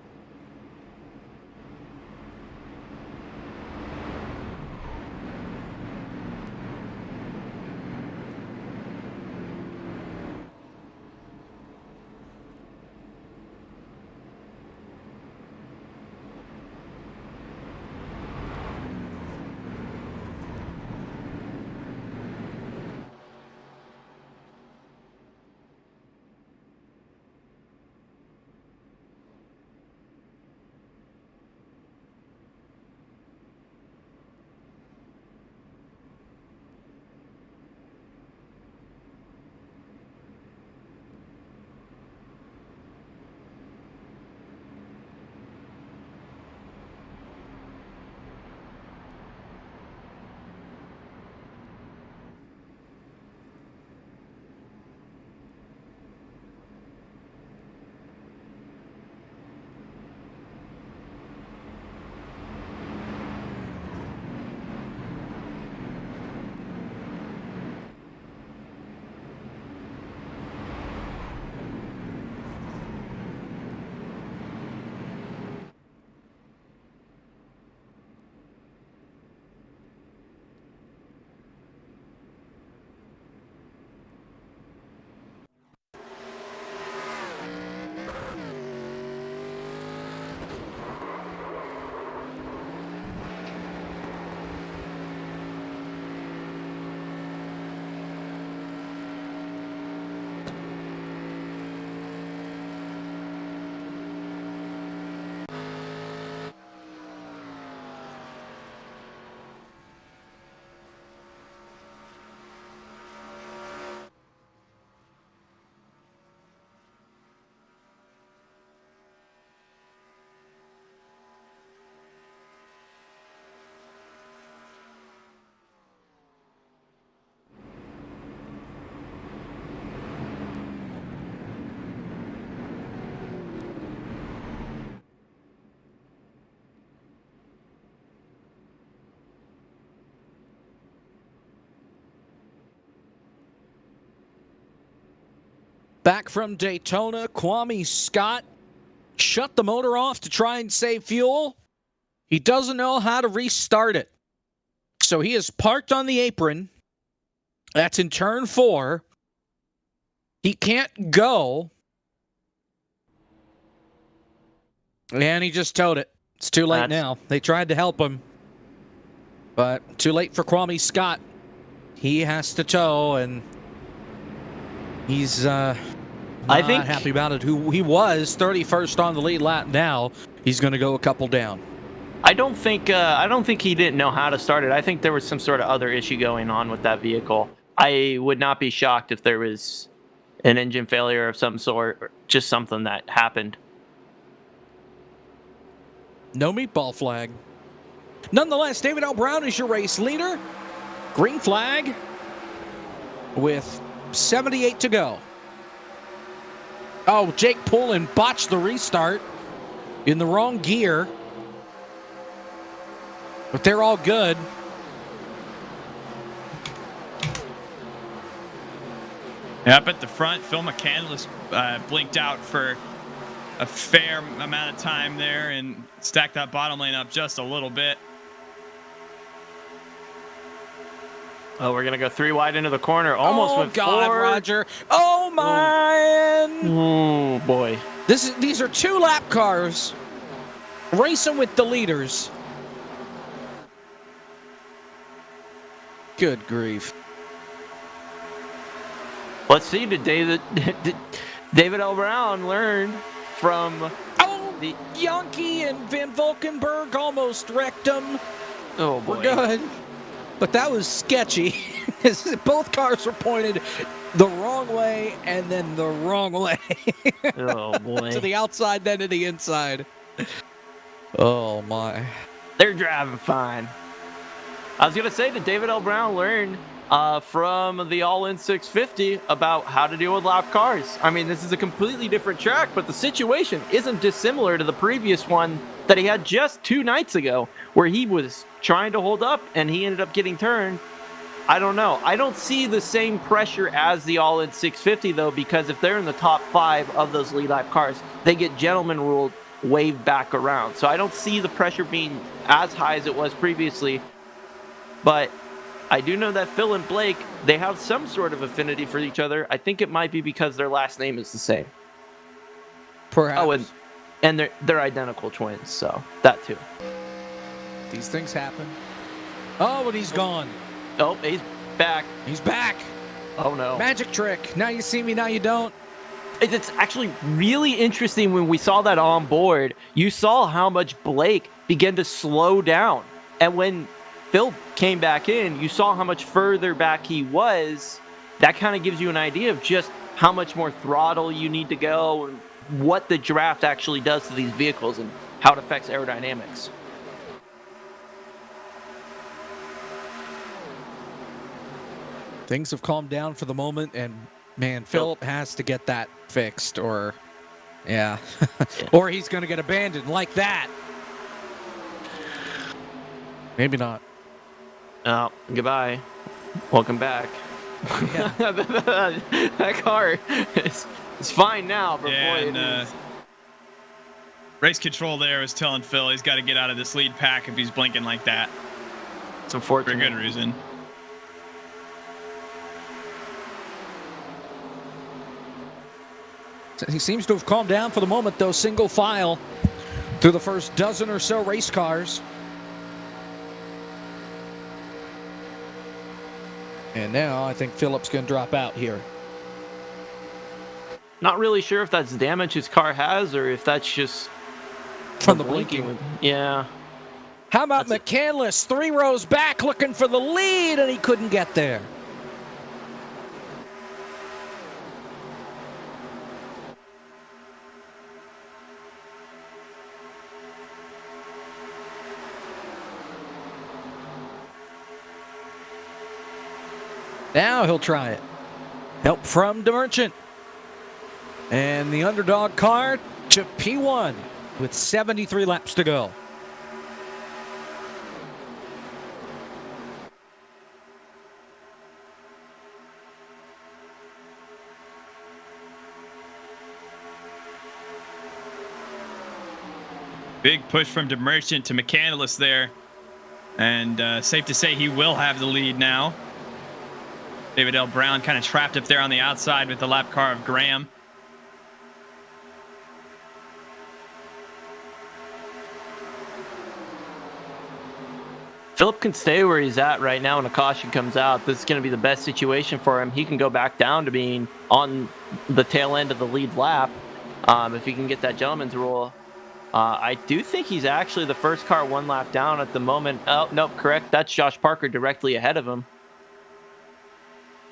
back from Daytona. Kwame Scott shut the motor off to try and save fuel. He doesn't know how to restart it. So he is parked on the apron. That's in turn 4. He can't go. And he just towed it. It's too late now. They tried to help him. But too late for Kwame Scott. He has to tow, and he's not happy about it. Who he was 31st on the lead lap. Now he's going to go a couple down. I don't think he didn't know how to start it. I think there was some sort of other issue going on with that vehicle. I would not be shocked if there was an engine failure of some sort, or just something that happened. No meatball flag. Nonetheless, David L. Brown is your race leader. Green flag with 78 to go. Oh, Jake Pullen botched the restart in the wrong gear. But they're all good. Up at the front, Phil McCandless blinked out for a fair amount of time there and stacked that bottom lane up just a little bit. Oh, we're going to go 3 wide into the corner. Almost went God, forward. Roger. Oh, man. Oh, boy. These are 2 lap cars racing with the leaders. Good grief. Let's see, did David L. Brown learn from the Yankee and Van Valkenburg almost wrecked him. Oh, boy. We're good. But that was sketchy. Both cars were pointed the wrong way and then the wrong way. Oh, boy. To the outside, then to the inside. Oh, my. They're driving fine. I was going to say, did David L. Brown learn from the All-In 650 about how to deal with lap cars? I mean, this is a completely different track, but the situation isn't dissimilar to the previous one that he had just 2 nights ago, where he was trying to hold up and he ended up getting turned. I don't know. I don't see the same pressure as the All-In 650, though, because if they're in the top 5 of those lead lap cars, they get gentleman ruled, waved back around. So I don't see the pressure being as high as it was previously. But I do know that Phil and Blake, they have some sort of affinity for each other. I think it might be because their last name is the same. Perhaps. Oh, and they're identical twins, so that too. These things happen. Oh, and he's gone. Oh, he's back. He's back. Oh, no. Magic trick. Now you see me, now you don't. It's actually really interesting when we saw that on board. You saw how much Blake began to slow down. And when Phil came back in, you saw how much further back he was. That kind of gives you an idea of just how much more throttle you need to go and what the draft actually does to these vehicles and how it affects aerodynamics. Things have calmed down for the moment, and man, Philip has to get that fixed, or yeah. Or he's going to get abandoned like that. Maybe not. Oh, goodbye. Welcome back. Yeah. That car is fine now, but Yeah, boy, and, race control there was telling Phil he's got to get out of this lead pack if he's blinking like that. it's unfortunate. For a good reason. He seems to have calmed down for the moment, though. Single file through the first dozen or so race cars. And now I think Philip's going to drop out here. Not really sure if that's damage his car has or if that's just From the blinking. Yeah. How about McCandless? 3 rows back looking for the lead, and he couldn't get there. Now he'll try it. Help from DeMerchant. And the underdog car to P1 with 73 laps to go. Big push from DeMerchant to McCandless there. And safe to say he will have the lead now. David L. Brown kind of trapped up there on the outside with the lap car of Graham. Philip can stay where he's at right now when a caution comes out. This is going to be the best situation for him. He can go back down to being on the tail end of the lead lap if he can get that gentleman's rule. I do think he's actually the first car one lap down at the moment. Oh, nope, correct. That's Josh Parker directly ahead of him.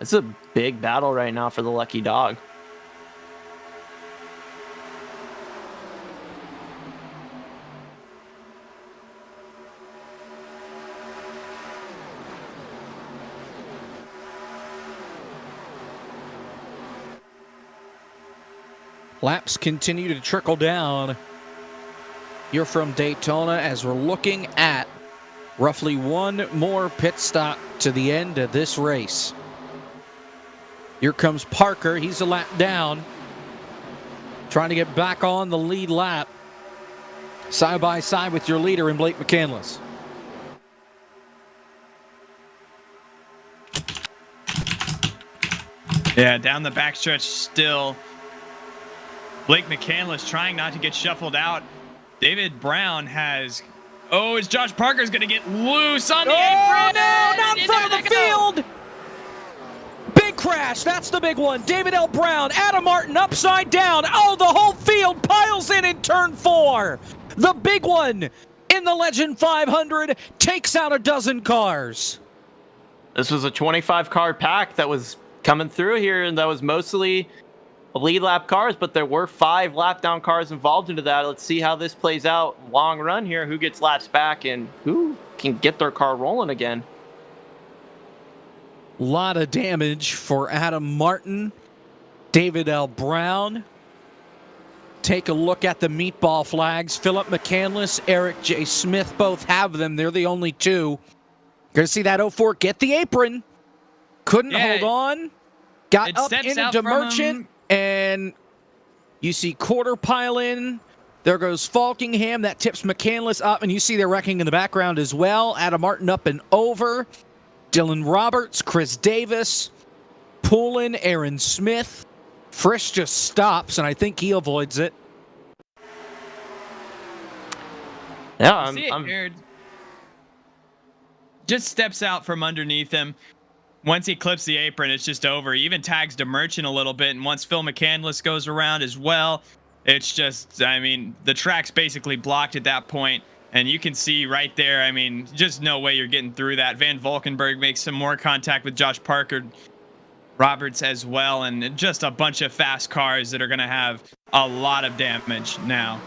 It's a big battle right now for the lucky dog. Laps continue to trickle down. You're from Daytona as we're looking at roughly one more pit stop to the end of this race. Here comes Parker. He's a lap down, trying to get back on the lead lap, side by side with your leader in Blake McCandless. Yeah, down the backstretch still. Blake McCandless trying not to get shuffled out. David Brown has... Oh, is Josh Parker's going to get loose on the apron? No, not in front of the field! Big crash, that's the big one. David L. Brown, Adam Martin upside down. Oh, the whole field piles in turn 4. The big one in the Legend 500 takes out a dozen cars. This was a 25-car pack that was coming through here, and that was mostly lead lap cars, but there were 5 lap down cars involved into that. Let's see how this plays out long run here. Who gets laps back and who can get their car rolling again? A lot of damage for Adam Martin, David L. Brown. Take a look at the meatball flags. Philip McCandless, Eric J. Smith both have them. They're the only two. Gonna see that 04 get the apron. Couldn't hold on. Got up into Merchant. And you see Quarter pile in. There goes Falkingham. That tips McCandless up. And you see they're wrecking in the background as well. Adam Martin up and over. Dylan Roberts, Chris Davis, Poulin, Aaron Smith. Frisch just stops, and I think he avoids it. Yeah, I'm just steps out from underneath him. Once he clips the apron, it's just over. He even tags DeMerchant a little bit, and once Phil McCandless goes around as well, it's just, I mean, the track's basically blocked at that point, and you can see right there, I mean, just no way you're getting through that. Van Valkenburg makes some more contact with Josh Parker, Roberts as well, and just a bunch of fast cars that are going to have a lot of damage now.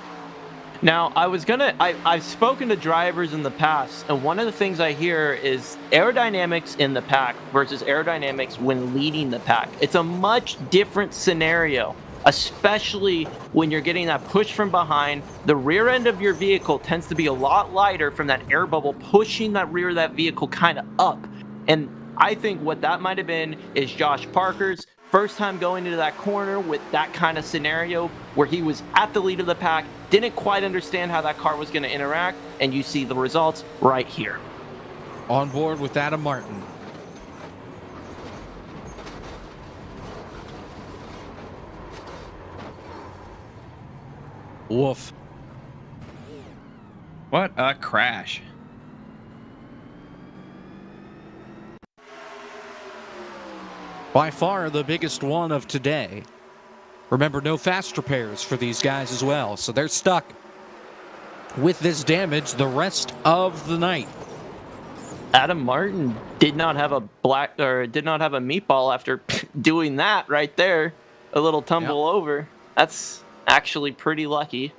Now, I've spoken to drivers in the past, and one of the things I hear is aerodynamics in the pack versus aerodynamics when leading the pack. It's a much different scenario, especially when you're getting that push from behind. The rear end of your vehicle tends to be a lot lighter from that air bubble pushing that rear of that vehicle kind of up. And I think what that might have been is Josh Parker's first time going into that corner with that kind of scenario where he was at the lead of the pack, didn't quite understand how that car was going to interact, and you see the results right here. On board with Adam Martin. Woof. What a crash. By far the biggest one of today. Remember, no fast repairs for these guys as well, so they're stuck with this damage the rest of the night. Adam Martin did not have a meatball after doing that right there. A little tumble over. That's actually pretty lucky.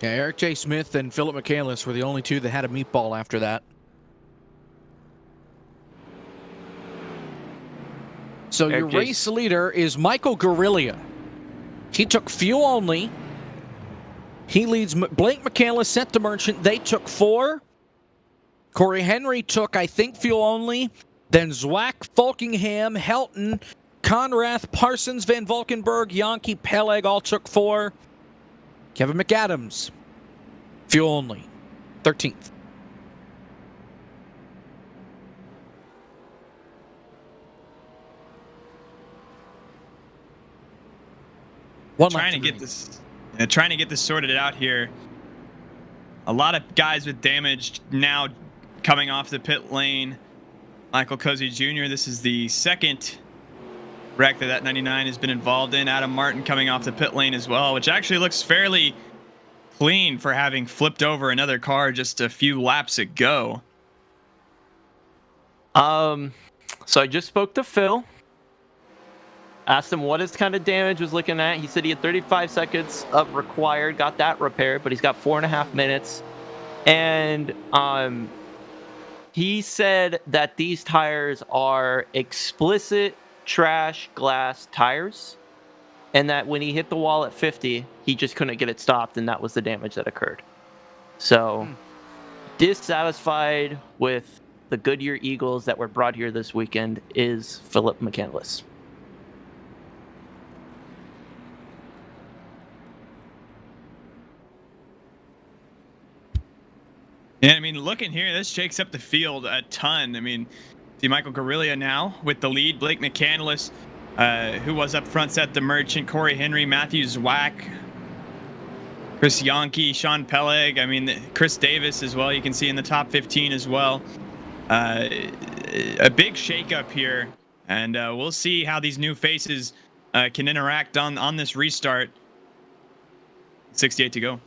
Yeah, Eric J. Smith and Philip McCandless were the only two that had a meatball after that. So your race leader is Michael Guerrilla. He took fuel only. He leads Blake McCandless, sent to Merchant. They took 4. Corey Henry took, I think, fuel only. Then Zwack, Falkingham, Helton, Conrath, Parsons, Van Valkenburg, Yankee, Peleg all took 4. Kevin McAdams Fuel only. 13th. Trying to get this sorted out here. A lot of guys with damage now coming off the pit lane. Michael Cozy Jr. This is the second wreck that 99 has been involved in. Adam Martin coming off the pit lane as well, which actually looks fairly clean for having flipped over another car just a few laps ago. So I just spoke to Phil. Asked him what his kind of damage was looking at. He said he had 35 seconds of required, got that repaired, but he's got 4.5 minutes. And he said that these tires are explicit trash glass tires, and that when he hit the wall at 50, he just couldn't get it stopped, and that was the damage that occurred. So, dissatisfied with the Goodyear Eagles that were brought here this weekend is Philip McCandless. Yeah, I mean, looking here, this shakes up the field a ton. I mean, see Michael Guerrilla now with the lead. Blake McCandless, who was up front, set the Merchant. Corey Henry, Matthew Zwack, Chris Yonke, Sean Peleg. I mean, Chris Davis as well. You can see in the top 15 as well. A big shakeup here, and we'll see how these new faces can interact on this restart. 68 to go.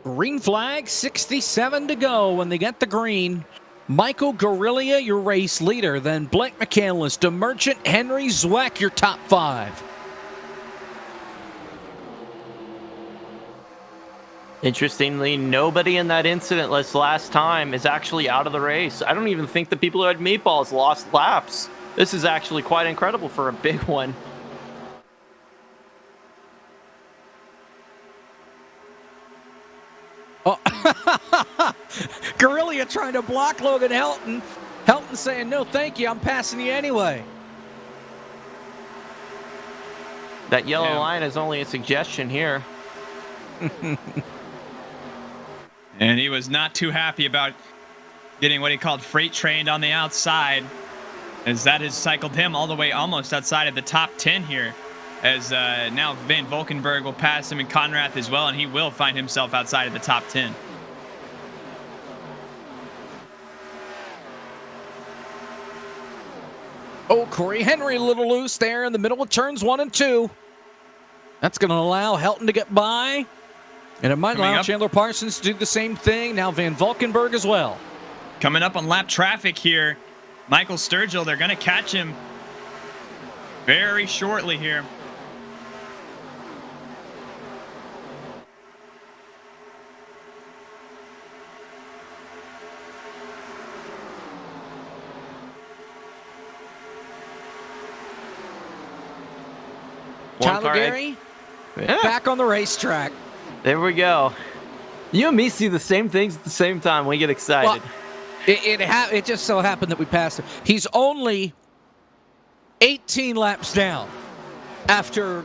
Green flag, 67 to go when they get the green. Michael Guerrilla, your race leader. Then Blake McCandless, DeMerchant, Henry, Zwack, your top 5. Interestingly, nobody in that incident list last time is actually out of the race. I don't even think the people who had meatballs lost laps. This is actually quite incredible for a big one. Oh. Guerrilla trying to block Logan Helton. Helton saying, no, thank you. I'm passing you anyway. That yellow line is only a suggestion here. And he was not too happy about getting what he called freight trained on the outside, as that has cycled him all the way almost outside of the top 10 here. As now Van Valkenburg will pass him and Conrath as well, and he will find himself outside of the top 10. Oh, Corey Henry a little loose there in the middle of turns 1 and 2. That's going to allow Helton to get by, and it might allow Chandler Parsons to do the same thing. Now Van Valkenburg as well. Coming up on lap traffic here, Michael Sturgill, they're going to catch him very shortly here. Tyler Gary, back on the racetrack. There we go. You and me see the same things at the same time. We get excited. Well, it just so happened that we passed him. He's only 18 laps down. After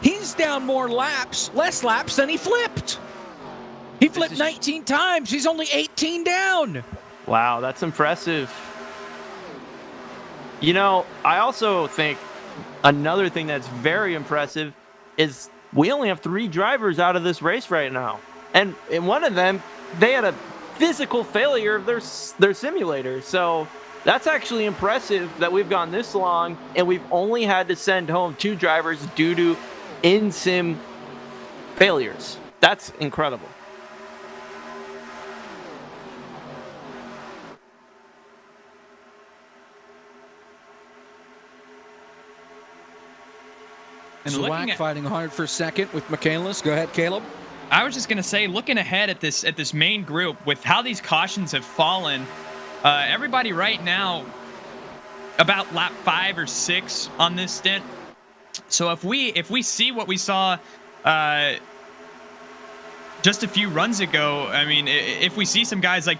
he's down less laps than he flipped. He flipped 19 times. He's only 18 down. Wow, that's impressive. You know, I also think another thing that's very impressive is we only have 3 drivers out of this race right now. And in one of them, they had a physical failure of their simulator. So that's actually impressive that we've gone this long and we've only had to send home 2 drivers due to in-sim failures. That's incredible. And Zwack fighting hard for second with McCandless. Go ahead, Caleb. I was just going to say, looking ahead at this main group, with how these cautions have fallen, everybody right now about lap 5 or 6 on this stint. So if we see what we saw just a few runs ago, I mean, if we see some guys like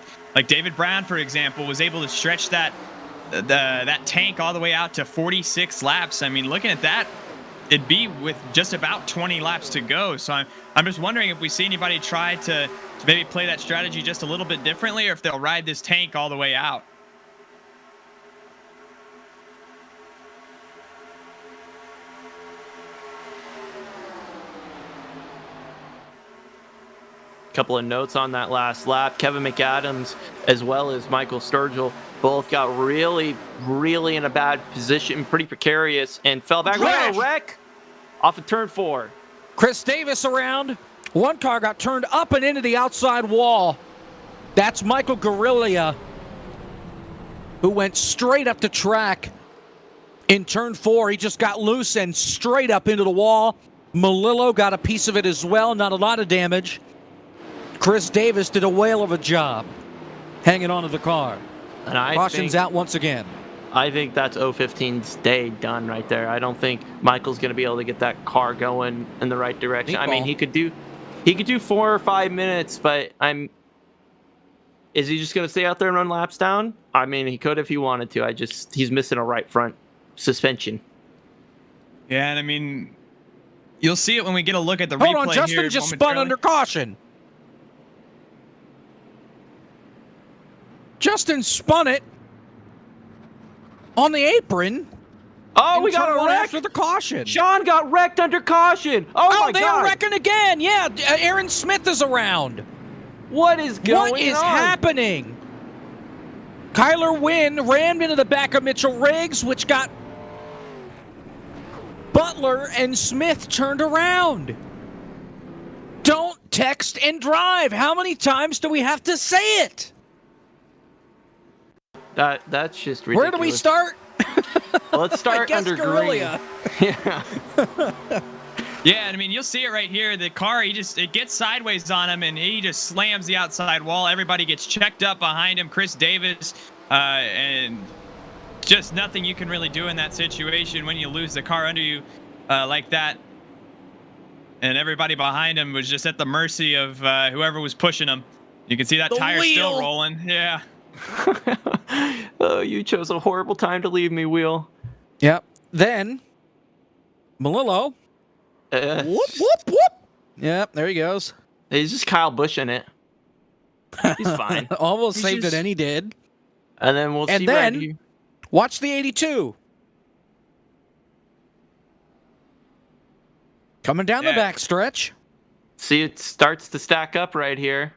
David Brown, for example, was able to stretch that tank all the way out to 46 laps. I mean, looking at that, it'd be with just about 20 laps to go. So I'm just wondering if we see anybody try to maybe play that strategy just a little bit differently, or if they'll ride this tank all the way out. Couple of notes on that last lap. Kevin McAdams as well as Michael Sturgill both got really in a bad position, pretty precarious, and fell back. Crash. Wreck off of turn 4. Chris Davis around. One car got turned up and into the outside wall. That's Michael Guerrilla, who went straight up the track in turn 4. He just got loose and straight up into the wall. Melillo got a piece of it as well. Not a lot of damage. Chris Davis did a whale of a job hanging onto the car. And Caution's out once again. I think that's 015's day done right there. I don't think Michael's going to be able to get that car going in the right direction. I mean, he could do 4 or 5 minutes, but is he just going to stay out there and run laps down? I mean, he could if he wanted to. He's missing a right front suspension. Yeah, and I mean, you'll see it when we get a look at the replay. Hold on, Justin here just spun under caution. Justin spun it on the apron. Oh, we got a wreck after the caution. Sean got wrecked under caution. Oh my God. They're wrecking again. Yeah, Aaron Smith is around. What is going on? What is happening? Kyler Wynn rammed into the back of Mitchell Riggs, which got Butler and Smith turned around. Don't text and drive. How many times do we have to say it? That's just ridiculous. Where do we start? Let's start under Guerrilla. green. Yeah. Yeah, I mean, you'll see it right here. The car, it gets sideways on him, and he just slams the outside wall. Everybody gets checked up behind him. Chris Davis, and just nothing you can really do in that situation when you lose the car under you like that. And everybody behind him was just at the mercy of whoever was pushing him. You can see that tire still rolling. Yeah. Oh, you chose a horrible time to leave me, Wheel. Yep. Then, Melillo. Whoop, whoop, whoop. Yep, there he goes. He's just Kyle Busch in it. He's fine. Almost saved it, and he did. And then we'll see and then, right here. Watch the 82. Coming down the back stretch. See, it starts to stack up right here.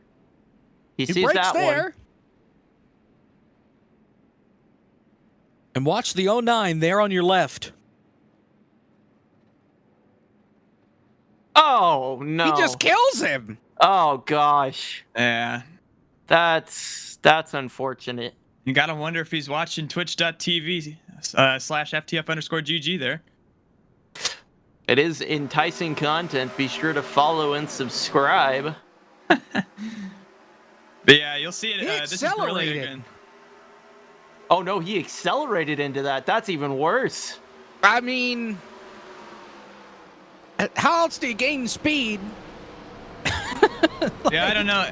He sees breaks that there. one. And watch the 09 there on your left. Oh, no. He just kills him. Oh, gosh. Yeah. That's unfortunate. You got to wonder if he's watching twitch.tv /FTF_GG there. It is enticing content. Be sure to follow and subscribe. But yeah, you'll see it. He This is really accelerated. good. Oh, no, he accelerated into that. That's even worse. I mean, how else do you gain speed? Yeah, I don't know.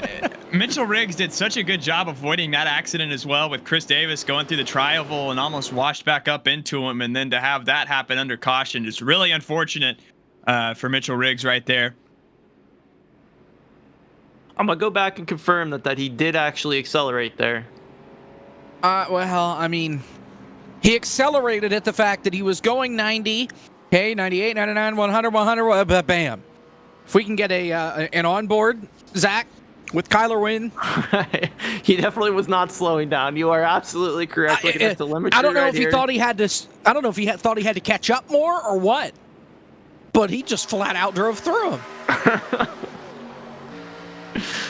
Mitchell Riggs did such a good job avoiding that accident as well, with Chris Davis going through the tri-oval and almost washed back up into him, and then to have that happen under caution is really unfortunate for Mitchell Riggs right there. I'm going to go back and confirm that he did actually accelerate there. Well, I mean, he accelerated at the fact that he was going 90, okay, 98, 99, 100, 100, bam. If we can get an onboard, Zach, with Kyler Wynn. He definitely was not slowing down. You are absolutely correct. Looking at the telemetry I don't know right if he here. thought he had to. I don't know if he thought he had to catch up more or what. But he just flat out drove through him.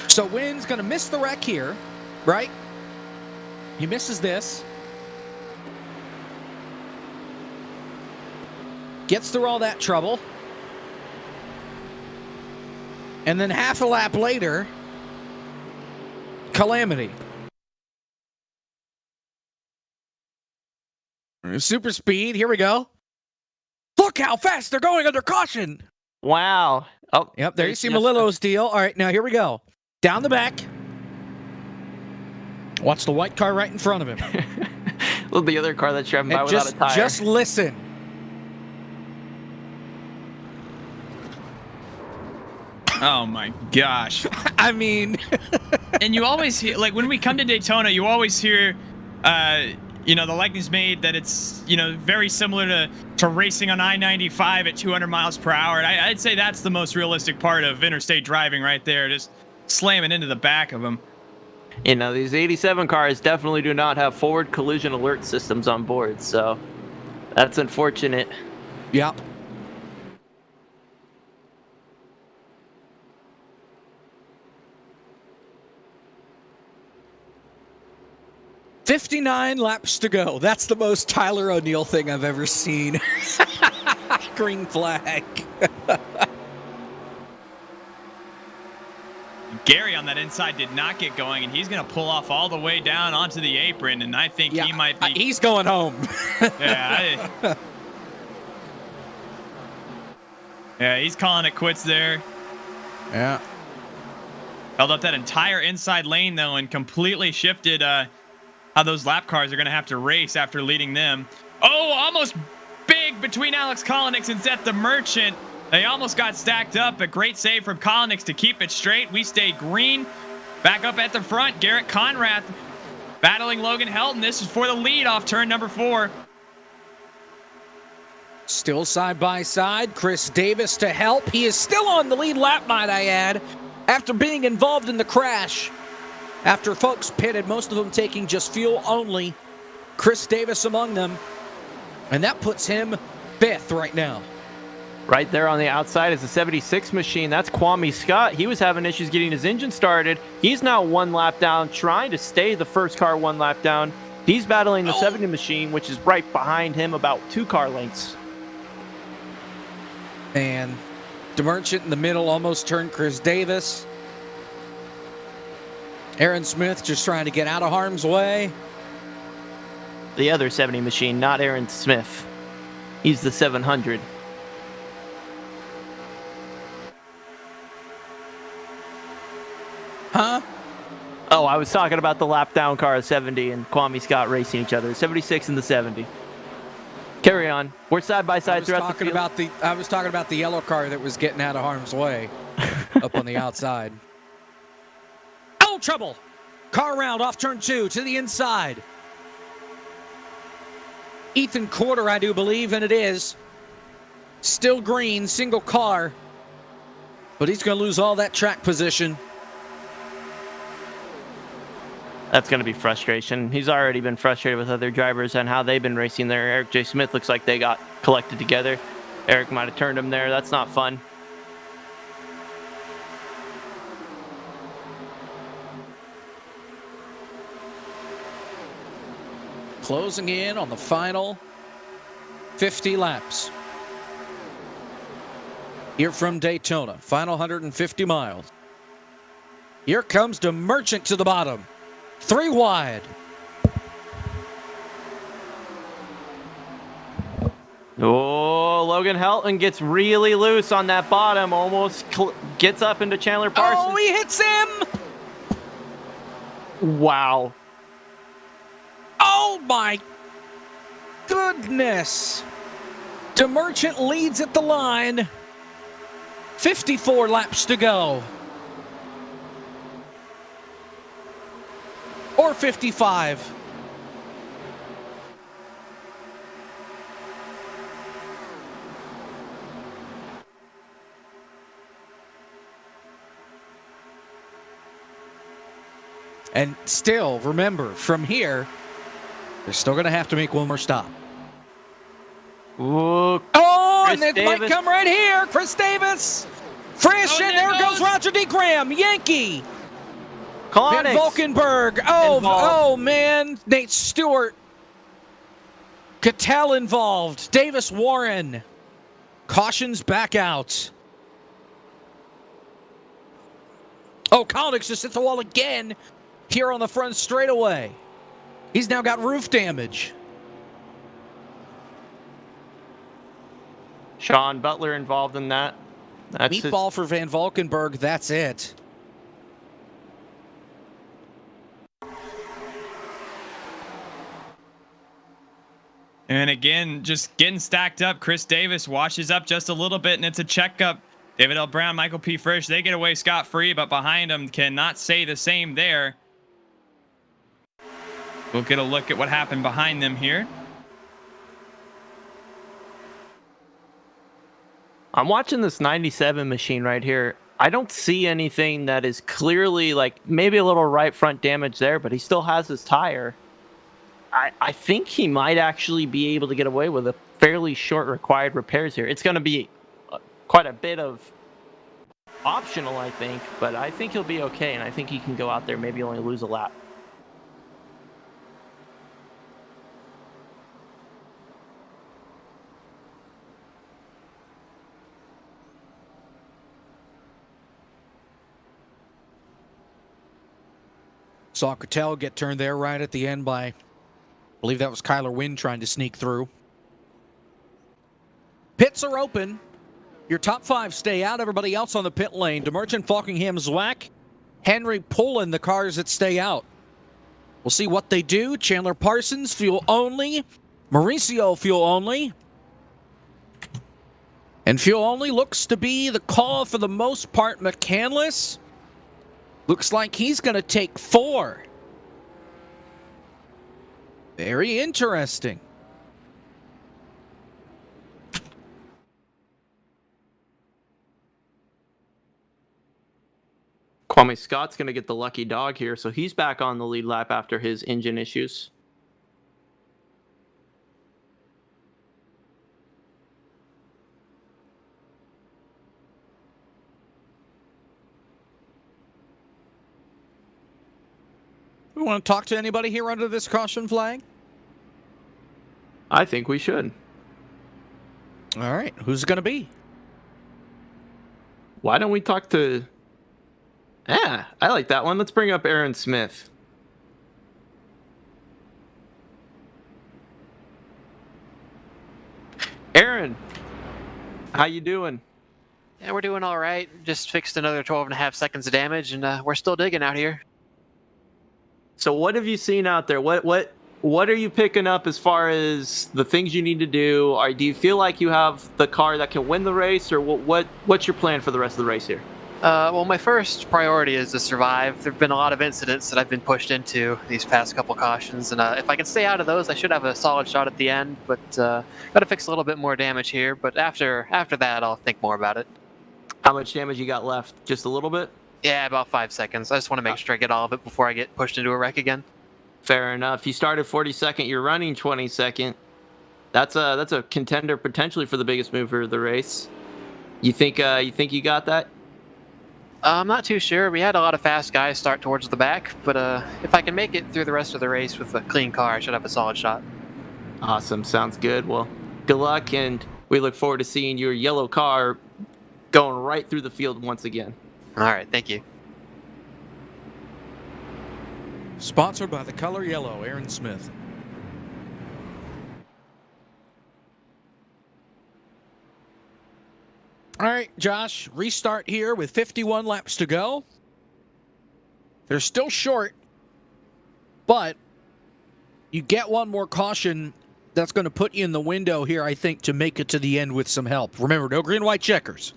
So Wynn's gonna miss the wreck here, right? He misses this. Gets through all that trouble. And then half a lap later, calamity. Super speed, here we go. Look how fast they're going under caution. Wow. Oh, Yep, there you see Melillo's deal. All right, now here we go. Down the back. Watch the white car right in front of him. Well, the other car that's driving by And without a tire. just listen. Oh my gosh. I mean, And you always hear, like, when we come to Daytona, you always hear, the likeness made that it's, very similar to racing on I-95 at 200 miles per hour. And I'd say that's the most realistic part of interstate driving right there, just slamming into the back of them. These 87 cars definitely do not have forward collision alert systems on board, so that's unfortunate. yeah. "59 laps to go." That's the most Tyler O'Neill thing I've ever seen. Green flag. Gary on that inside did not get going, and he's going to pull off all the way down onto the apron, and I think he might be... He's going home. Yeah, he's calling it quits there. Yeah. Held up that entire inside lane, though, and completely shifted how those lap cars are going to have to race after leading them. Oh, almost big between Alex Kolonix and Zeth the Merchant. They almost got stacked up. A great save from Kolonix to keep it straight. We stayed green. Back up at the front, Garrett Conrath battling Logan Helton. This is for the lead off turn number 4. Still side by side. Chris Davis to help. He is still on the lead lap, might I add, after being involved in the crash. After folks pitted, most of them taking just fuel only. Chris Davis among them. And that puts him 5th right now. Right there on the outside is the 76 machine. That's Kwame Scott. He was having issues getting his engine started. He's now 1 lap down, trying to stay the first car 1 lap down. He's battling the 70 machine, which is right behind him, about 2 car lengths. And DeMerchant in the middle almost turned Chris Davis. Aaron Smith just trying to get out of harm's way. The other 70 machine, not Aaron Smith. He's the 700. Huh? Oh, I was talking about the lap down car, 70, and Kwame Scott racing each other. 76 and the 70. Carry on. We're side by side throughout the field. I was talking about the yellow car that was getting out of harm's way up on the outside. Oh, trouble! Car round off turn 2 to the inside. Ethan Quarter, I do believe, and it is. Still green, single car. But he's going to lose all that track position. That's going to be frustration. He's already been frustrated with other drivers and how they've been racing there. Eric J. Smith looks like they got collected together. Eric might have turned him there. That's not fun. Closing in on the final 50 laps. Here from Daytona, final 150 miles. Here comes DeMerchant to the bottom. 3 wide. Oh, Logan Helton gets really loose on that bottom. Almost gets up into Chandler Parsons. Oh, he hits him! Wow. Oh, my goodness. DeMerchant leads at the line. 54 laps to go. Or 55. And still, remember, from here, they're still going to have to make one more stop. Ooh, Oh, Chris and it might Davis. come right here. Chris Davis. Frisch, and there goes Roger D. Graham. Yankee. Van Konix. Valkenburg. Oh, man. Nate Stewart. Cattell involved. Davis Warren. Cautions back out. Oh, Konix just hit the wall again here on the front straightaway. He's now got roof damage. Sean Butler involved in that. That's Meatball for Van Valkenburg. That's it. And again, just getting stacked up. Chris Davis washes up just a little bit, and it's a checkup David L. Brown, Michael P. Frisch, they get away scot-free, but behind them cannot say the same there. We'll get a look at what happened behind them here. I'm watching this 97 machine right here. I don't see anything that is clearly like maybe a little right front damage there, but he still has his tire. I think he might actually be able to get away with a fairly short required repairs here. It's going to be quite a bit of optional, I think, but I think he'll be okay, and I think he can go out there, maybe only lose a lap. Saw Cattell get turned there right at the end by, I believe that was Kyler Wynn trying to sneak through. Pits are open. Your top 5 stay out. Everybody else on the pit lane. DeMerchant, Falkingham, Zwack, Henry pulling the cars that stay out. We'll see what they do. Chandler Parsons, fuel only. Mauricio, fuel only. And fuel only looks to be the call for the most part. McCandless looks like he's going to take 4. Very interesting. Kwame Scott's going to get the lucky dog here, so he's back on the lead lap after his engine issues. We want to talk to anybody here under this caution flag? I think we should. All right. Who's it going to be? Why don't we talk to... Yeah, I like that one. Let's bring up Aaron Smith. Aaron, how you doing? Yeah, we're doing all right. Just fixed another 12 and a half seconds of damage, and we're still digging out here. So what have you seen out there? What are you picking up as far as the things you need to do? Or do you feel like you have the car that can win the race, or what's your plan for the rest of the race here? Well, my first priority is to survive. There have been a lot of incidents that I've been pushed into these past couple cautions, and if I can stay out of those, I should have a solid shot at the end. But got to fix a little bit more damage here. But after that, I'll think more about it. How much damage you got left? Just a little bit? Yeah, about 5 seconds. I just want to make sure I get all of it before I get pushed into a wreck again. Fair enough. You started 42nd. You're running 22nd. That's a contender potentially for the biggest mover of the race. You think you got that? I'm not too sure. We had a lot of fast guys start towards the back, but if I can make it through the rest of the race with a clean car, I should have a solid shot. Awesome. Sounds good. Well, good luck, and we look forward to seeing your yellow car going right through the field once again. All right. Thank you. Sponsored by the color yellow, Aaron Smith. All right, Josh, restart here with 51 laps to go. They're still short, but you get one more caution. That's going to put you in the window here, I think, to make it to the end with some help. Remember, no green-white checkers.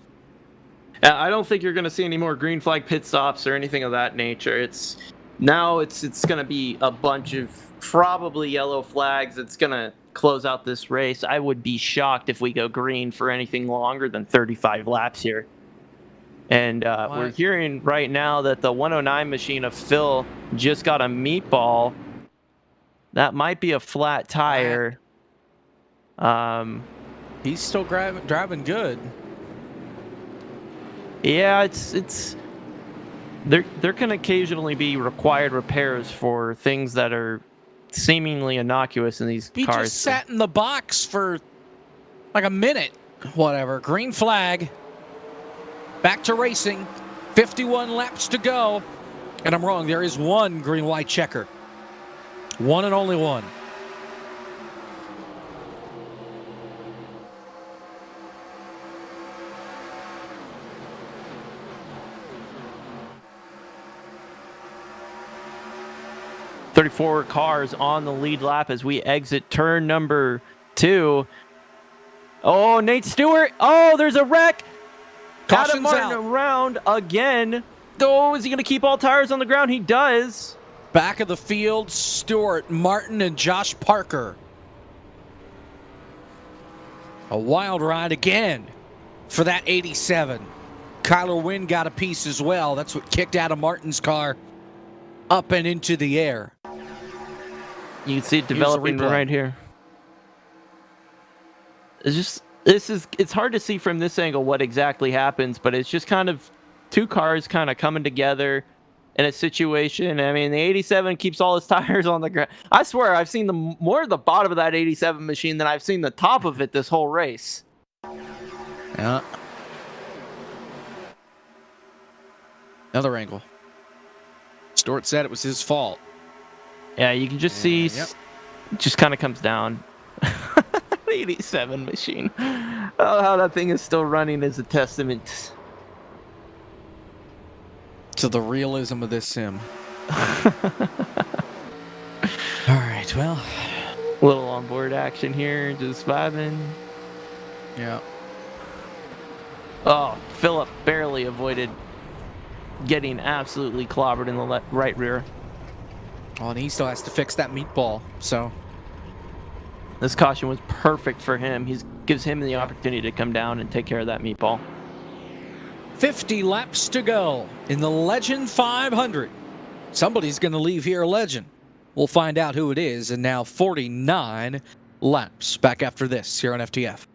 I don't think you're going to see any more green flag pit stops or anything of that nature. It's going to be a bunch of probably yellow flags. It's going to close out this race. I would be shocked if we go green for anything longer than 35 laps here. And we're hearing right now that the 109 machine of Phil just got a meatball. That might be a flat tire. He's still driving good. Yeah, it's there can occasionally be required repairs for things that are seemingly innocuous in these he cars. He just sat in the box for like a minute. Whatever. Green flag. Back to racing. 51 laps to go. And I'm wrong. There is one green-white checker. One and only one. .34 cars on the lead lap as we exit turn number 2. Oh, Nate Stewart. Oh, there's a wreck. Adam Caution's Martin out. around again. Oh, is he going to keep all tires on the ground? He does. Back of the field, Stewart, Martin, and Josh Parker. A wild ride again for that 87. Kyler Wynn got a piece as well. That's what kicked Adam Martin's car up and into the air. You can see it developing replay. right here. It's hard to see from this angle what exactly happens, but it's just kind of two cars kind of coming together in a situation. I mean, the 87 keeps all his tires on the ground. I swear, I've seen more of the bottom of that 87 machine than I've seen the top of it this whole race. Yeah. Another angle. Stewart said it was his fault. Yeah, you can just see, yep. just kind of comes down. 87 machine. Oh, how that thing is still running is a testament to the realism of this sim. All right, well. Little onboard action here, just vibing. Yeah. Oh, Phillip barely avoided getting absolutely clobbered in the right rear. Oh, and he still has to fix that meatball, so. This caution was perfect for him. He gives him the opportunity to come down and take care of that meatball. 50 laps to go in the Legend 500. Somebody's going to leave here a legend. We'll find out who it is. And now 49 laps. Back after this here on FTF.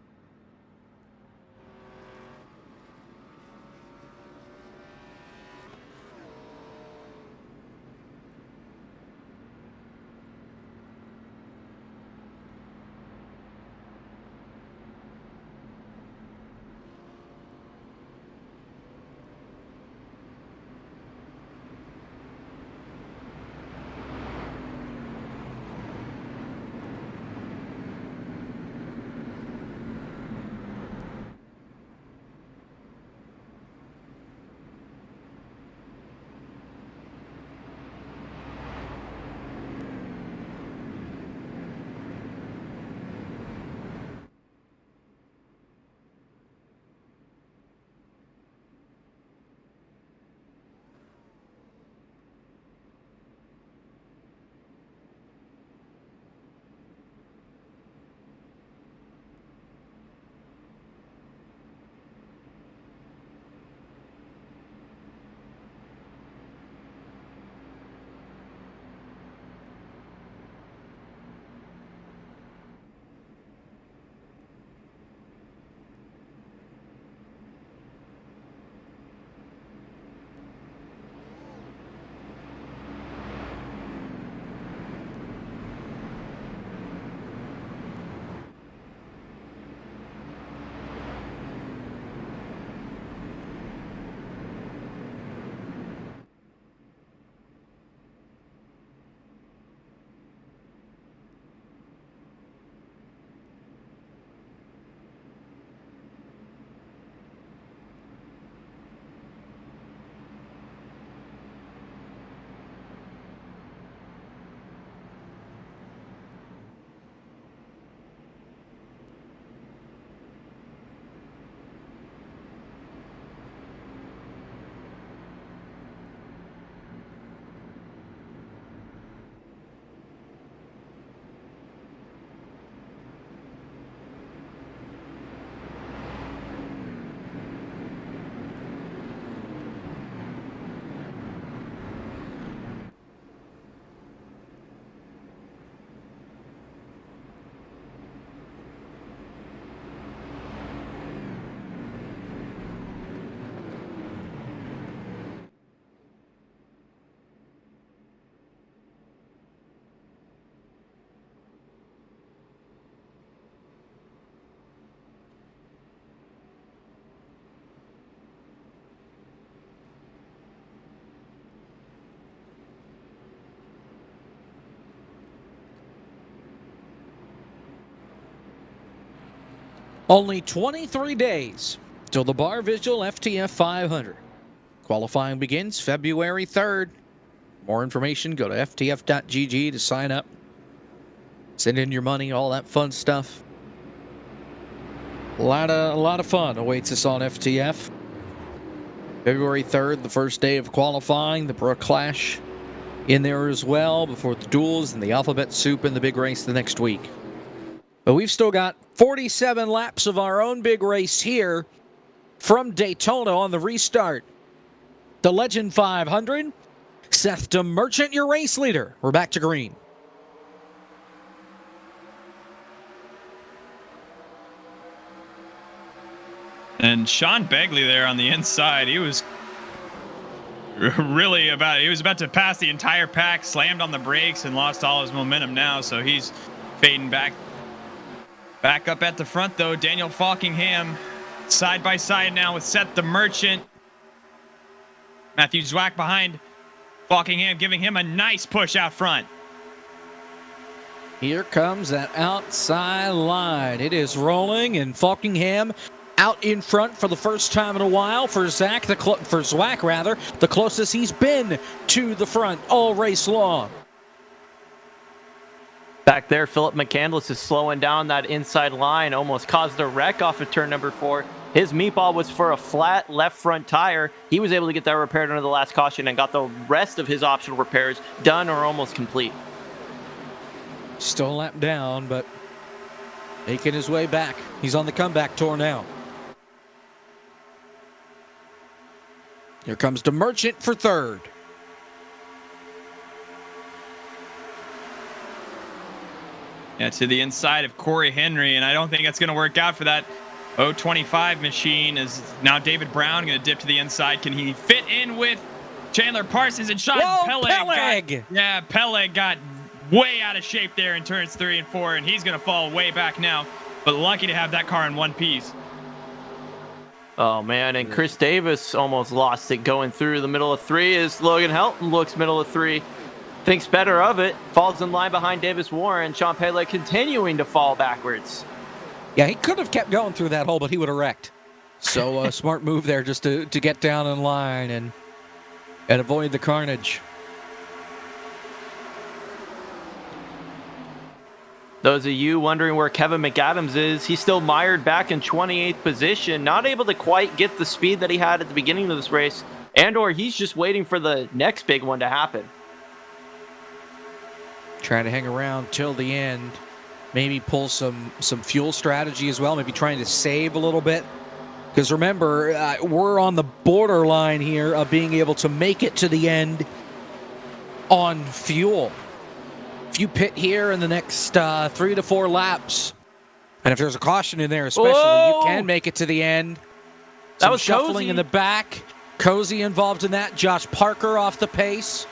Only 23 days till the Bar Visual FTF 500. Qualifying begins February 3rd. More information, go to ftf.gg to sign up. Send in your money, all that fun stuff. A lot of fun awaits us on FTF. February 3rd, the first day of qualifying, the Brook Clash in there as well before the duels and the Alphabet Soup and the big race the next week. But we've still got 47 laps of our own big race here from Daytona on the restart. The Legend 500, Seth DeMerchant, your race leader. We're back to green. And Sean Begley there on the inside, he was really he was about to pass the entire pack, slammed on the brakes and lost all his momentum now, so he's fading back up at the front though. Daniel Falkingham side by side now with Seth DeMerchant. Matthew Zwack behind Falkingham, giving him a nice push out front. Here comes that outside line. It is rolling, and Falkingham out in front for the first time in a while for Zwack, the closest he's been to the front all race long. Back there, Philip McCandless is slowing down that inside line, almost caused a wreck off of turn number 4. His meatball was for a flat left front tire. He was able to get that repaired under the last caution and got the rest of his optional repairs done or almost complete. Still a lap down, but making his way back. He's on the comeback tour now. Here comes DeMerchant for third. Yeah, to the inside of Corey Henry, and I don't think that's going to work out for that 025 machine. Is now David Brown going to dip to the inside? Can he fit in with Chandler Parsons and Sean Peleg? Peleg got way out of shape there in turns 3 and 4, and he's going to fall way back now. But lucky to have that car in one piece. Oh, man, and Chris Davis almost lost it going through the middle of 3 as Logan Helton looks middle of 3. Thinks better of it, falls in line behind Davis Warren. Sean Peleg continuing to fall backwards. Yeah, he could have kept going through that hole, but he would have wrecked. So smart move there just to get down in line and avoid the carnage. Those of you wondering where Kevin McAdams is, he's still mired back in 28th position, not able to quite get the speed that he had at the beginning of this race, or he's just waiting for the next big one to happen. Trying to hang around till the end. Maybe pull some fuel strategy as well. Maybe trying to save a little bit. Because remember, we're on the borderline here of being able to make it to the end on fuel. If you pit here in the next 3 to 4 laps, and if there's a caution in there especially, you can make it to the end. That was shuffling Cozy in the back. Cozy involved in that. Josh Parker off the pace.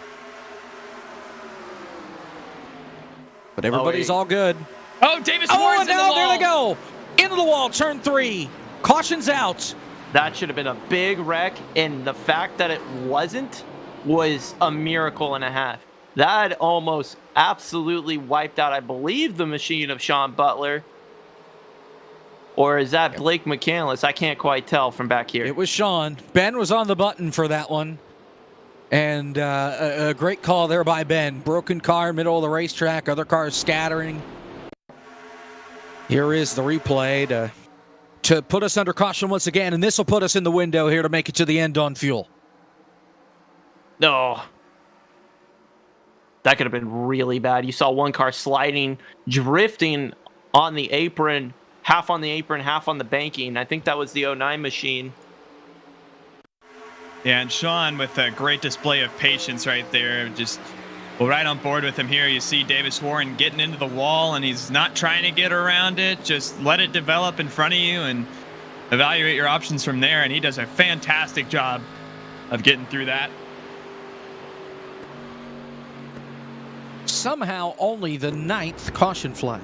But everybody's all good. Oh, Davis Warren's in the wall. There they go. Into the wall, turn 3. Caution's out. That should have been a big wreck, and the fact that it wasn't was a miracle and a half. That almost absolutely wiped out, I believe, the machine of Sean Butler. Or is that Blake McCandless? I can't quite tell from back here. It was Sean. Ben was on the button for that one. And a great call there by Ben. Broken car, middle of the racetrack, other cars scattering. Here is the replay to put us under caution once again, and this will put us in the window here to make it to the end on fuel. No. That could have been really bad. You saw one car sliding, drifting on the apron, half on the apron, half on the banking. I think that was the 09 machine. Yeah, and Sean with a great display of patience right there. Just right on board with him here. You see Davis Warren getting into the wall, and he's not trying to get around it. Just let it develop in front of you and evaluate your options from there. And he does a fantastic job of getting through that. Somehow only the 9th caution flag.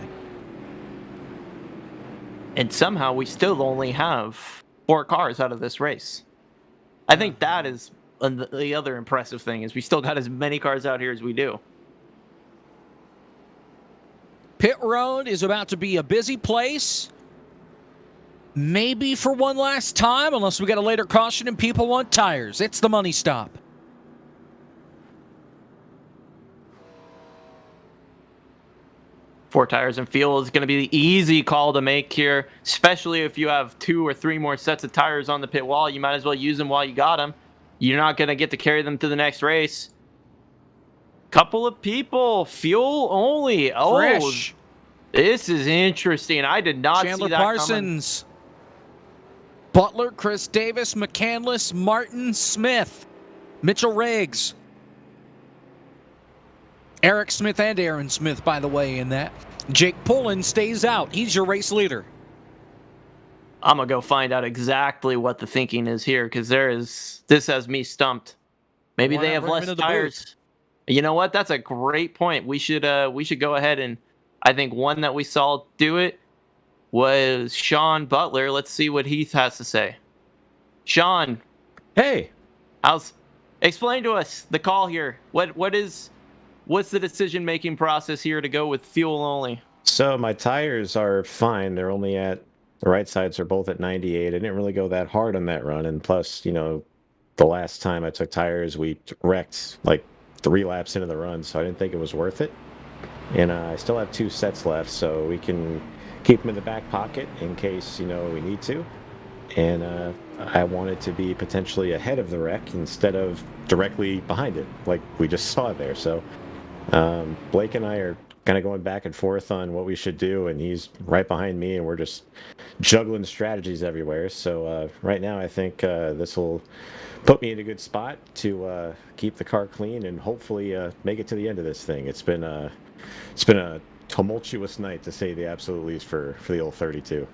And somehow we still only have 4 cars out of this race. I think that is the other impressive thing, is we still got as many cars out here as we do. Pit road is about to be a busy place. Maybe for one last time, unless we get a later caution and people want tires. It's the money stop. Four tires and fuel is going to be the easy call to make here, especially if you have 2 or 3 more sets of tires on the pit wall. You might as well use them while you got them. you're not going to get to carry them to the next race. Couple of people, fuel only. Oh, Fresh. this is interesting. I did not Chandler see that Parsons, Butler, Chris Davis, McCandless, Martin, Smith, Mitchell Riggs, Eric Smith and Aaron Smith, by the way, in that. Jake Pullen stays out. He's your race leader. I'm going to go find out exactly what the thinking is here, because this has me stumped. Maybe Why they not have bring him less into the tires. You know what? That's a great point. We should go ahead, and I think one that we saw do it was Sean Butler. Let's see what Heath has to say. Sean, Hey, explain to us the call here. What's the decision-making process here to go with fuel only? so my tires are fine. They're only at the right sides are both at 98. I didn't really go that hard on that run, and plus, the last time I took tires, we wrecked like 3 laps into the run, so I didn't think it was worth it. And I still have 2 sets left, so we can keep them in the back pocket in case we need to. And I wanted to be potentially ahead of the wreck instead of directly behind it, like we just saw there. So Blake and I are kind of going back and forth on what we should do, and he's right behind me, and we're just juggling strategies everywhere. So right now, I think this will put me in a good spot to keep the car clean and hopefully make it to the end of this thing. It's been a tumultuous night, to say the absolute least, for the old 32.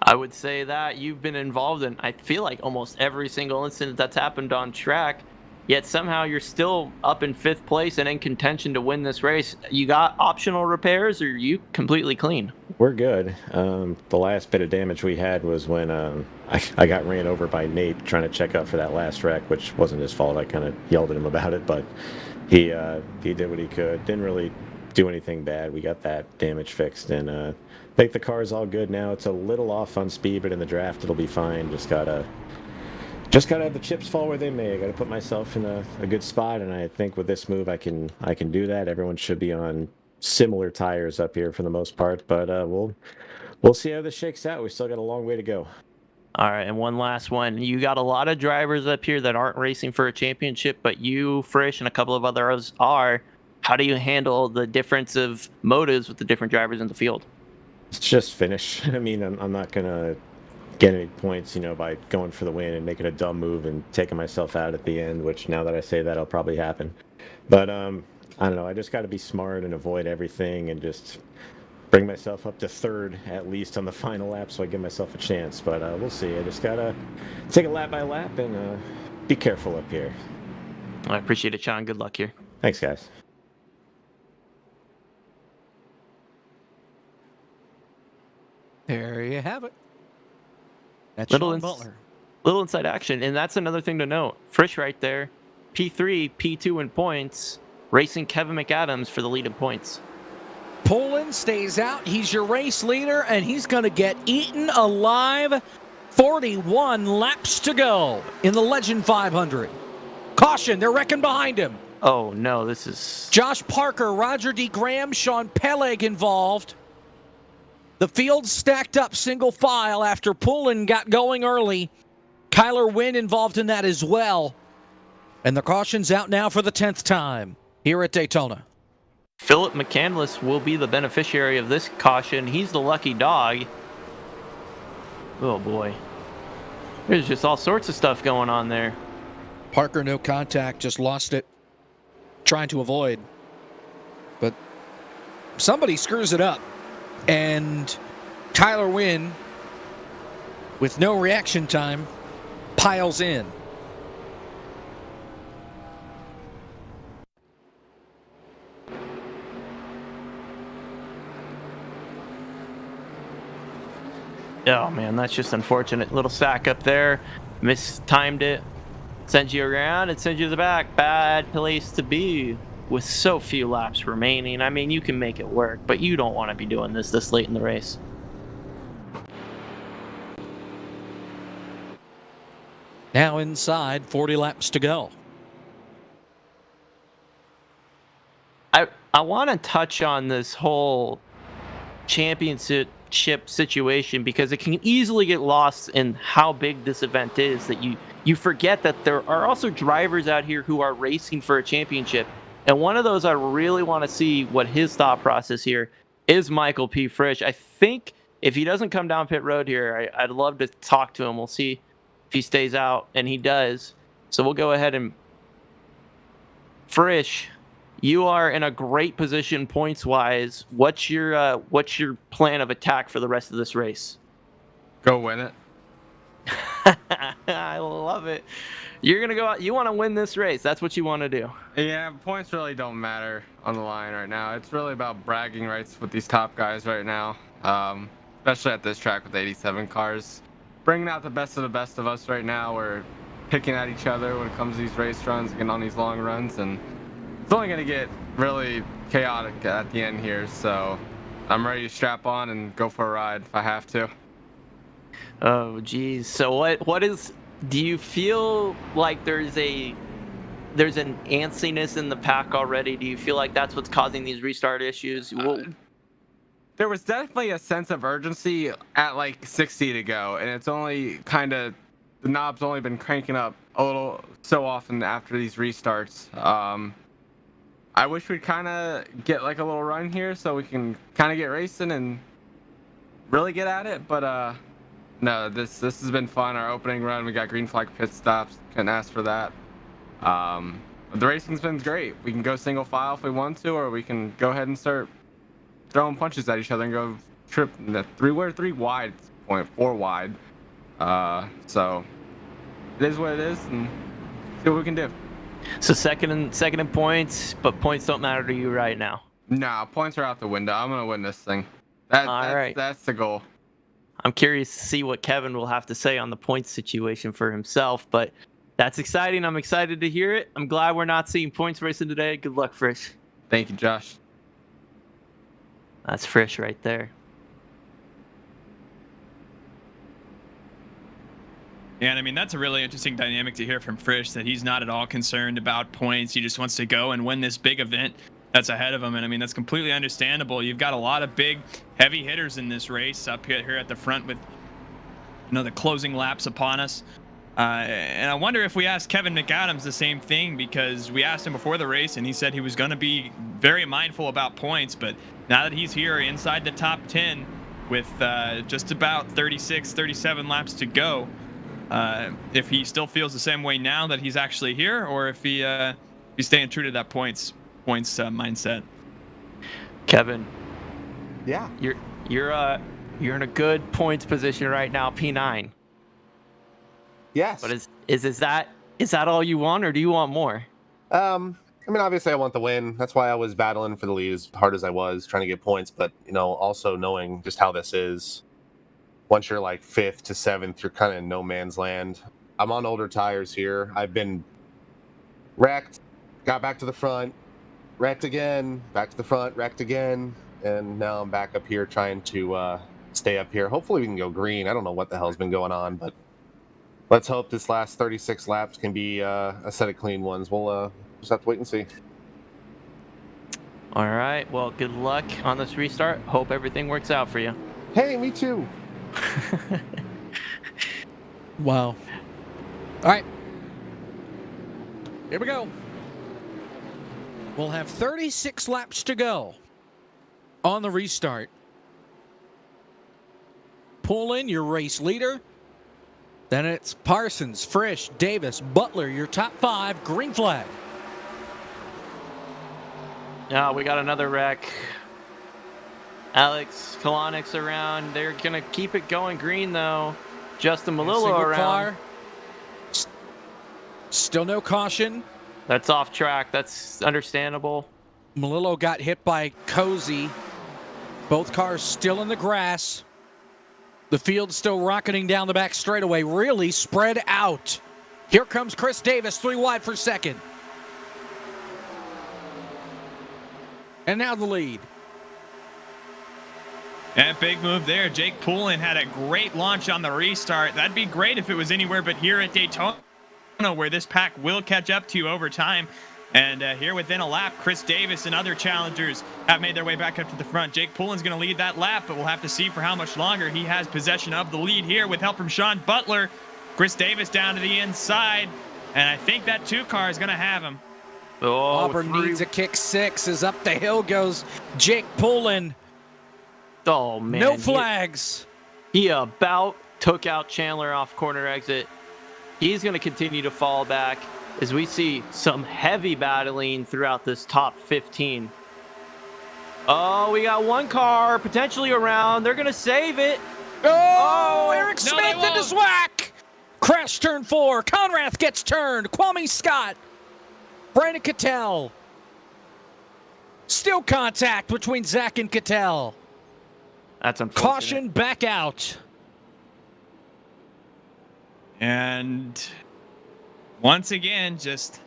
I would say that you've been involved in, I feel like, almost every single incident that's happened on track, yet somehow you're still up in 5th place and in contention to win this race. You got optional repairs, or are you completely clean? We're good. The last bit of damage we had was when I got ran over by Nate trying to check up for that last wreck, which wasn't his fault. I kind of yelled at him about it, but he did what he could. Didn't really do anything bad. We got that damage fixed, and I think the car is all good now. It's a little off on speed, but in the draft it'll be fine. Just gotta have the chips fall where they may. I gotta put myself in a good spot, and I think with this move I can do that. Everyone should be on similar tires up here for the most part, but we'll see how this shakes out. We still got a long way to go. All right, and one last one. You got a lot of drivers up here that aren't racing for a championship, but you, Frisch, and a couple of others are. How do you handle the difference of motives with the different drivers in the field? It's just finish. I mean, I'm not gonna get any points, by going for the win and making a dumb move and taking myself out at the end, which now that I say that, will probably happen. But I don't know. I just got to be smart and avoid everything and just bring myself up to 3rd at least on the final lap, so I give myself a chance. But we'll see. I just gotta take it lap by lap and be careful up here. I appreciate it, Sean. Good luck here. Thanks, guys. There you have it. That's Little Sean Butler. Little inside action, and that's another thing to note. Frisch right there, P3, P2 in points, racing Kevin McAdams for the lead in points. Pullen stays out. He's your race leader, and he's going to get eaten alive. 41 laps to go in the Legend 500. Caution, they're wrecking behind him. Oh, no, this is... Josh Parker, Roger D. Graham, Sean Peleg involved. The field stacked up single file after Pullen got going early. Kyler Wynn involved in that as well. And the caution's out now for the 10th time here at Daytona. Philip McCandless will be the beneficiary of this caution. He's the lucky dog. Oh, boy. There's just all sorts of stuff going on there. Parker, no contact, just lost it. Trying to avoid. But somebody screws it up. And Tyler Wynn, with no reaction time, piles in. Oh, man, that's just unfortunate. Little sack up there. Mistimed it. Sends you around and sends you to the back. Bad place to be with so few laps remaining. I mean, you can make it work, but you don't want to be doing this late in the race. Now inside, 40 laps to go. I want to touch on this whole championship championship situation, because it can easily get lost in how big this event is, that you forget that there are also drivers out here who are racing for a championship. And one of those I really want to see what his thought process here is Michael P. Frisch. I think if he doesn't come down pit road here, I'd love to talk to him. We'll see if he stays out, and he does. So we'll go ahead and Frisch, you are in a great position points-wise. What's your plan of attack for the rest of this race? Go win it. I love it. You're gonna go out. You want to win this race. That's what you want to do. Yeah, points really don't matter on the line right now. It's really about bragging rights with these top guys right now, especially at this track with 87 cars. Bringing out the best of us right now. We're picking at each other when it comes to these race runs, getting on these long runs, and it's only going to get really chaotic at the end here. So I'm ready to strap on and go for a ride if I have to. Oh, geez. So what is? Do you feel like there's an antsiness in the pack already? Do you feel like that's what's causing these restart issues? There was definitely a sense of urgency at like 60 to go, and it's only kind of, the knob's only been cranking up a little so often after these restarts. I wish we'd kind of get like a little run here so we can kind of get racing and really get at it, but no, this has been fun. Our opening run, we got green flag pit stops. Couldn't ask for that. The racing's been great. We can go single file if we want to, or we can go ahead and start throwing punches at each other and go trip. We're 3 wide at this point, 4 wide. So it is what it is, and see what we can do. So second in points, but points don't matter to you right now. Nah, points are out the window. I'm gonna win this thing. That's the goal. I'm curious to see what Kevin will have to say on the points situation for himself, but that's exciting. I'm excited to hear it. I'm glad we're not seeing points racing today. Good luck, Frisch. Thank you, Josh. That's Frisch right there. Yeah, and I mean, that's a really interesting dynamic to hear from Frisch, that he's not at all concerned about points. He just wants to go and win this big event that's ahead of him. And I mean, that's completely understandable. You've got a lot of big, heavy hitters in this race up here at the front with, the closing laps upon us. And I wonder if we asked Kevin McAdams the same thing, because we asked him before the race and he said he was going to be very mindful about points. But now that he's here inside the top 10 with just about 36, 37 laps to go, if he still feels the same way now that he's actually here, or if he's staying true to that points mindset. Kevin, yeah, you're in a good points position right now, P9. Yes. But is that all you want, or do you want more? I mean, obviously I want the win. That's why I was battling for the lead as hard as I was, trying to get points. But also knowing just how this is, once you're like 5th to 7th, you're kind of in no man's land. I'm on older tires here. I've been wrecked, got back to the front, wrecked again, back to the front, wrecked again, and now I'm back up here trying to stay up here. Hopefully we can go green. I don't know what the hell's been going on, but let's hope this last 36 laps can be a set of clean ones. We'll just have to wait and see. All right. Well, good luck on this restart. Hope everything works out for you. Hey, me too. Wow. All right. Here we go. We'll have 36 laps to go on the restart. Pull in your race leader. Then it's Parsons, Frisch, Davis, Butler, your top 5, green flag. Yeah, we got another wreck. Alex Kalanick's around. They're going to keep it going green, though. Justin Malillo around. Car. Still no caution. That's off track. That's understandable. Malillo got hit by Cozy. Both cars still in the grass. The field's still rocketing down the back straightaway, really spread out. Here comes Chris Davis, 3 wide for second. And now the lead. And big move there. Jake Poulin had a great launch on the restart. That'd be great if it was anywhere but here at Daytona, where this pack will catch up to you over time. And here within a lap, Chris Davis and other challengers have made their way back up to the front. Jake Pullen's going to lead that lap, but we'll have to see for how much longer. He has possession of the lead here with help from Sean Butler. Chris Davis down to the inside, and I think that 2 car is going to have him. Oh, Auburn needs a kick 6 as up the hill goes Jake Pullen. Oh, man. No flags. He about took out Chandler off corner exit. He's going to continue to fall back as we see some heavy battling throughout this top 15. Oh, we got 1 car potentially around. They're going to save it. Oh, Eric Smith into Zwack. Crash turn 4. Conrath gets turned. Kwame Scott. Brandon Cattell. Still contact between Zach and Cattell. That's unfortunate. Caution back out. And once again, just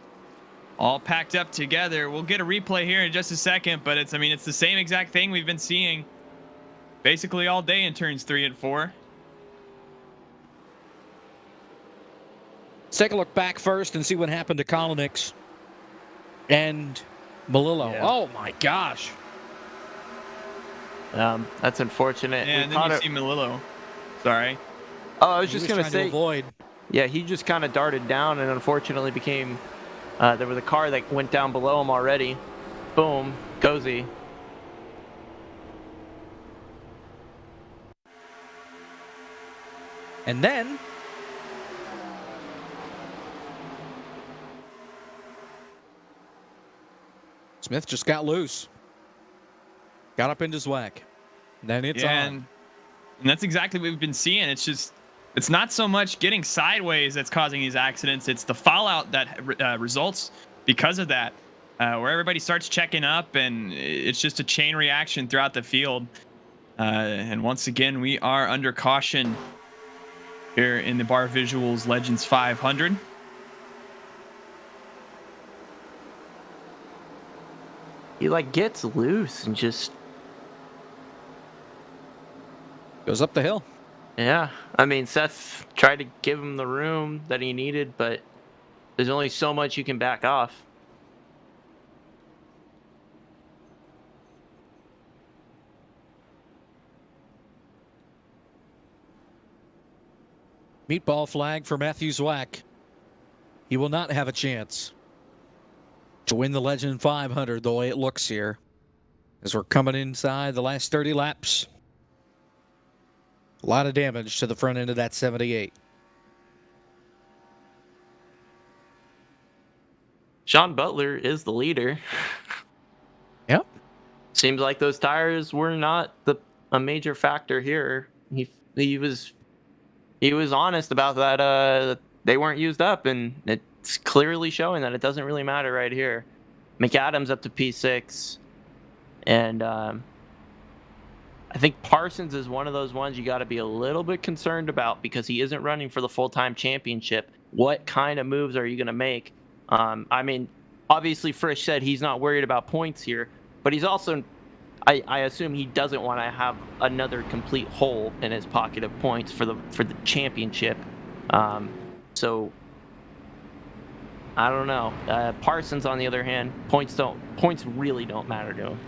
all packed up together. We'll get a replay here in just a second, but it's the same exact thing we've been seeing basically all day in turns 3 and 4. Let's take a look back first and see what happened to Kolonix and Melillo. Yeah. Oh my gosh. That's unfortunate. And then you see Melillo. Sorry. Oh, I was just going to say. Avoid. Yeah, he just kind of darted down and unfortunately became. There was a car that went down below him already. Boom. Goes he. And then Smith just got loose. Got up into Zwack. Then it's on. And that's exactly what we've been seeing. It's not so much getting sideways that's causing these accidents. It's the fallout that results because of that, where everybody starts checking up, and it's just a chain reaction throughout the field. And once again, we are under caution here in the Bar Visuals Legends 500. He gets loose and just goes up the hill. Yeah, Seth tried to give him the room that he needed, but there's only so much you can back off. Meatball flag for Matthew Zwack. He will not have a chance to win the Legend 500 the way it looks here, as we're coming inside the last 30 laps. A lot of damage to the front end of that 78. Sean Butler is the leader. Yep. Seems like those tires were not a major factor here. He was honest about that. They weren't used up, and it's clearly showing that it doesn't really matter right here. McAdams up to P6, and I think Parsons is one of those ones you got to be a little bit concerned about because he isn't running for the full-time championship. What kind of moves are you going to make? Obviously Frisch said he's not worried about points here, but he's also, I assume he doesn't want to have another complete hole in his pocket of points for the championship. So I don't know. Parsons, on the other hand, points really don't matter to him.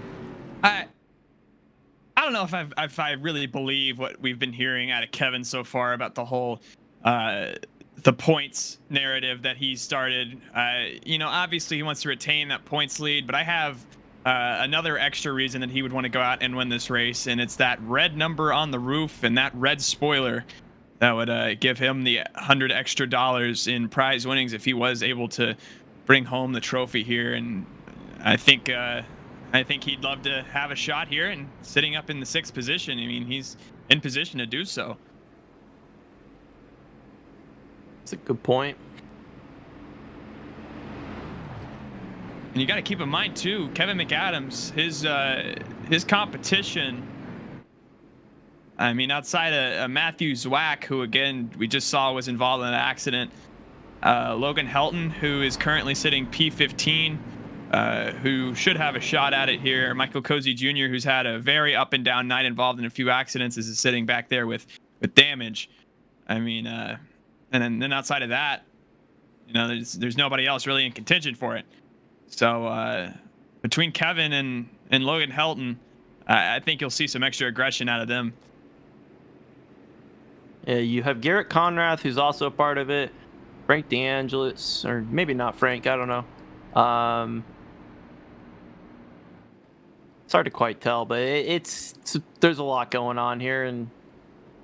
I don't know if I really believe what we've been hearing out of Kevin so far about the whole the points narrative that he started. Obviously he wants to retain that points lead, but I have another extra reason that he would want to go out and win this race, and it's that red number on the roof and that red spoiler that would give him the $100 extra in prize winnings if he was able to bring home the trophy here. And I think he'd love to have a shot here and sitting up in the 6th position. He's in position to do so. That's a good point. And you got to keep in mind too, Kevin McAdams, his competition. Outside of Matthew Zwack, who again we just saw was involved in an accident, Logan Helton, who is currently sitting P15, who should have a shot at it here. Michael Cozy Jr., who's had a very up and down night, involved in a few accidents, is sitting back there with damage. And then outside of that, there's nobody else really in contention for it. So between Kevin and Logan Helton, I think you'll see some extra aggression out of them. You have Garrett Conrath, who's also a part of it. Frank DeAngelis, or maybe not Frank, I don't know. It's hard to quite tell, but it's there's a lot going on here,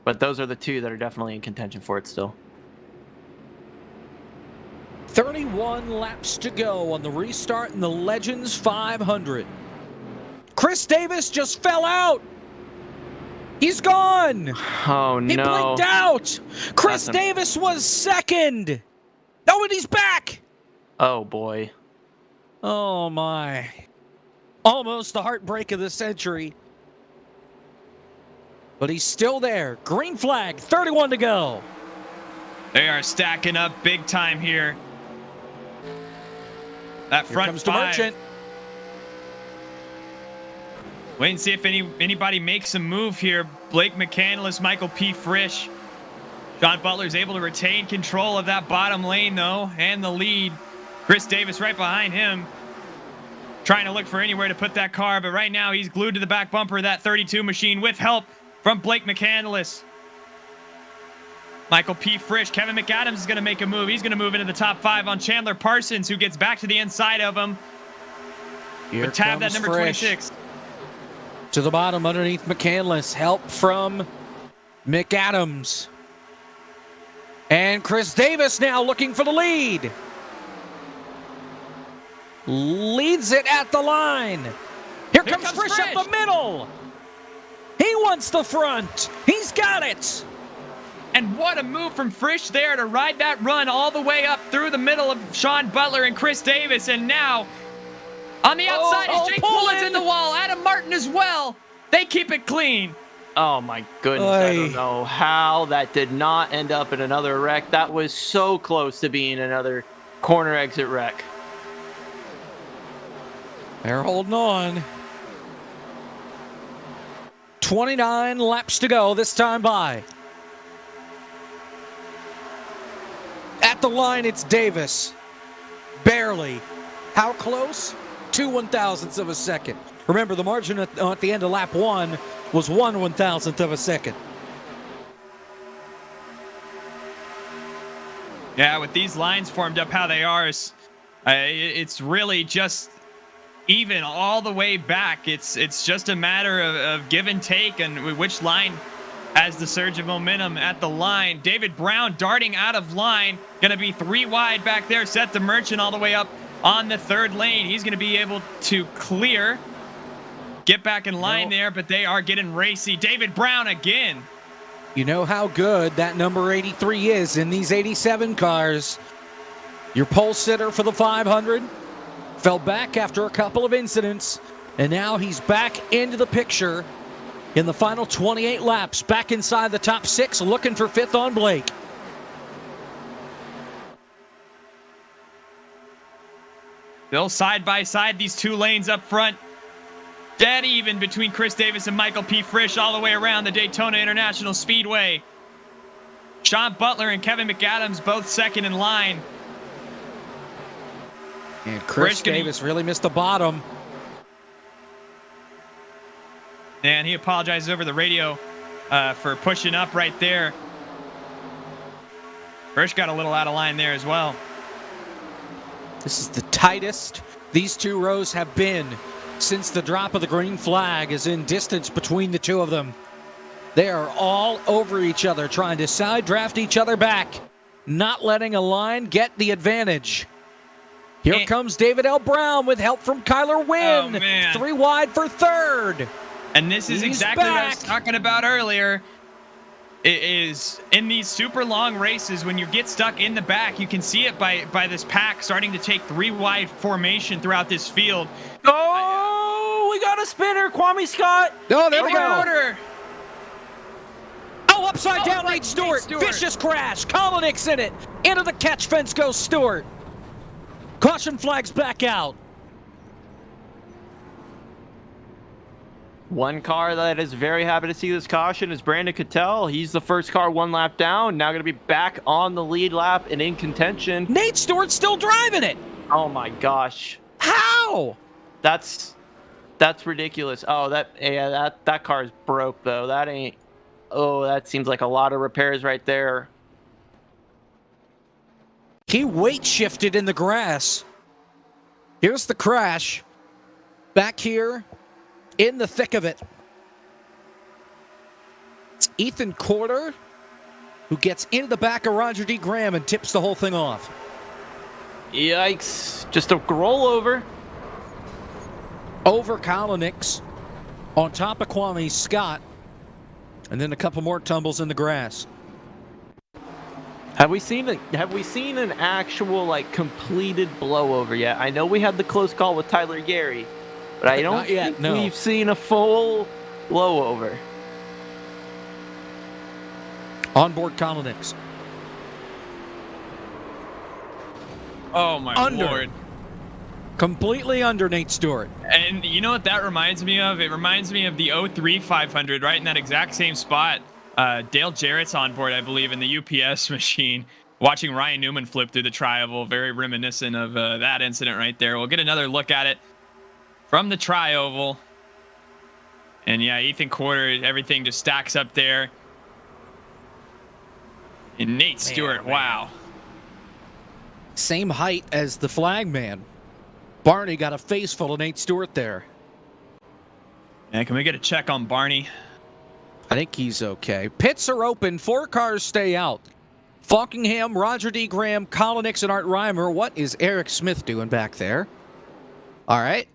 but those are the two that are definitely in contention for it still. 31 laps to go on the restart in the Legends 500. Chris Davis just fell out. He's gone. Oh, no. He blinked out. Chris Davis was second. Oh, and he's back. Oh, boy. Oh, my. Almost the heartbreak of the century. But he's still there. Green flag, 31 to go. They are stacking up big time here. That front comes five. the Merchant. Wait and see if anybody makes a move here. Blake McCandless, Michael P. Frisch. Sean Butler's able to retain control of that bottom lane, though, and the lead. Chris Davis right behind him, trying to look for anywhere to put that car, but right now he's glued to the back bumper of that 32 machine with help from Blake McCandless. Michael P. Frisch, Kevin McAdams is going to make a move. He's going to move into the top 5 on Chandler Parsons, who gets back to the inside of him. Here tab that comes number Frisch. 26. To the bottom underneath McCandless. Help from McAdams. And Chris Davis now looking for the lead. Leads it at the line. Here comes Frisch up the middle. He wants the front. He's got it. And what a move from Frisch there to ride that run all the way up through the middle of Sean Butler and Chris Davis. And now on the outside is Jake Pullins in the wall. Adam Martin as well. They keep it clean. Oh my goodness, I don't know how that did not end up in another wreck. That was so close to being another corner exit wreck. They're holding on. 29 laps to go this time by. At the line, it's Davis. Barely. How close? 2 1,000ths of a second. Remember, the margin at the end of lap 1 was 1 1,000th of a second. Yeah, with these lines formed up how they are, it's really just even all the way back. It's just a matter of give and take and which line has the surge of momentum at the line. David Brown darting out of line, going to be 3 wide back there. Set the Merchant all the way up on the 3rd lane. He's going to be able to clear, get back in line there, but they are getting racy. David Brown again. You know how good that number 83 is in these 87 cars. Your pole sitter for the 500 fell back after a couple of incidents, and now he's back into the picture in the final 28 laps, back inside the top 6, looking for 5th on Blake. Still side by side, these 2 lanes up front. Dead even between Chris Davis and Michael P. Frisch all the way around the Daytona International Speedway. Sean Butler and Kevin McAdams both second in line. And Chris Davis really missed the bottom. And he apologizes over the radio for pushing up right there. Frisch got a little out of line there as well. This is the tightest these 2 rows have been since the drop of the green flag is in distance between the 2 of them. They are all over each other, trying to side draft each other back, not letting a line get the advantage. Here comes David L. Brown with help from Kyler Wynn. 3 wide for 3rd. And this is exactly what I was talking about earlier. It is in these super long races, when you get stuck in the back, you can see it by this pack starting to take 3 wide formation throughout this field. Oh, we got a spinner, Kwame Scott. Oh, there we go. Order. Oh, upside down, Nate Stewart. Vicious crash. Kolinick's in it. Into the catch fence goes Stewart. Caution flags back out. One car that is very happy to see this caution is Brandon Cattell. He's the first car 1 lap down. Now going to be back on the lead lap and in contention. Nate Stewart's still driving it. Oh my gosh. How? No. That's ridiculous. Oh, that car's broke though. That ain't. Oh, that seems like a lot of repairs right there. He weight shifted in the grass. Here's the crash. Back here in the thick of it. It's Ethan Corder who gets into the back of Roger D. Graham and tips the whole thing off. Yikes. Just a rollover. Over Kalanick's on top of Kwame Scott. And then a couple more tumbles in the grass. Have we seen an actual like completed blowover yet? I know we had the close call with Tyler Gary, but I don't think we've seen a full blowover. Onboard Kalanick's. Oh my lord. Completely under Nate Stewart. And you know what that reminds me of? It reminds me of the 03 500, right in that exact same spot. Dale Jarrett's on board, I believe, in the UPS machine, watching Ryan Newman flip through the tri-oval. Very reminiscent of that incident right there. We'll get another look at it from the tri-oval. And yeah, Ethan Corder, everything just stacks up there. And Nate Stewart, wow. Same height as the flagman. Barney got a face full of Nate Stewart there. Yeah, can we get a check on Barney? I think he's okay. Pits are open. 4 cars stay out. Falkingham, Roger D. Graham, Kalanick's, and Art Reimer. What is Eric Smith doing back there? All right.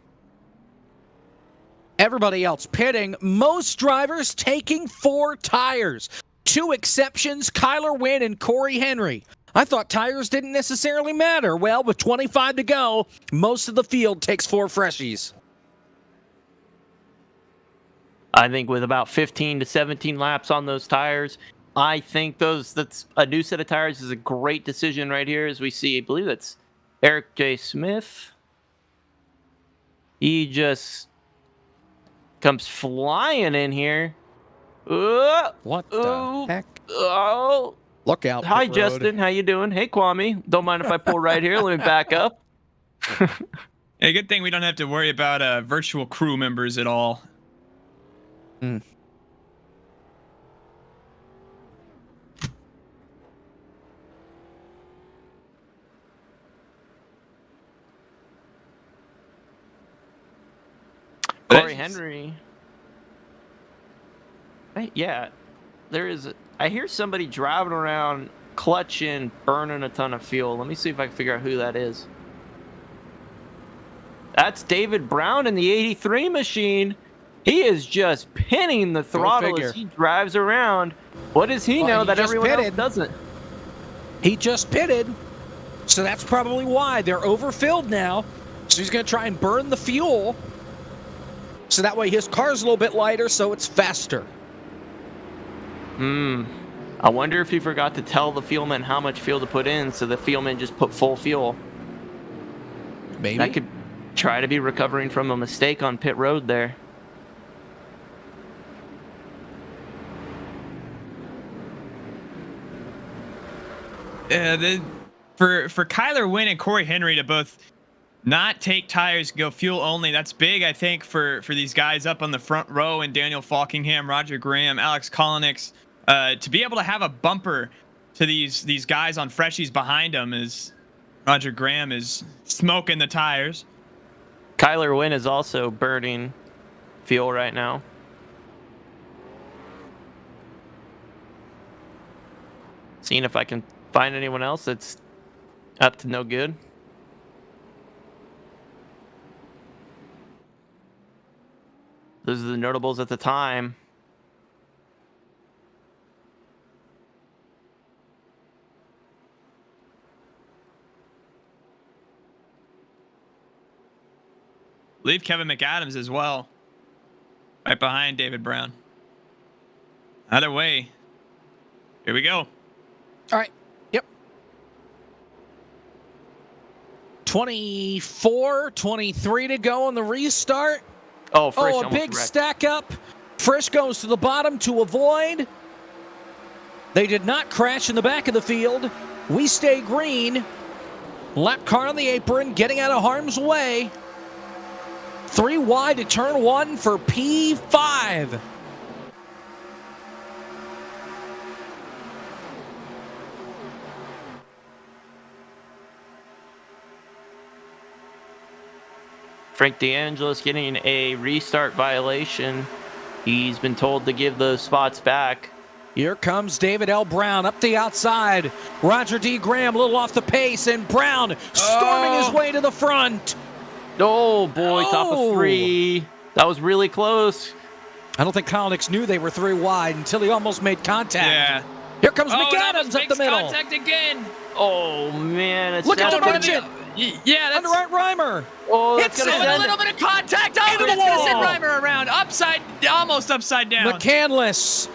Everybody else pitting. Most drivers taking 4 tires. 2 exceptions, Kyler Wynn and Corey Henry. I thought tires didn't necessarily matter. Well, with 25 to go, most of the field takes 4 freshies. I think with about 15 to 17 laps on those tires, I think that's a new set of tires is a great decision right here. As we see, I believe that's Eric J. Smith. He just comes flying in here. What the heck? Oh. Look out. Hi, Justin. How you doing? Hey, Kwame. Don't mind if I pull right here. Let me back up. Hey, good thing we don't have to worry about virtual crew members at all. Mm. Corey Henry. Yeah, there is. I hear somebody driving around, clutching, burning a ton of fuel. Let me see if I can figure out who that is. That's David Brown in the 83 machine. He is just pinning the throttle as he drives around. What does he know that everyone else doesn't? He just pitted, so that's probably why. They're overfilled now, so he's going to try and burn the fuel, so that way his car's a little bit lighter, so it's faster. I wonder if he forgot to tell the fuelman how much fuel to put in, so the fuelman just put full fuel. Maybe. That could try to be recovering from a mistake on pit road there. For Kyler Wynn and Corey Henry to both not take tires, go fuel only, that's big, I think, for these guys up on the front row, and Daniel Falkingham, Roger Graham, Alex Kalanick's, to be able to have a bumper to these guys on freshies behind them as Roger Graham is smoking the tires. Kyler Wynn is also burning fuel right now. Seeing if I can find anyone else that's up to no good. Those are the notables at the time. Leave Kevin McAdams as well, right behind David Brown. Either way, here we go. All right. Yep. 24, 23 to go on the restart. Oh, Frisch a big stack up. Frisch goes to the bottom to avoid. They did not crash in the back of the field. We stay green. Lap car on the apron, getting out of harm's way. 3 wide to turn 1 for P5. Frank DeAngelis getting a restart violation. He's been told to give those spots back. Here comes David L. Brown up the outside. Roger D. Graham a little off the pace, and Brown storming his way to the front. Oh, boy, top of 3. That was really close. I don't think Kalnick knew they were 3 wide until he almost made contact. Yeah. Here comes that McAdams up the middle. Contact again. Oh, man. It's Look at the merchant. Yeah, that's Under Reimer. Oh, that's it's gonna a little bit of contact. Oh, Into it's the going to send wall. Reimer around. Almost upside down. McCandless,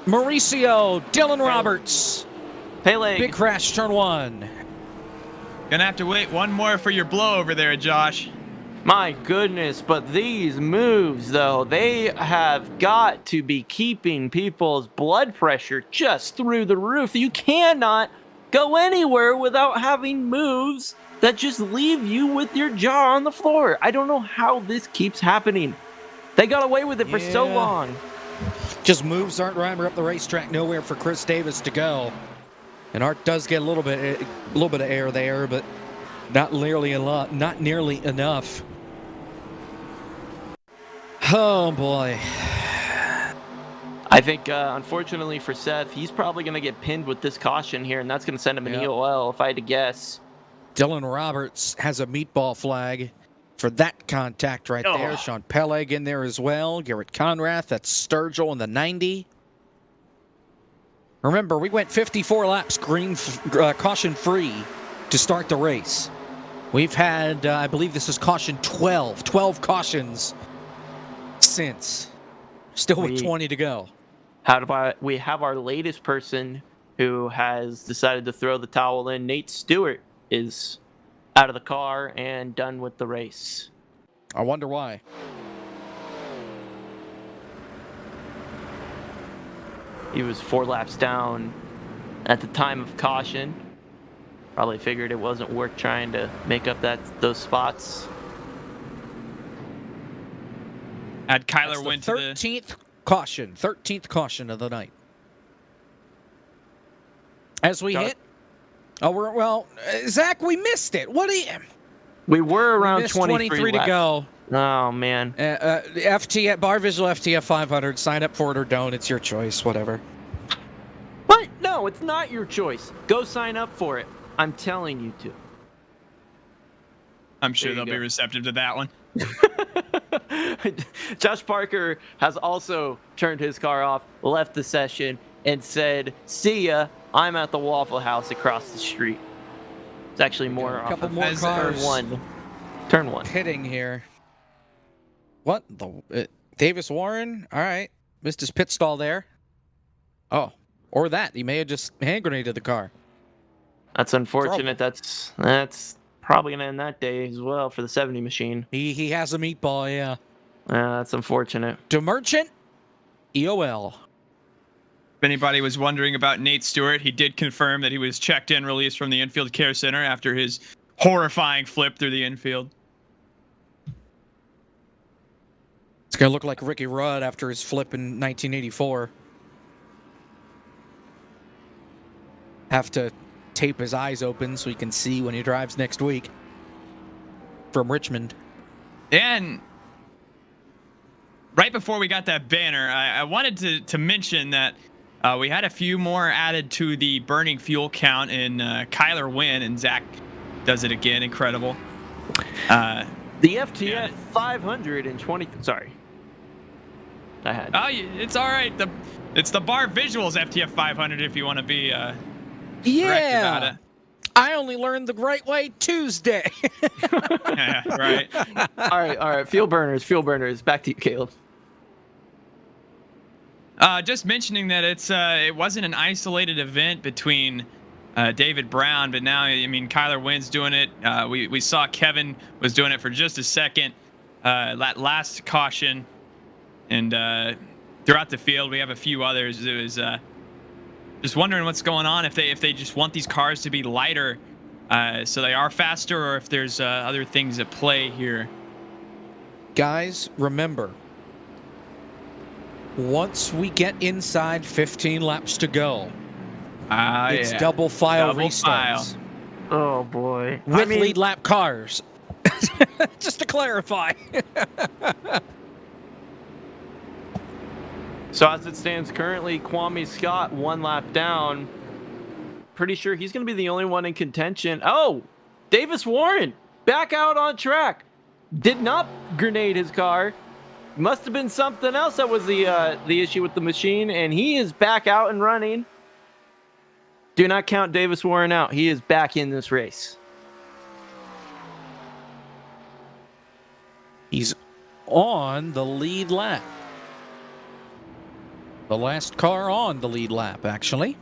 Mauricio, Dylan Roberts. Pele. Big crash, turn 1. Gonna have to wait one more for your blow over there, Josh. My goodness, but these moves, though, they have got to be keeping people's blood pressure just through the roof. You cannot go anywhere without having moves that just leave you with your jaw on the floor. I don't know how this keeps happening. They got away with it for so long. Just moves Art Reimer up the racetrack, nowhere for Chris Davis to go. And Art does get a little bit of air there, but not nearly enough. Oh boy. I think, unfortunately for Seth, he's probably going to get pinned with this caution here, and that's going to send him an EOL, if I had to guess. Dylan Roberts has a meatball flag for that contact right there. Sean Peleg in there as well. Garrett Conrath, that's Sturgill in the 90. Remember, we went 54 laps caution free to start the race. We've had, I believe this is caution 12 cautions since. Still with 20 to go. We have our latest person who has decided to throw the towel in. Nate Stewart is out of the car and done with the race. I wonder why. He was 4 laps down at the time of caution. Probably figured it wasn't worth trying to make up those spots. Had Kyler That's went the to the 13th caution of the night. As we hit. Zach, we missed it. What do you? We were around 23 to go. Oh man. FT at Bar Visual FTF 500. Sign up for it or don't. It's your choice. Whatever. What? No, it's not your choice. Go sign up for it. I'm telling you to. I'm sure they'll be receptive to that one. Josh Parker has also turned his car off, left the session, and said, "See ya. I'm at the Waffle House across the street." It's actually more a couple off more of cars. Turn 1. Hitting here. What the? Davis Warren. All right, missed his pit stall there. Oh, or that he may have just hand grenaded the car. That's unfortunate. That's probably gonna end that day as well for the 70 machine. He has a meatball. Yeah. That's unfortunate. DeMerchant, EOL. If anybody was wondering about Nate Stewart, he did confirm that he was checked in, released from the infield care center after his horrifying flip through the infield. It's going to look like Ricky Rudd after his flip in 1984. Have to tape his eyes open so he can see when he drives next week from Richmond. And right before we got that banner, I wanted to mention that we had a few more added to the burning fuel count in Kyler Wynn, and Zach does it again. Incredible. The FTF 520. Sorry. I had. Oh, it's all right. It's the Bar Visuals FTF 500 if you want to be correct about it. I only learned the right way Tuesday. Yeah, right. All right. Fuel burners. Back to you, Caleb. Just mentioning that it wasn't an isolated event between David Brown, but now, I mean, Kyler Wynn's doing it. We saw Kevin was doing it for just a second. That last caution, and throughout the field, we have a few others. It was just wondering what's going on, if they just want these cars to be lighter, so they are faster, or if there's other things at play here. Guys, remember, once we get inside 15 laps to go, it's double file restarts. Oh boy. With lead lap cars. Just to clarify. So as it stands currently, Kwame Scott 1 lap down. Pretty sure he's going to be the only one in contention. Oh, Davis Warren back out on track. Did not grenade his car. Must have been something else that was the issue with the machine, and he is back out and running. Do not count Davis Warren out. He is back in this race. He's on the lead lap. The last car on the lead lap, actually.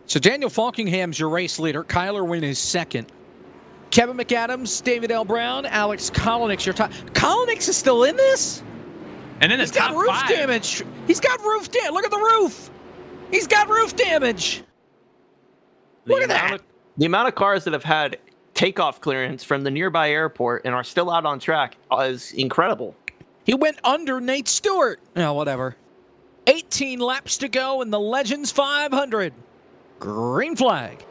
So Daniel Falkingham's your race leader. Kyler Wynn is second. Kevin McAdams, David L. Brown, Alex Kolinick's your top. Kolinick is still in this? And then He's got roof damage. He's got roof damage. Look at the roof. He's got roof damage. Look at that. The amount of cars that have had takeoff clearance from the nearby airport and are still out on track is incredible. He went under Nate Stewart. Oh, whatever. 18 laps to go in the Legends 500. Green flag.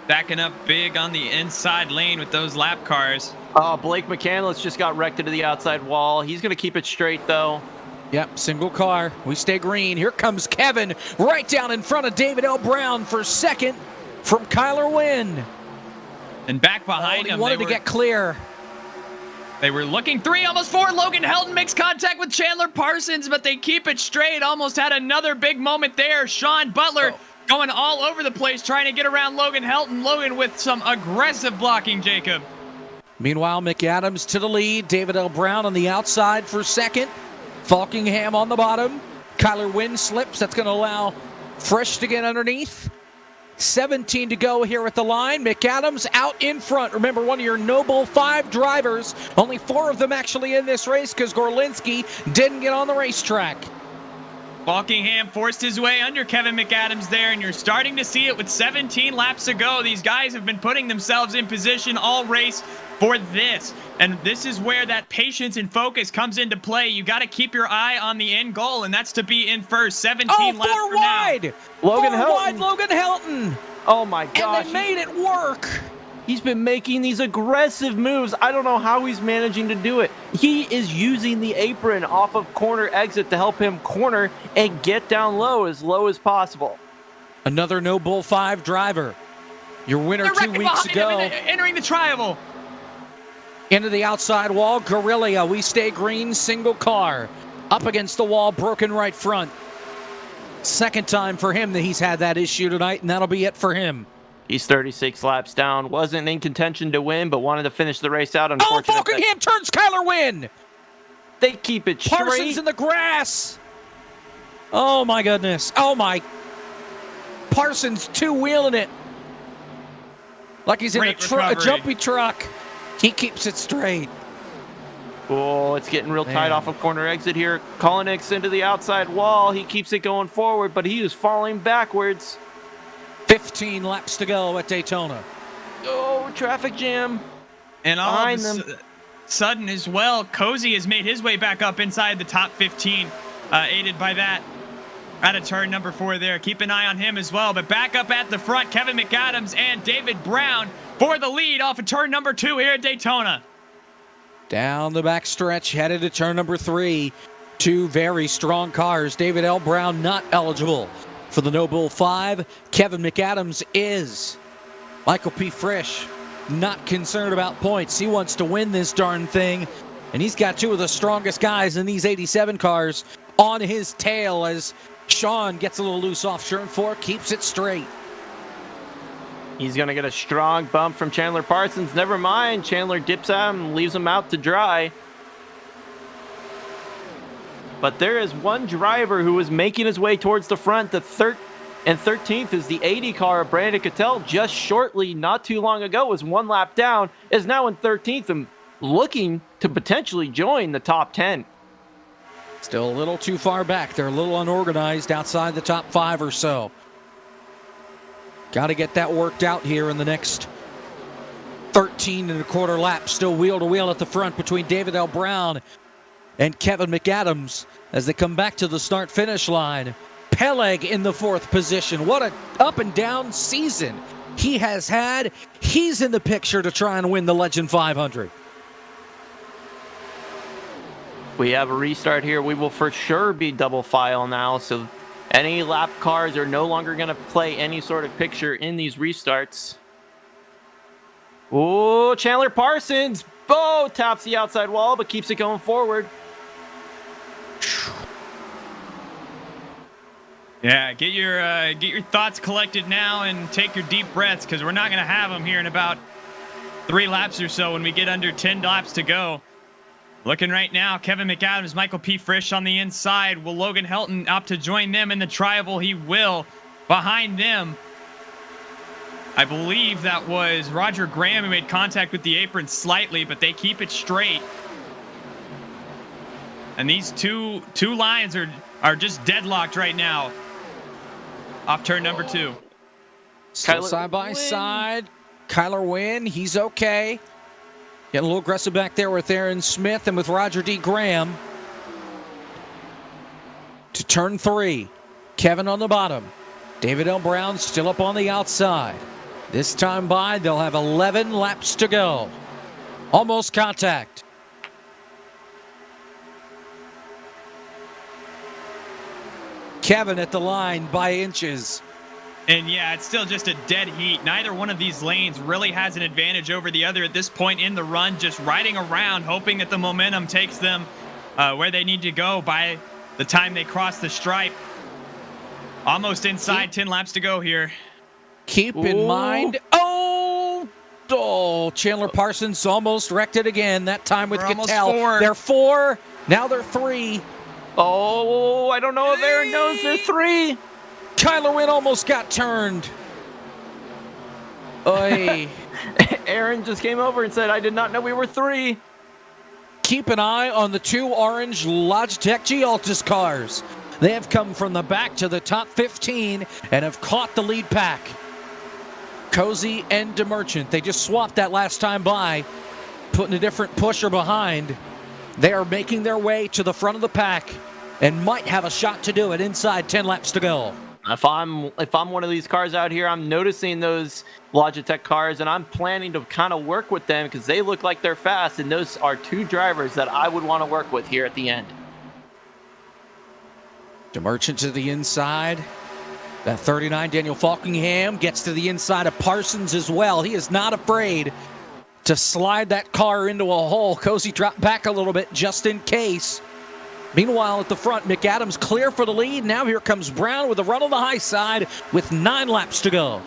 Backing up big on the inside lane with those lap cars. Oh, Blake McCandless just got wrecked into the outside wall. He's going to keep it straight, though. Yep, single car. We stay green. Here comes Kevin right down in front of David L. Brown for second from Kyler Wynn. And back behind him. He wanted to get clear. They were looking 3, almost 4. Logan Helton makes contact with Chandler Parsons, but they keep it straight. Almost had another big moment there. Sean Butler going all over the place, trying to get around Logan Helton. Logan with some aggressive blocking, Jacob. Meanwhile, McAdams to the lead. David L. Brown on the outside for second. Falkingham on the bottom. Kyler Wynn slips. That's going to allow Frisch to get underneath. 17 to go here at the line. McAdams out in front. Remember, one of your Noble 5 drivers. Only 4 of them actually in this race because Gorlinski didn't get on the racetrack. Falkingham forced his way under Kevin McAdams there, and you're starting to see it with 17 laps to go. These guys have been putting themselves in position all race for this. And this is where that patience and focus comes into play. You got to keep your eye on the end goal, and that's to be in first. 17 laps for wide. now. Logan Four Helton. wide Logan Helton. Oh, my gosh. And they made it work. He's been making these aggressive moves. I don't know how he's managing to do it. He is using the apron off of corner exit to help him corner and get down low as possible. Another Noble 5 driver. Your winner 2 weeks ago. Entering the tri-oval. Into the outside wall. Guerrilla, we stay green, single car. Up against the wall, broken right front. Second time for him that he's had that issue tonight, and that'll be it for him. He's 36 laps down. Wasn't in contention to win, but wanted to finish the race out. Unfortunately, Falkingham turns Kyler Wynn. They keep it straight. Parsons in the grass. Oh, my goodness. Oh, my. Parsons two-wheeling it. Like he's in a jumpy truck. He keeps it straight. Oh, it's getting real tight off of corner exit here. Kolinick's into the outside wall. He keeps it going forward, but he is falling backwards. 15 laps to go at Daytona. Oh, traffic jam. And all of a sudden as well, Cozy has made his way back up inside the top 15, aided by that. Out of turn number 4 there. Keep an eye on him as well. But back up at the front, Kevin McAdams and David Brown for the lead off of turn number 2 here at Daytona. Down the back stretch, headed to turn number 3. 2 very strong cars. David L. Brown not eligible for the Noble 5. Kevin McAdams is. Michael P. Frisch not concerned about points. He wants to win this darn thing. And he's got 2 of the strongest guys in these 87 cars on his tail as Sean gets a little loose off turn 4, keeps it straight. He's going to get a strong bump from Chandler Parsons. Never mind. Chandler dips at him and leaves him out to dry. But there is one driver who is making his way towards the front. The 13th is the 80 car of Brandon Cattell. Just shortly, not too long ago, was 1 lap down. Is now in 13th and looking to potentially join the top 10. Still a little too far back. They're a little unorganized outside the top 5 or so. Got to get that worked out here in the next 13 and a quarter laps. Still wheel to wheel at the front between David L. Brown and Kevin McAdams as they come back to the start-finish line. Peleg in the 4th position. What an up and down season he has had. He's in the picture to try and win the Legend 500. We have a restart here. We will for sure be double file now, so any lap cars are no longer going to play any sort of picture in these restarts. Oh, Chandler Parsons. Oh, taps the outside wall, but keeps it going forward. Yeah, get your thoughts collected now and take your deep breaths, because we're not going to have them here in about 3 laps or so when we get under 10 laps to go. Looking right now, Kevin McAdams, Michael P. Frisch on the inside. Will Logan Helton opt to join them in the tri-oval? He will. Behind them, I believe that was Roger Graham who made contact with the apron slightly, but they keep it straight. And these two lines are just deadlocked right now. Off turn number 2. Still side by side. Kyler Wynn, he's okay. Getting a little aggressive back there with Aaron Smith and with Roger D. Graham. To turn 3. Kevin on the bottom. David L. Brown still up on the outside. This time by, they'll have 11 laps to go. Almost contact. Kevin at the line by inches. And yeah, it's still just a dead heat. Neither one of these lanes really has an advantage over the other at this point in the run, just riding around, hoping that the momentum takes them where they need to go by the time they cross the stripe. Almost inside, 10 laps to go here. Keep in mind, Chandler Parsons almost wrecked it again, that time with Cattell. They're 4, now they're 3. Oh, I don't know if Aaron knows they're 3. Kyler Wynn almost got turned. Oy. Aaron just came over and said, I did not know we were 3. Keep an eye on the 2 orange Logitech G-Altus cars. They have come from the back to the top 15 and have caught the lead pack. Cozy and DeMerchant, they just swapped that last time by, putting a different pusher behind. They are making their way to the front of the pack and might have a shot to do it inside 10 laps to go. If I'm one of these cars out here, I'm noticing those Logitech cars, and I'm planning to kind of work with them because they look like they're fast, and those are 2 drivers that I would want to work with here at the end. DeMerchant to the inside. That 39, Daniel Falkingham, gets to the inside of Parsons as well. He is not afraid to slide that car into a hole. Cozy dropped back a little bit just in case. Meanwhile, at the front, McAdams clear for the lead. Now here comes Brown with a run on the high side with 9 laps to go.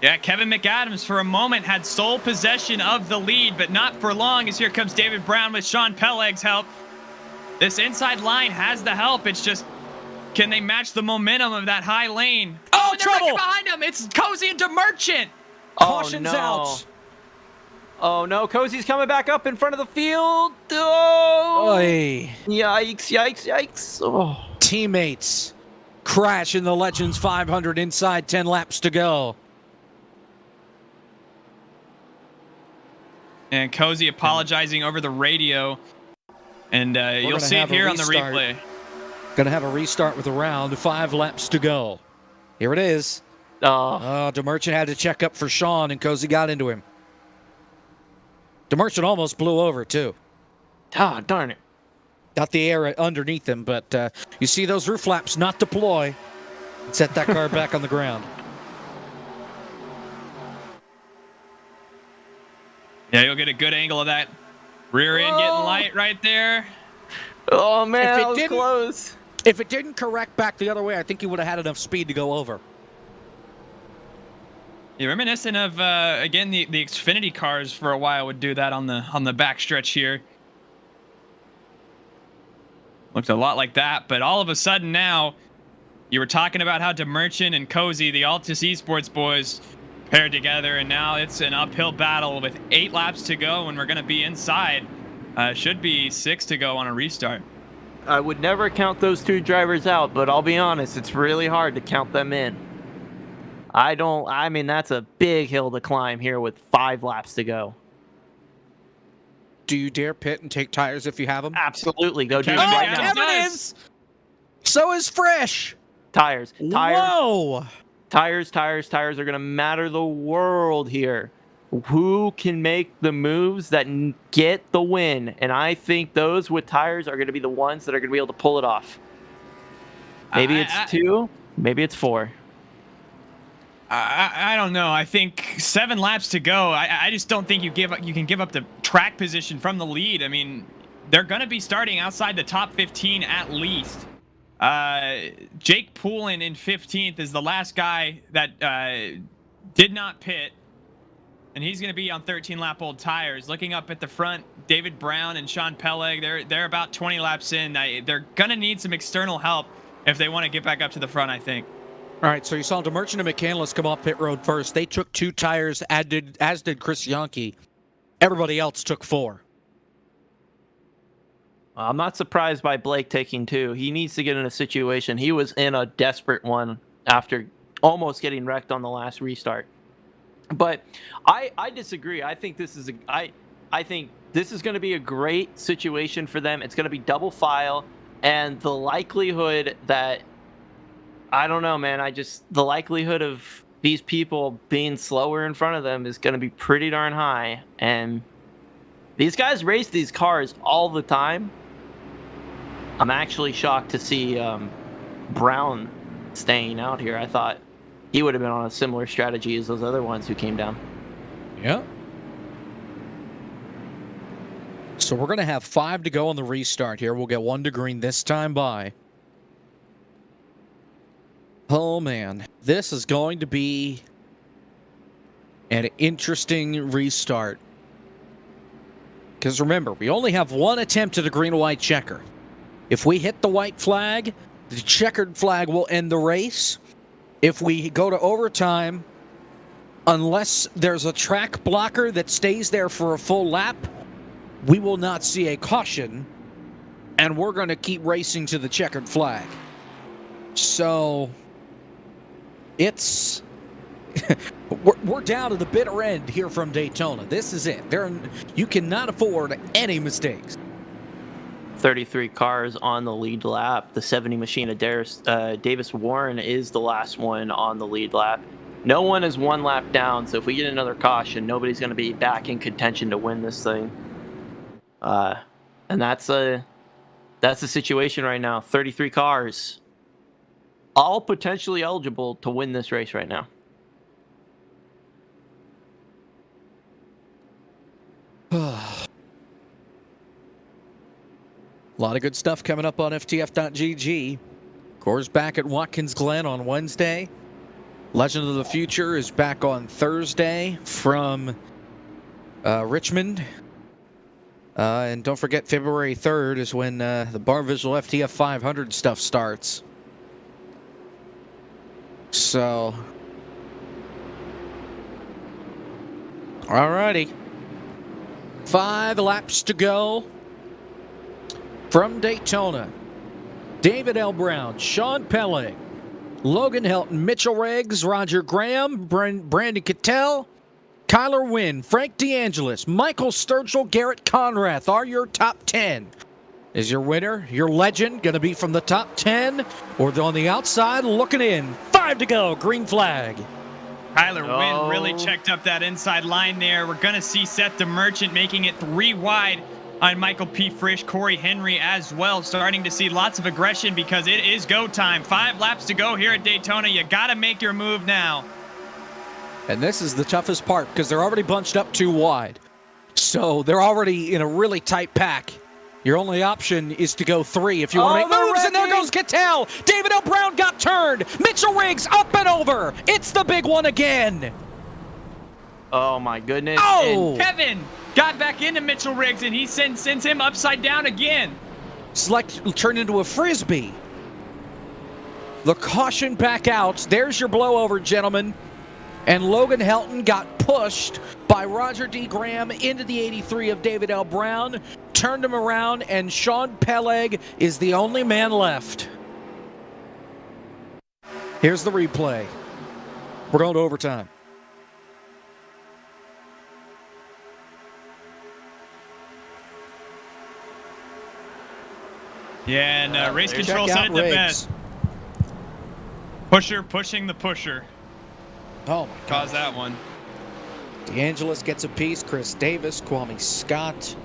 Yeah, Kevin McAdams for a moment had sole possession of the lead, but not for long, as here comes David Brown with Sean Peleg's help. This inside line has the help. It's just, can they match the momentum of that high lane? Oh, they're right behind him. It's Cozy and DeMerchant. Caution's out. Oh no, Cozy's coming back up in front of the field. Oh! Oy. Yikes, yikes, yikes. Oh. Teammates crash in the Legends 500 inside 10 laps to go. And Cozy apologizing over the radio. And you'll see it here on the replay. Going to have a restart with around 5 laps to go. Here it is. DeMerchant had to check up for Sean, and Cozy got into him. DeMerchant almost blew over, too. Ah, darn it. Got the air underneath him, but you see those roof flaps not deploy. Set that car back on the ground. Yeah, you'll get a good angle of that rear end getting light right there. Oh, man, that was close. If it didn't correct back the other way, I think he would have had enough speed to go over. Yeah, reminiscent of again the Xfinity cars for a while would do that on the back stretch here. Looked a lot like that, but all of a sudden now, you were talking about how DeMerchant and Cozy, the Altus Esports boys, paired together, and now it's an uphill battle with 8 laps to go, and we're going to be inside. Should be 6 to go on a restart. I would never count those 2 drivers out, but I'll be honest, it's really hard to count them in. I mean, that's a big hill to climb here with 5 laps to go. Do you dare pit and take tires if you have them? Absolutely. Go do it Kevin right McAdams now. Kevin is. So is Fresh. Tires. Whoa. Tires are going to matter the world here. Who can make the moves that get the win? And I think those with tires are going to be the ones that are going to be able to pull it off. Maybe it's 2, maybe it's 4. I don't know. I think 7 laps to go. I just don't think you can give up the track position from the lead. I mean, they're going to be starting outside the top 15 at least. Jake Poulin in 15th is the last guy that did not pit, and he's going to be on 13-lap old tires. Looking up at the front, David Brown and Sean Peleg, they're about 20 laps in. They're going to need some external help if they want to get back up to the front, I think. All right, so you saw DeMerchant and McCandless come off pit road first. They took 2 tires, as did Chris Yonke. Everybody else took 4. I'm not surprised by Blake taking 2. He needs to get in a situation. He was in a desperate one after almost getting wrecked on the last restart. But I disagree. I think this is I think this is going to be a great situation for them. It's going to be double file, and the likelihood that I don't know, man. The likelihood of these people being slower in front of them is going to be pretty darn high. And these guys race these cars all the time. I'm actually shocked to see Brown staying out here. I thought he would have been on a similar strategy as those other ones who came down. Yeah. So we're going to have 5 to go on the restart here. We'll get 1 to green this time by. Oh, man. This is going to be an interesting restart. Because remember, we only have 1 attempt at a green-white checker. If we hit the white flag, the checkered flag will end the race. If we go to overtime, unless there's a track blocker that stays there for a full lap, we will not see a caution, and we're going to keep racing to the checkered flag. So it's we're down to the bitter end here from Daytona. This is it. You cannot afford any mistakes. 33 cars on the lead lap. The 70 machine of Davis Warren is the last one on the lead lap. No one is 1 lap down, so if we get another caution, nobody's going to be back in contention to win this thing. And that's the situation right now. 33 cars, all potentially eligible to win this race right now. A lot of good stuff coming up on FTF.GG. Core's back at Watkins Glen on Wednesday. Legend of the Future is back on Thursday from Richmond. And don't forget, February 3rd is when the Bar Visual FTF 500 stuff starts. So, alrighty. 5 laps to go from Daytona. David L. Brown, Sean Peleg, Logan Helton, Mitchell Riggs, Roger Graham, Brandon Cattell, Kyler Wynn, Frank DeAngelis, Michael Sturgill, Garrett Conrath are your top 10. Is your winner, your legend, going to be from the top 10 or on the outside looking in? 5 to go, green flag. Kyler Wynn really checked up that inside line there. We're going to see Seth DeMerchant making it 3 wide on Michael P. Frisch, Corey Henry as well. Starting to see lots of aggression because it is go time. 5 laps to go here at Daytona. You got to make your move now. And this is the toughest part because they're already bunched up 2 wide. So they're already in a really tight pack. Your only option is to go 3 if you want to make moves. And there goes Cattell. David L. Brown got turned. Mitchell Riggs up and over. It's the big one again. Oh, my goodness. Oh! And Kevin got back into Mitchell Riggs, and he sends him upside down again. It's like turned into a Frisbee. The caution back out. There's your blowover, gentlemen. And Logan Helton got pushed by Roger D. Graham into the 83 of David L. Brown, turned him around, and Sean Peleg is the only man left. Here's the replay. We're going to overtime. Yeah, and race control Check said out it the Riggs. best. Pusher pushing the pusher. Oh, my God. Caused that one. DeAngelis gets a piece. Chris Davis, Kwame Scott.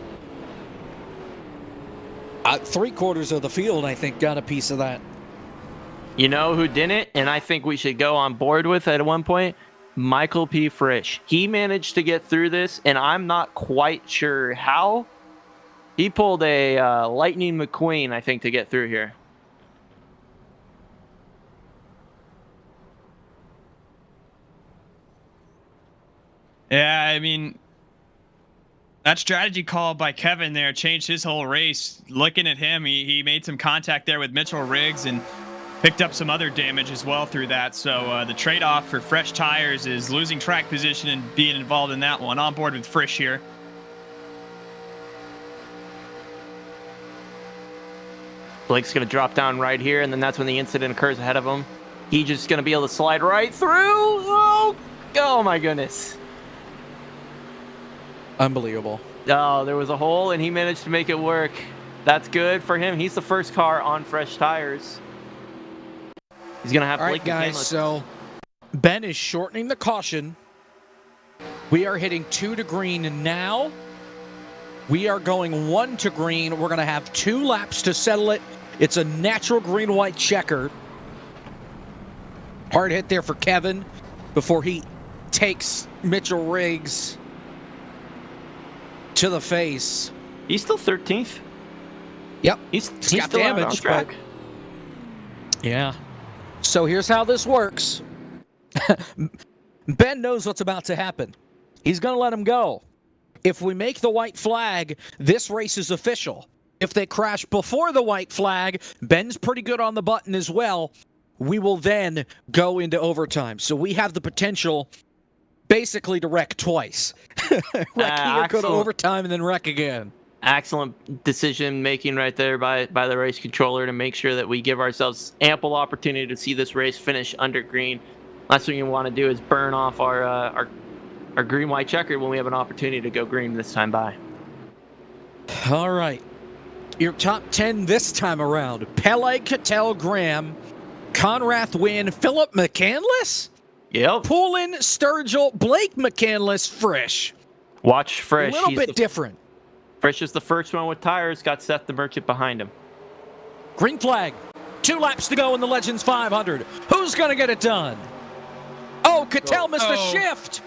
3/4 of the field, I think, got a piece of that. You know who didn't, and I think we should go on board with at one point? Michael P. Frisch. He managed to get through this, and I'm not quite sure how. He pulled a Lightning McQueen, I think, to get through here. Yeah, I mean, that strategy call by Kevin there changed his whole race. Looking at him, he made some contact there with Mitchell Riggs and picked up some other damage as well through that. So the trade-off for fresh tires is losing track position and being involved in that one. On board with Frisch here. Blake's going to drop down right here, and then that's when the incident occurs ahead of him. He's just going to be able to slide right through. Oh my goodness. Unbelievable. Oh, there was a hole, and he managed to make it work. That's good for him. He's the first car on fresh tires. He's going to have All Blake right, guys, McCandless. so Ben is shortening the caution. We are hitting 2 to green now. We are going 1 to green. We're going to have 2 laps to settle it. It's a natural green-white checker. Hard hit there for Kevin before he takes Mitchell Riggs to the face. He's still 13th. Yep. He's got still out on damage, track. but yeah. So here's how this works. Ben knows what's about to happen. He's going to let him go. If we make the white flag, this race is official. If they crash before the white flag, Ben's pretty good on the button as well. We will then go into overtime. So we have the potential basically to wreck twice. Wreck here, go to overtime, and then wreck again. Excellent decision making right there by the race controller to make sure that we give ourselves ample opportunity to see this race finish under green. Last thing you want to do is burn off our green-white checker when we have an opportunity to go green this time by. All right. Your top 10 this time around. Pele, Cattell, Graham, Conrath, Wynn, Philip McCandless? Yep. Poulin, Sturgill, Blake McCandless, Frisch. Watch Frisch. A little bit different. Frisch is the first one with tires. Got Seth the Merchant behind him. Green flag. 2 laps to go in the Legends 500. Who's going to get it done? Oh, Cattell missed the shift.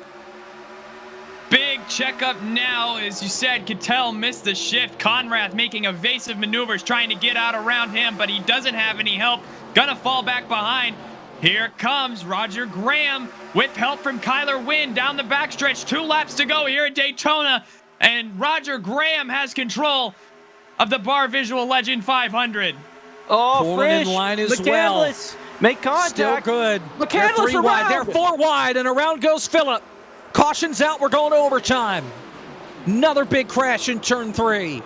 Big checkup now. As you said, Cattell missed the shift. Conrath making evasive maneuvers, trying to get out around him, but he doesn't have any help. Gonna fall back behind. Here comes Roger Graham with help from Kyler Wynn down the backstretch. 2 laps to go here at Daytona, and Roger Graham has control of the Bar Visual Legend 500. Oh, Frisch, in line as McCandless, make contact. Still good. McCandless They're 3 wide. around. They're 4 wide, and around goes Phillip. Caution's out. We're going to overtime. Another big crash in turn 3.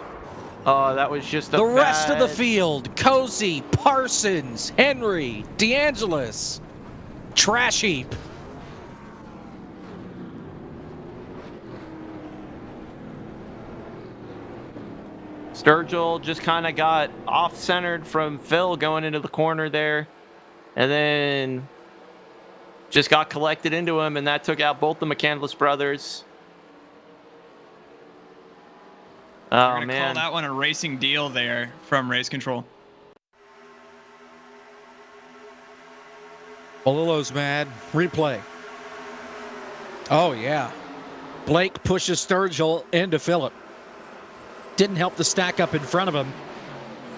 Oh, that was just the rest of the field. Cozy, Parsons, Henry, DeAngelis. Trash heap. Sturgill just kind of got off-centered from Phil going into the corner there. And then just got collected into him, and that took out both the McCandless brothers. Oh, We're gonna call that one a racing deal there from Race Control. Bolillo's mad. Replay. Oh, yeah. Blake pushes Sturgill into Phillip. Didn't help the stack up in front of him.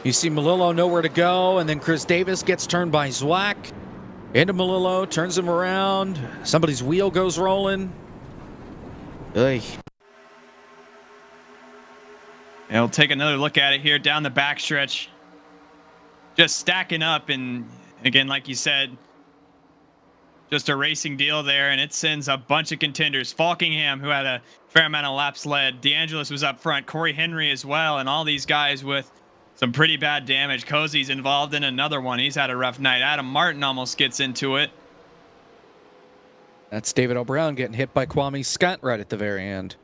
You see Melillo nowhere to go, and then Chris Davis gets turned by Zwack. Into Melillo, turns him around. Somebody's wheel goes rolling. Ugh. And we'll take another look at it here down the backstretch. Just stacking up, and again, like you said, just a racing deal there, and it sends a bunch of contenders. Falkingham, who had a fair amount of laps led. DeAngelis was up front. Corey Henry as well, and all these guys with some pretty bad damage. Cozy's involved in another one. He's had a rough night. Adam Martin almost gets into it. That's David O'Brien getting hit by Kwame Scott right at the very end.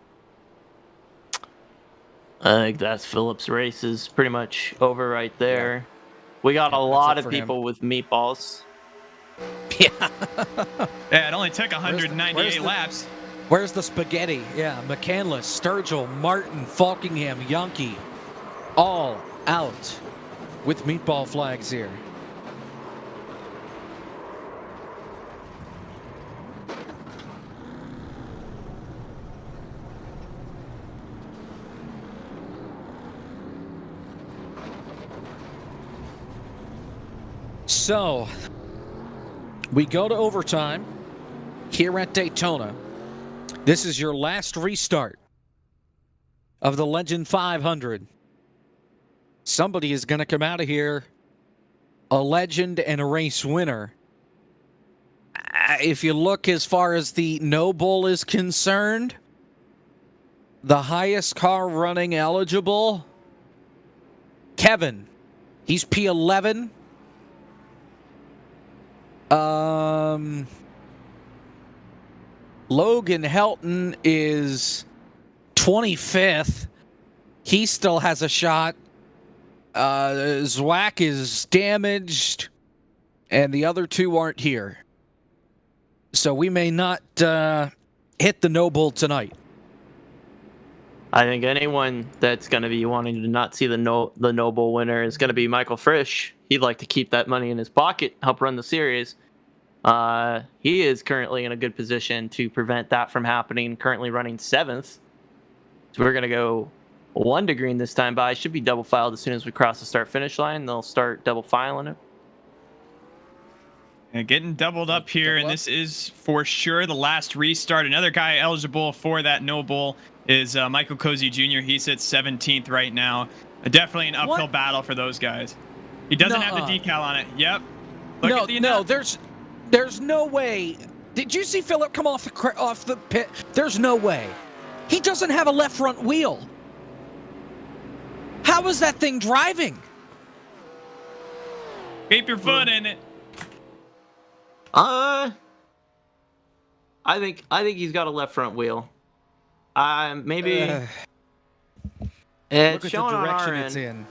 I think that's Phillips' race is pretty much over right there. Yeah. We got Yeah, a that's lot it of for him. people with meatballs. Yeah. Yeah, it only took 198 where's the- laps. Where's the spaghetti? Yeah, McCandless, Sturgill, Martin, Falkingham, Yonke, all out with meatball flags here. So, we go to overtime here at Daytona. This is your last restart of the Legend 500. Somebody is going to come out of here a legend and a race winner. If you look as far as the no bull is concerned, the highest car running eligible, Kevin. He's P11. Logan Helton is 25th. He still has a shot. Zwack is damaged, and the other two aren't here. So we may not hit the no bull tonight. I think anyone that's going to be wanting to not see the Noble winner is going to be Michael Frisch. He'd like to keep that money in his pocket, help run the series. He is currently in a good position to prevent that from happening, currently running 7th. So we're going to go 1 to green this time by. Should be double filed as soon as we cross the start-finish line. They'll start double filing it. And getting doubled up here, and this is for sure the last restart. Another guy eligible for that no bull is Michael Cozy Jr. He's at 17th right now. Definitely an uphill battle for those guys. He doesn't have the decal on it. Yep. There's no way. Did you see Phillip come off the pit? There's no way. He doesn't have a left front wheel. How is that thing driving? Keep your foot in it. I think he's got a left front wheel. Maybe. It's Look at showing the on direction our it's end.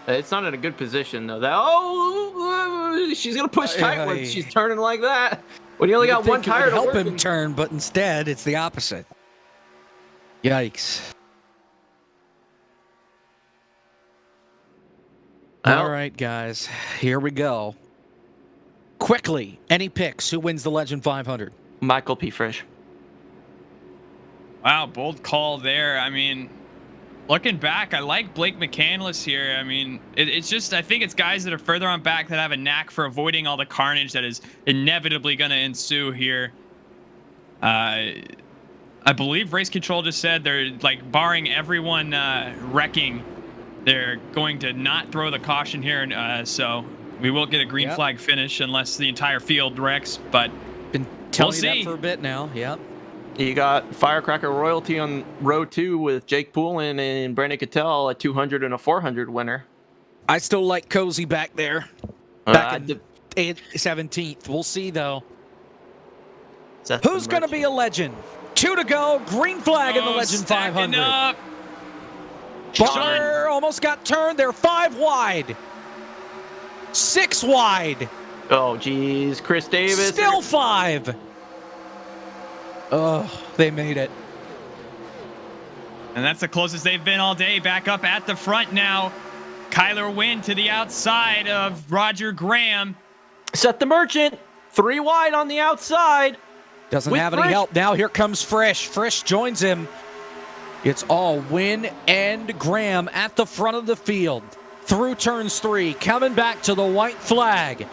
in. It's not in a good position though. She's gonna push tight when she's turning like that. When you only got one tire to help work. him turn, but instead it's the opposite. Yikes. All right, guys, here we go. Quickly, any picks? Who wins the Legend 500? Michael P. Frisch. Wow, bold call there. I mean, looking back, I like Blake McCandless here. I mean, it's just, I think it's guys that are further on back that have a knack for avoiding all the carnage that is inevitably going to ensue here. I believe Race Control just said they're, like, barring everyone wrecking, they're going to not throw the caution here. So we will get a green flag finish unless the entire field wrecks, but been telling you that for a bit now. Yep. You got Firecracker Royalty on row 2 with Jake Poulin and Brandon Cattell, a 200 and a 400 winner. I still like Cozy back there. Back in 17th. We'll see, though. Who's going to be a legend? 2 to go. Green flag in the Legend 500. Up. Barr almost got turned. They're 5 wide. 6 wide. Oh, geez. Chris Davis. Still 5. Oh, they made it. And that's the closest they've been all day. Back up at the front now. Kyler Wynn to the outside of Roger Graham. Seth the Merchant. 3 wide on the outside. Doesn't have any help. Now here comes Frisch. Frisch joins him. It's all Wynn and Graham at the front of the field. Through turns 3. Coming back to the white flag.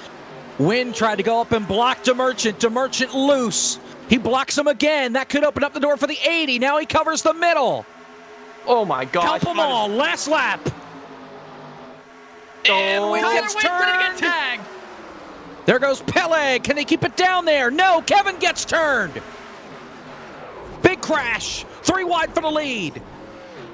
Wynn tried to go up and block DeMerchant. DeMerchant loose. He blocks him again. That could open up the door for the 80. Now he covers the middle. Oh, my God. Help them all. Last lap. And Wynn gets turned. Tagged. There goes Peleg. Can they keep it down there? No. Kevin gets turned. Big crash. 3 wide for the lead.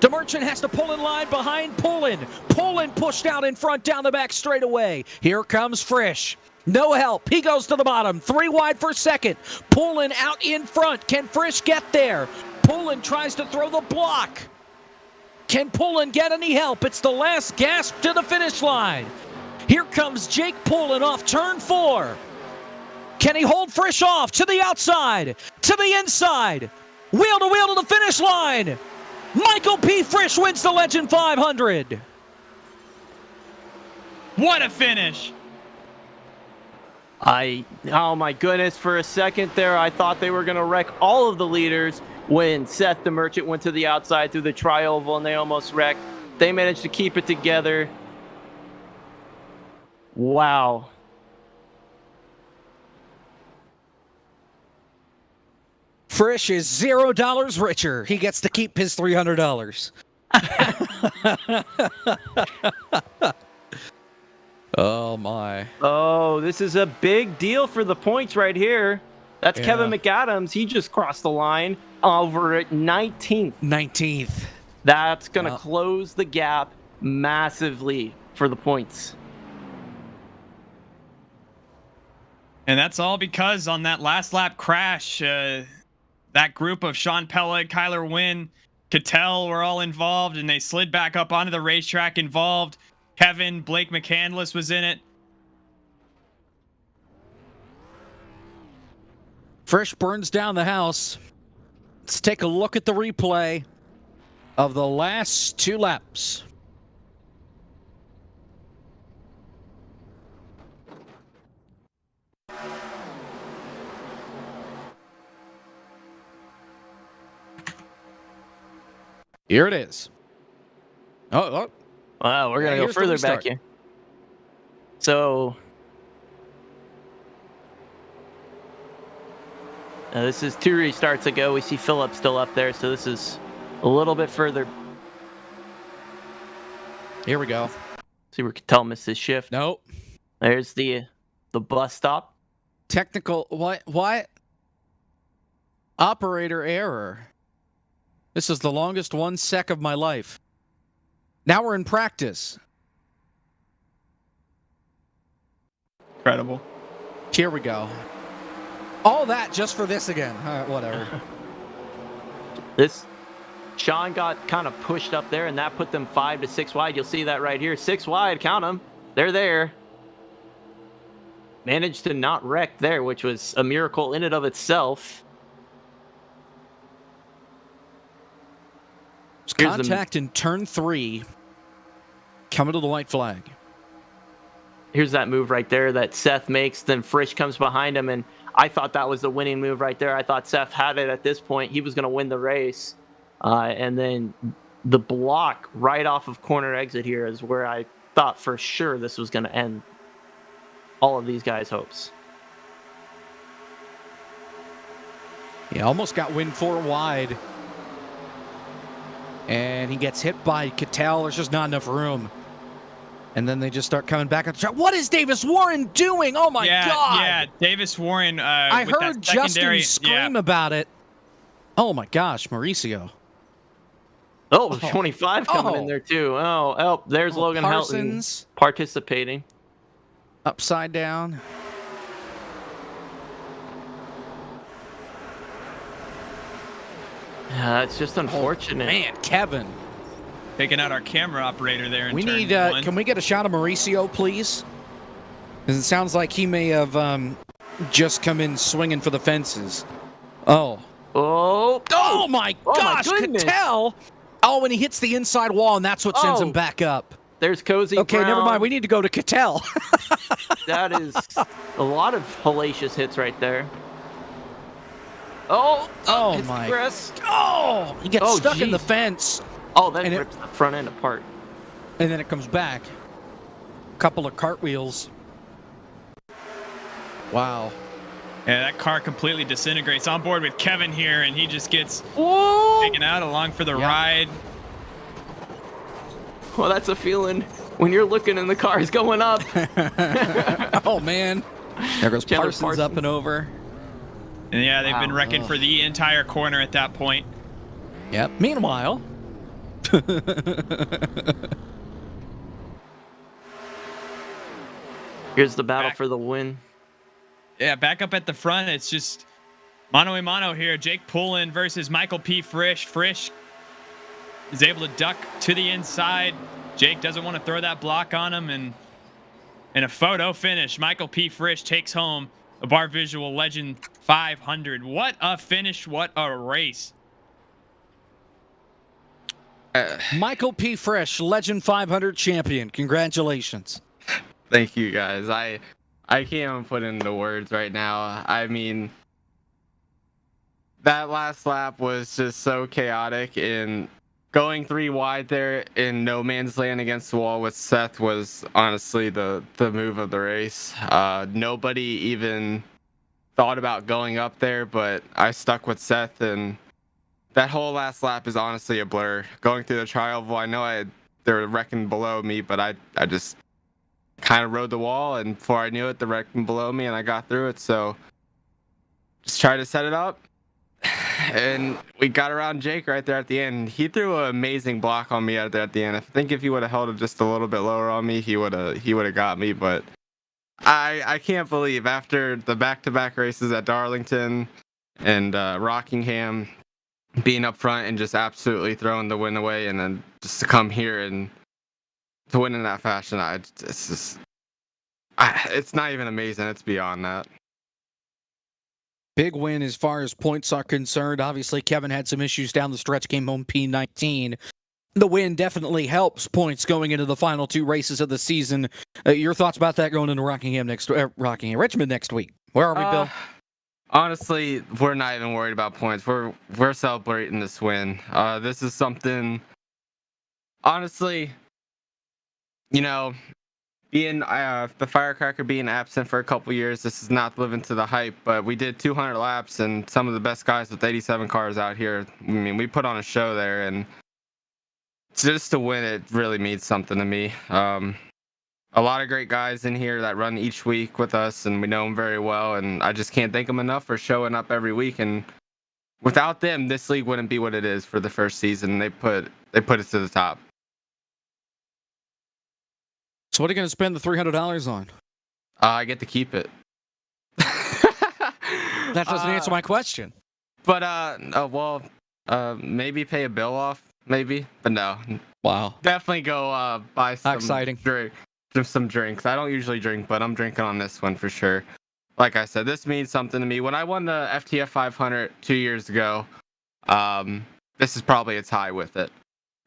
DeMerchant has to pull in line behind Poulin. Poulin pushed out in front down the back straightaway. Here comes Frisch. No help. He goes to the bottom. 3 wide for second. Poulin out in front. Can Frisch get there? Poulin tries to throw the block. Can Poulin get any help? It's the last gasp to the finish line. Here comes Jake Poulin off turn 4. Can he hold Frisch off to the outside, to the inside, wheel to wheel to the finish line? Michael P. Frisch wins the Legend 500. What a finish. Oh my goodness, for a second there, I thought they were going to wreck all of the leaders when Seth the Merchant went to the outside through the tri-oval and they almost wrecked. They managed to keep it together. Wow. Frisch is $0 richer. He gets to keep his $300. Oh my. Oh, this is a big deal for the points right here. That's Kevin McAdams. He just crossed the line over at 19th. 19th. That's going to close the gap massively for the points. And that's all because on that last lap crash, that group of Sean Pellig, Kyler Wynn, Cattell were all involved, and they slid back up onto the racetrack involved. Kevin, Blake McCandless was in it. Frisch burns down the house. Let's take a look at the replay of the last 2 laps. Here it is. Oh. Wow, we're going to go further back here. So, this is 2 restarts ago. We see Phillip still up there, so this is a little bit further. Here we go. See where Cattell missed his shift. Nope. There's the bus stop. Technical, what? Operator error. This is the longest 1 sec of my life. Now we're in practice. Incredible. Here we go. All that just for this again. Whatever. Sean got kind of pushed up there, and that put them 5 to 6 wide. You'll see that right here. 6 wide, count them. They're there. Managed to not wreck there, which was a miracle in and of itself. Contact in turn 3. Coming to the white flag. Here's that move right there that Seth makes. Then Frisch comes behind him, and I thought that was the winning move right there. I thought Seth had it at this point. He was going to win the race. And then the block right off of corner exit here is where I thought for sure this was going to end all of these guys' hopes. He almost got Win 4 wide. And he gets hit by Cattell. There's just not enough room. And then they just start coming back at the track. What is Davis Warren doing? Oh, my God. Yeah, Davis Warren. I heard Justin scream about it. Oh, my gosh, Mauricio. Oh, 25 coming in there, too. Oh, there's Logan Parsons Helton participating. Upside down. Yeah, it's just unfortunate. Man, Kevin. Taking out our camera operator there in We turn need, 1. can we get a shot of Mauricio, please? Because it sounds like he may have just come in swinging for the fences. Oh my gosh, Cattell! Oh, and he hits the inside wall, and that's what sends him back up. There's Cozy Okay, Brown. never mind. We need to go to Cattell. That is a lot of hellacious hits right there. Oh my! Oh, he gets stuck in the fence. Oh, that rips the front end apart. And then it comes back. Couple of cartwheels. Wow. Yeah, that car completely disintegrates. On board with Kevin here, and he just gets taken out along for the ride. Well, that's a feeling when you're looking and the car's going up. Oh, man. There goes Parsons up and over. And yeah, they've been wrecking for the entire corner at that point. Yep. Meanwhile. Here's the battle for the win. Yeah, back up at the front. It's just mano a mano here. Jake Pullen versus Michael P. Frisch. Frisch is able to duck to the inside. Jake doesn't want to throw that block on him. And in a photo finish, Michael P. Frisch takes home the Bar Visual Legend 500. What a finish. What a race. Michael P. Frisch, Legend 500 champion. Congratulations. Thank you, guys. I can't even put into words right now. I mean, that last lap was just so chaotic, and going 3 wide there in no man's land against the wall with Seth was honestly the move of the race. Nobody even thought about going up there, but I stuck with Seth, and that whole last lap is honestly a blur. Going through the tri-oval, I know they were wrecking below me, but I just kind of rode the wall, and before I knew it, the wrecking below me, and I got through it. So just tried to set it up, and we got around Jake right there at the end. He threw an amazing block on me out there at the end. I think if he would have held it just a little bit lower on me, he would have got me. But I can't believe after the back-to-back races at Darlington and Rockingham, being up front and just absolutely throwing the win away, and then just to come here and to win in that fashion, it's not even amazing. It's beyond that. Big win as far as points are concerned. Obviously, Kevin had some issues down the stretch, came home P19. The win definitely helps points going into the final 2 races of the season. Your thoughts about that going into Richmond next week? Where are we, Bill? Honestly, we're not even worried about points. We're celebrating this win. This is something. Honestly, being the firecracker being absent for a couple years, this is not living to the hype. But we did 200 laps, and some of the best guys with 87 cars out here. I mean, we put on a show there, and just to win it really means something to me. A lot of great guys in here that run each week with us, and we know them very well, and I just can't thank them enough for showing up every week. And without them, this league wouldn't be what it is for the first season. They put it to the top. So what are you going to spend the $300 on? I get to keep it. That doesn't answer my question. But maybe pay a bill off, maybe. But no. Wow. Definitely go buy some exciting. Some drinks. I don't usually drink, but I'm drinking on this one for sure. Like I said, this means something to me. When I won the FTF 500 2 years ago, this is probably its high with it.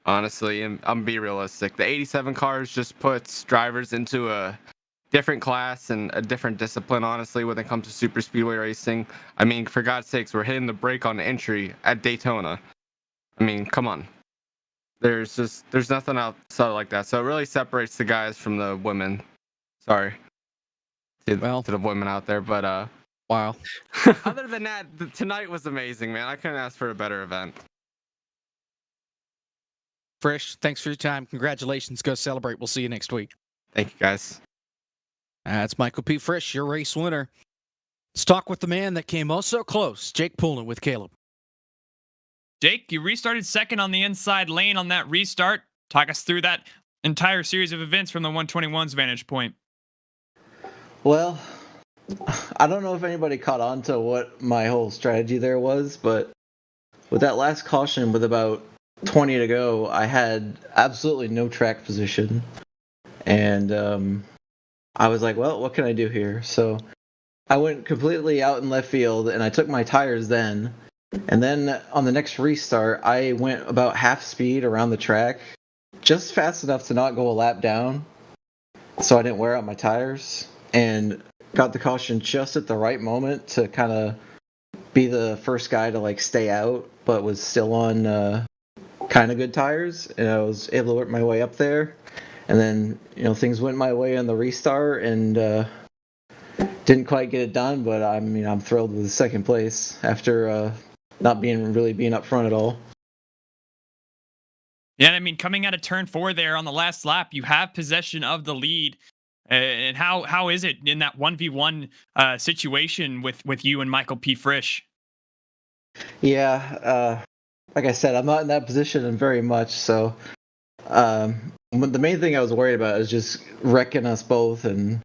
Honestly, and I'm be realistic. The 87 cars just puts drivers into a different class and a different discipline, honestly, when it comes to super speedway racing. I mean, for God's sakes, we're hitting the brake on entry at Daytona. I mean, come on. There's nothing outside like that. So it really separates the guys from the women. Sorry to the women out there, but wow. Other than that, tonight was amazing, man. I couldn't ask for a better event. Frisch, thanks for your time. Congratulations. Go celebrate. We'll see you next week. Thank you, guys. That's Michael P. Frisch, your race winner. Let's talk with the man that came oh so close, Jake Pullen with Caleb. Jake, you restarted second on the inside lane on that restart. Talk us through that entire series of events from the 121's vantage point. Well, I don't know if anybody caught on to what my whole strategy there was, but with that last caution with about 20 to go, I had absolutely no track position. And I was like, well, what can I do here? So I went completely out in left field, and I took my tires then. And then on the next restart, I went about half speed around the track, just fast enough to not go a lap down, so I didn't wear out my tires, and got the caution just at the right moment to kind of be the first guy to like stay out, but was still on kind of good tires, and I was able to work my way up there. And then things went my way on the restart, and didn't quite get it done, but I'm thrilled with the second place after not being up front at all. Yeah, I mean, coming out of turn 4 there on the last lap, you have possession of the lead. And how is it in that 1v1 situation with you and Michael P. Frisch? Yeah, like I said, I'm not in that position very much, so the main thing I was worried about is just wrecking us both and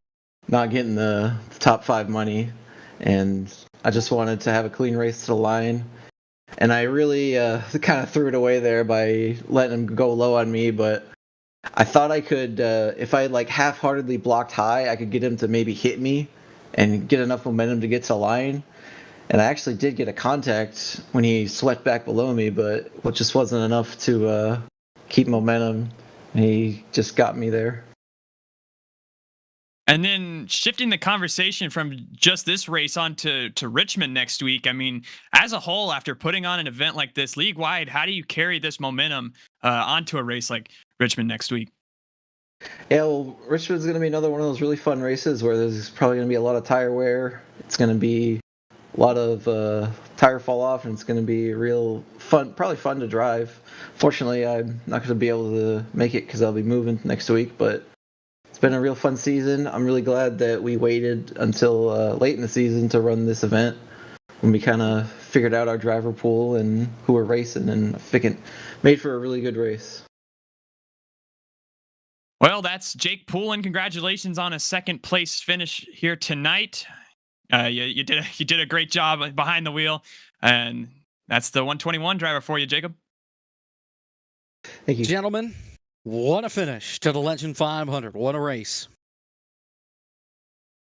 not getting the top 5 money, and I just wanted to have a clean race to the line. And I really kind of threw it away there by letting him go low on me, but I thought I could, if I like half-heartedly blocked high, I could get him to maybe hit me and get enough momentum to get to the line. And I actually did get a contact when he swept back below me, but it just wasn't enough to keep momentum. And he just got me there. And then shifting the conversation from just this race on to Richmond next week. I mean, as a whole, after putting on an event like this league wide, how do you carry this momentum onto a race like Richmond next week? Yeah, well, Richmond's going to be another one of those really fun races where there's probably going to be a lot of tire wear. It's going to be a lot of tire fall off, and it's going to be real fun, probably fun to drive. Fortunately, I'm not going to be able to make it because I'll be moving next week, but it's been a real fun season. I'm really glad that we waited until late in the season to run this event when we kind of figured out our driver pool and who we're racing, and I think it made for a really good race. Well, that's Jake Poulin. Congratulations on a second place finish here tonight. You did a great job behind the wheel, and that's the 121 driver for you, Jacob. Thank you, gentlemen. What a finish to the Legend 500. What a race.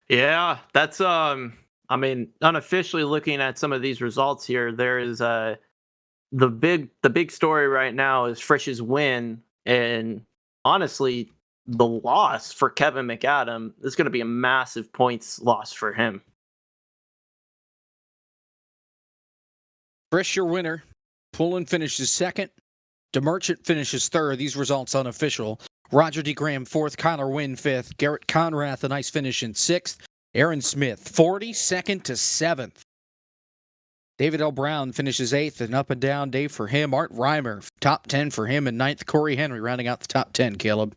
Yeah, that's I mean, unofficially looking at some of these results here, there is the big story right now is Frisch's win, and honestly, the loss for Kevin McAdam is going to be a massive points loss for him. Frisch, your winner. Poulin finishes second. DeMerchant finishes third. These results unofficial. Roger D. Graham fourth. Kyler Wynn fifth. Garrett Conrath, a nice finish in sixth. Aaron Smith 42nd to 7th. David L. Brown finishes 8th, and up and down day for him. Art Reimer, top 10 for him, and 9th. Corey Henry rounding out the top 10, Caleb.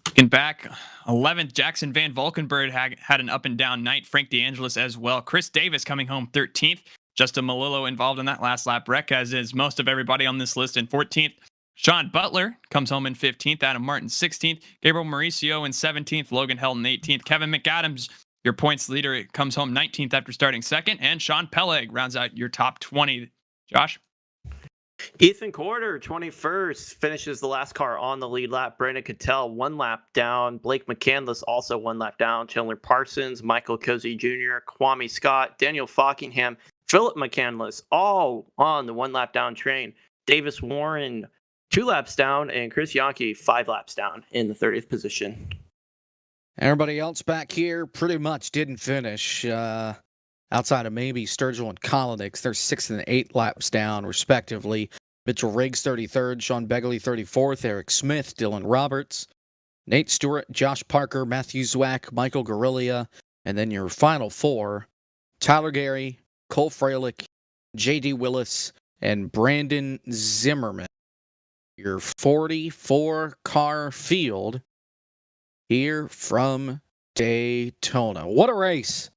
Looking back, 11th, Jackson Van Valkenburg had an up and down night. Frank DeAngelis as well. Chris Davis coming home 13th. Justin Malillo involved in that last lap wreck, as is most of everybody on this list in 14th. Sean Butler comes home in 15th. Adam Martin 16th. Gabriel Mauricio in 17th. Logan Helton 18th. Kevin McAdams, your points leader, comes home 19th after starting second. And Sean Peleg rounds out your top 20. Josh? Ethan Corder, 21st, finishes the last car on the lead lap. Brandon Cattell, 1 lap down. Blake McCandless, also 1 lap down. Chandler Parsons, Michael Cozy Jr., Kwame Scott, Daniel Fockingham, Philip McCandless, all on the 1 lap down train. Davis Warren, 2 laps down, and Chris Yankee, 5 laps down in the 30th position. Everybody else back here pretty much didn't finish. Outside of maybe Sturgill and Kolonix, they're 6 and 8 laps down, respectively. Mitchell Riggs, 33rd. Sean Begley, 34th. Eric Smith, Dylan Roberts, Nate Stewart, Josh Parker, Matthew Zwack, Michael Guerrilla, and then your final 4, Tyler Gary, Cole Freilich, J.D. Willis, and Brandon Zimmerman. Your 44-car field here from Daytona. What a race.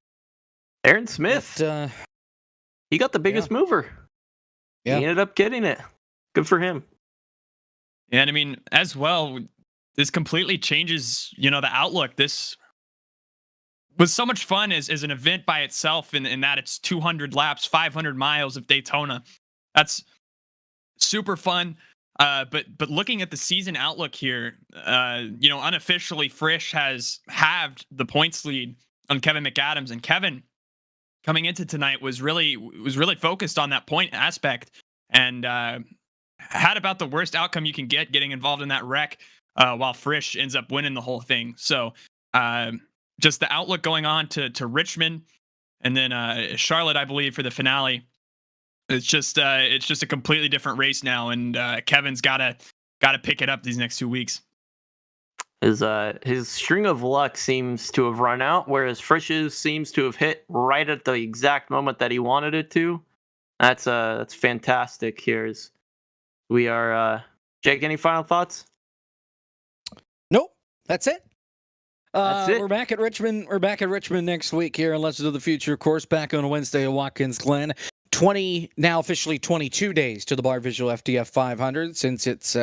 Aaron Smith, he got the biggest mover. Yeah. He ended up getting it. Good for him. And I mean, as well, this completely changes, the outlook. This was so much fun as an event by itself in that it's 200 laps, 500 miles of Daytona. That's super fun. But looking at the season outlook here, unofficially Frisch has halved the points lead on Kevin McAdams, and Kevin coming into tonight was really focused on that point aspect, and had about the worst outcome you can getting involved in that wreck, while Frisch ends up winning the whole thing. So just the outlook going on to Richmond, and then Charlotte, I believe, for the finale. It's just a completely different race now, and Kevin's gotta pick it up these next 2 weeks. His string of luck seems to have run out, whereas Frisch's seems to have hit right at the exact moment that he wanted it to. That's fantastic. We are Jake. Any final thoughts? Nope, that's it. That's it. We're back at Richmond. We're back at Richmond next week here on Legends of the Future. Of course, back on Wednesday at Watkins Glen. Now officially 22 days to the Bar Visual FDF 500, since it's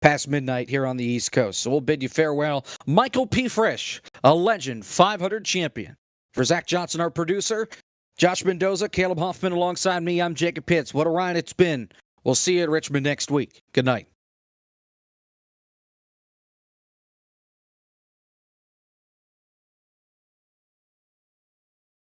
past midnight here on the East Coast. So we'll bid you farewell. Michael P. Frisch, a legend, 500 champion. For Zach Johnson, our producer, Josh Mendoza, Caleb Hoffman alongside me, I'm Jacob Pitts. What a ride it's been. We'll see you at Richmond next week. Good night.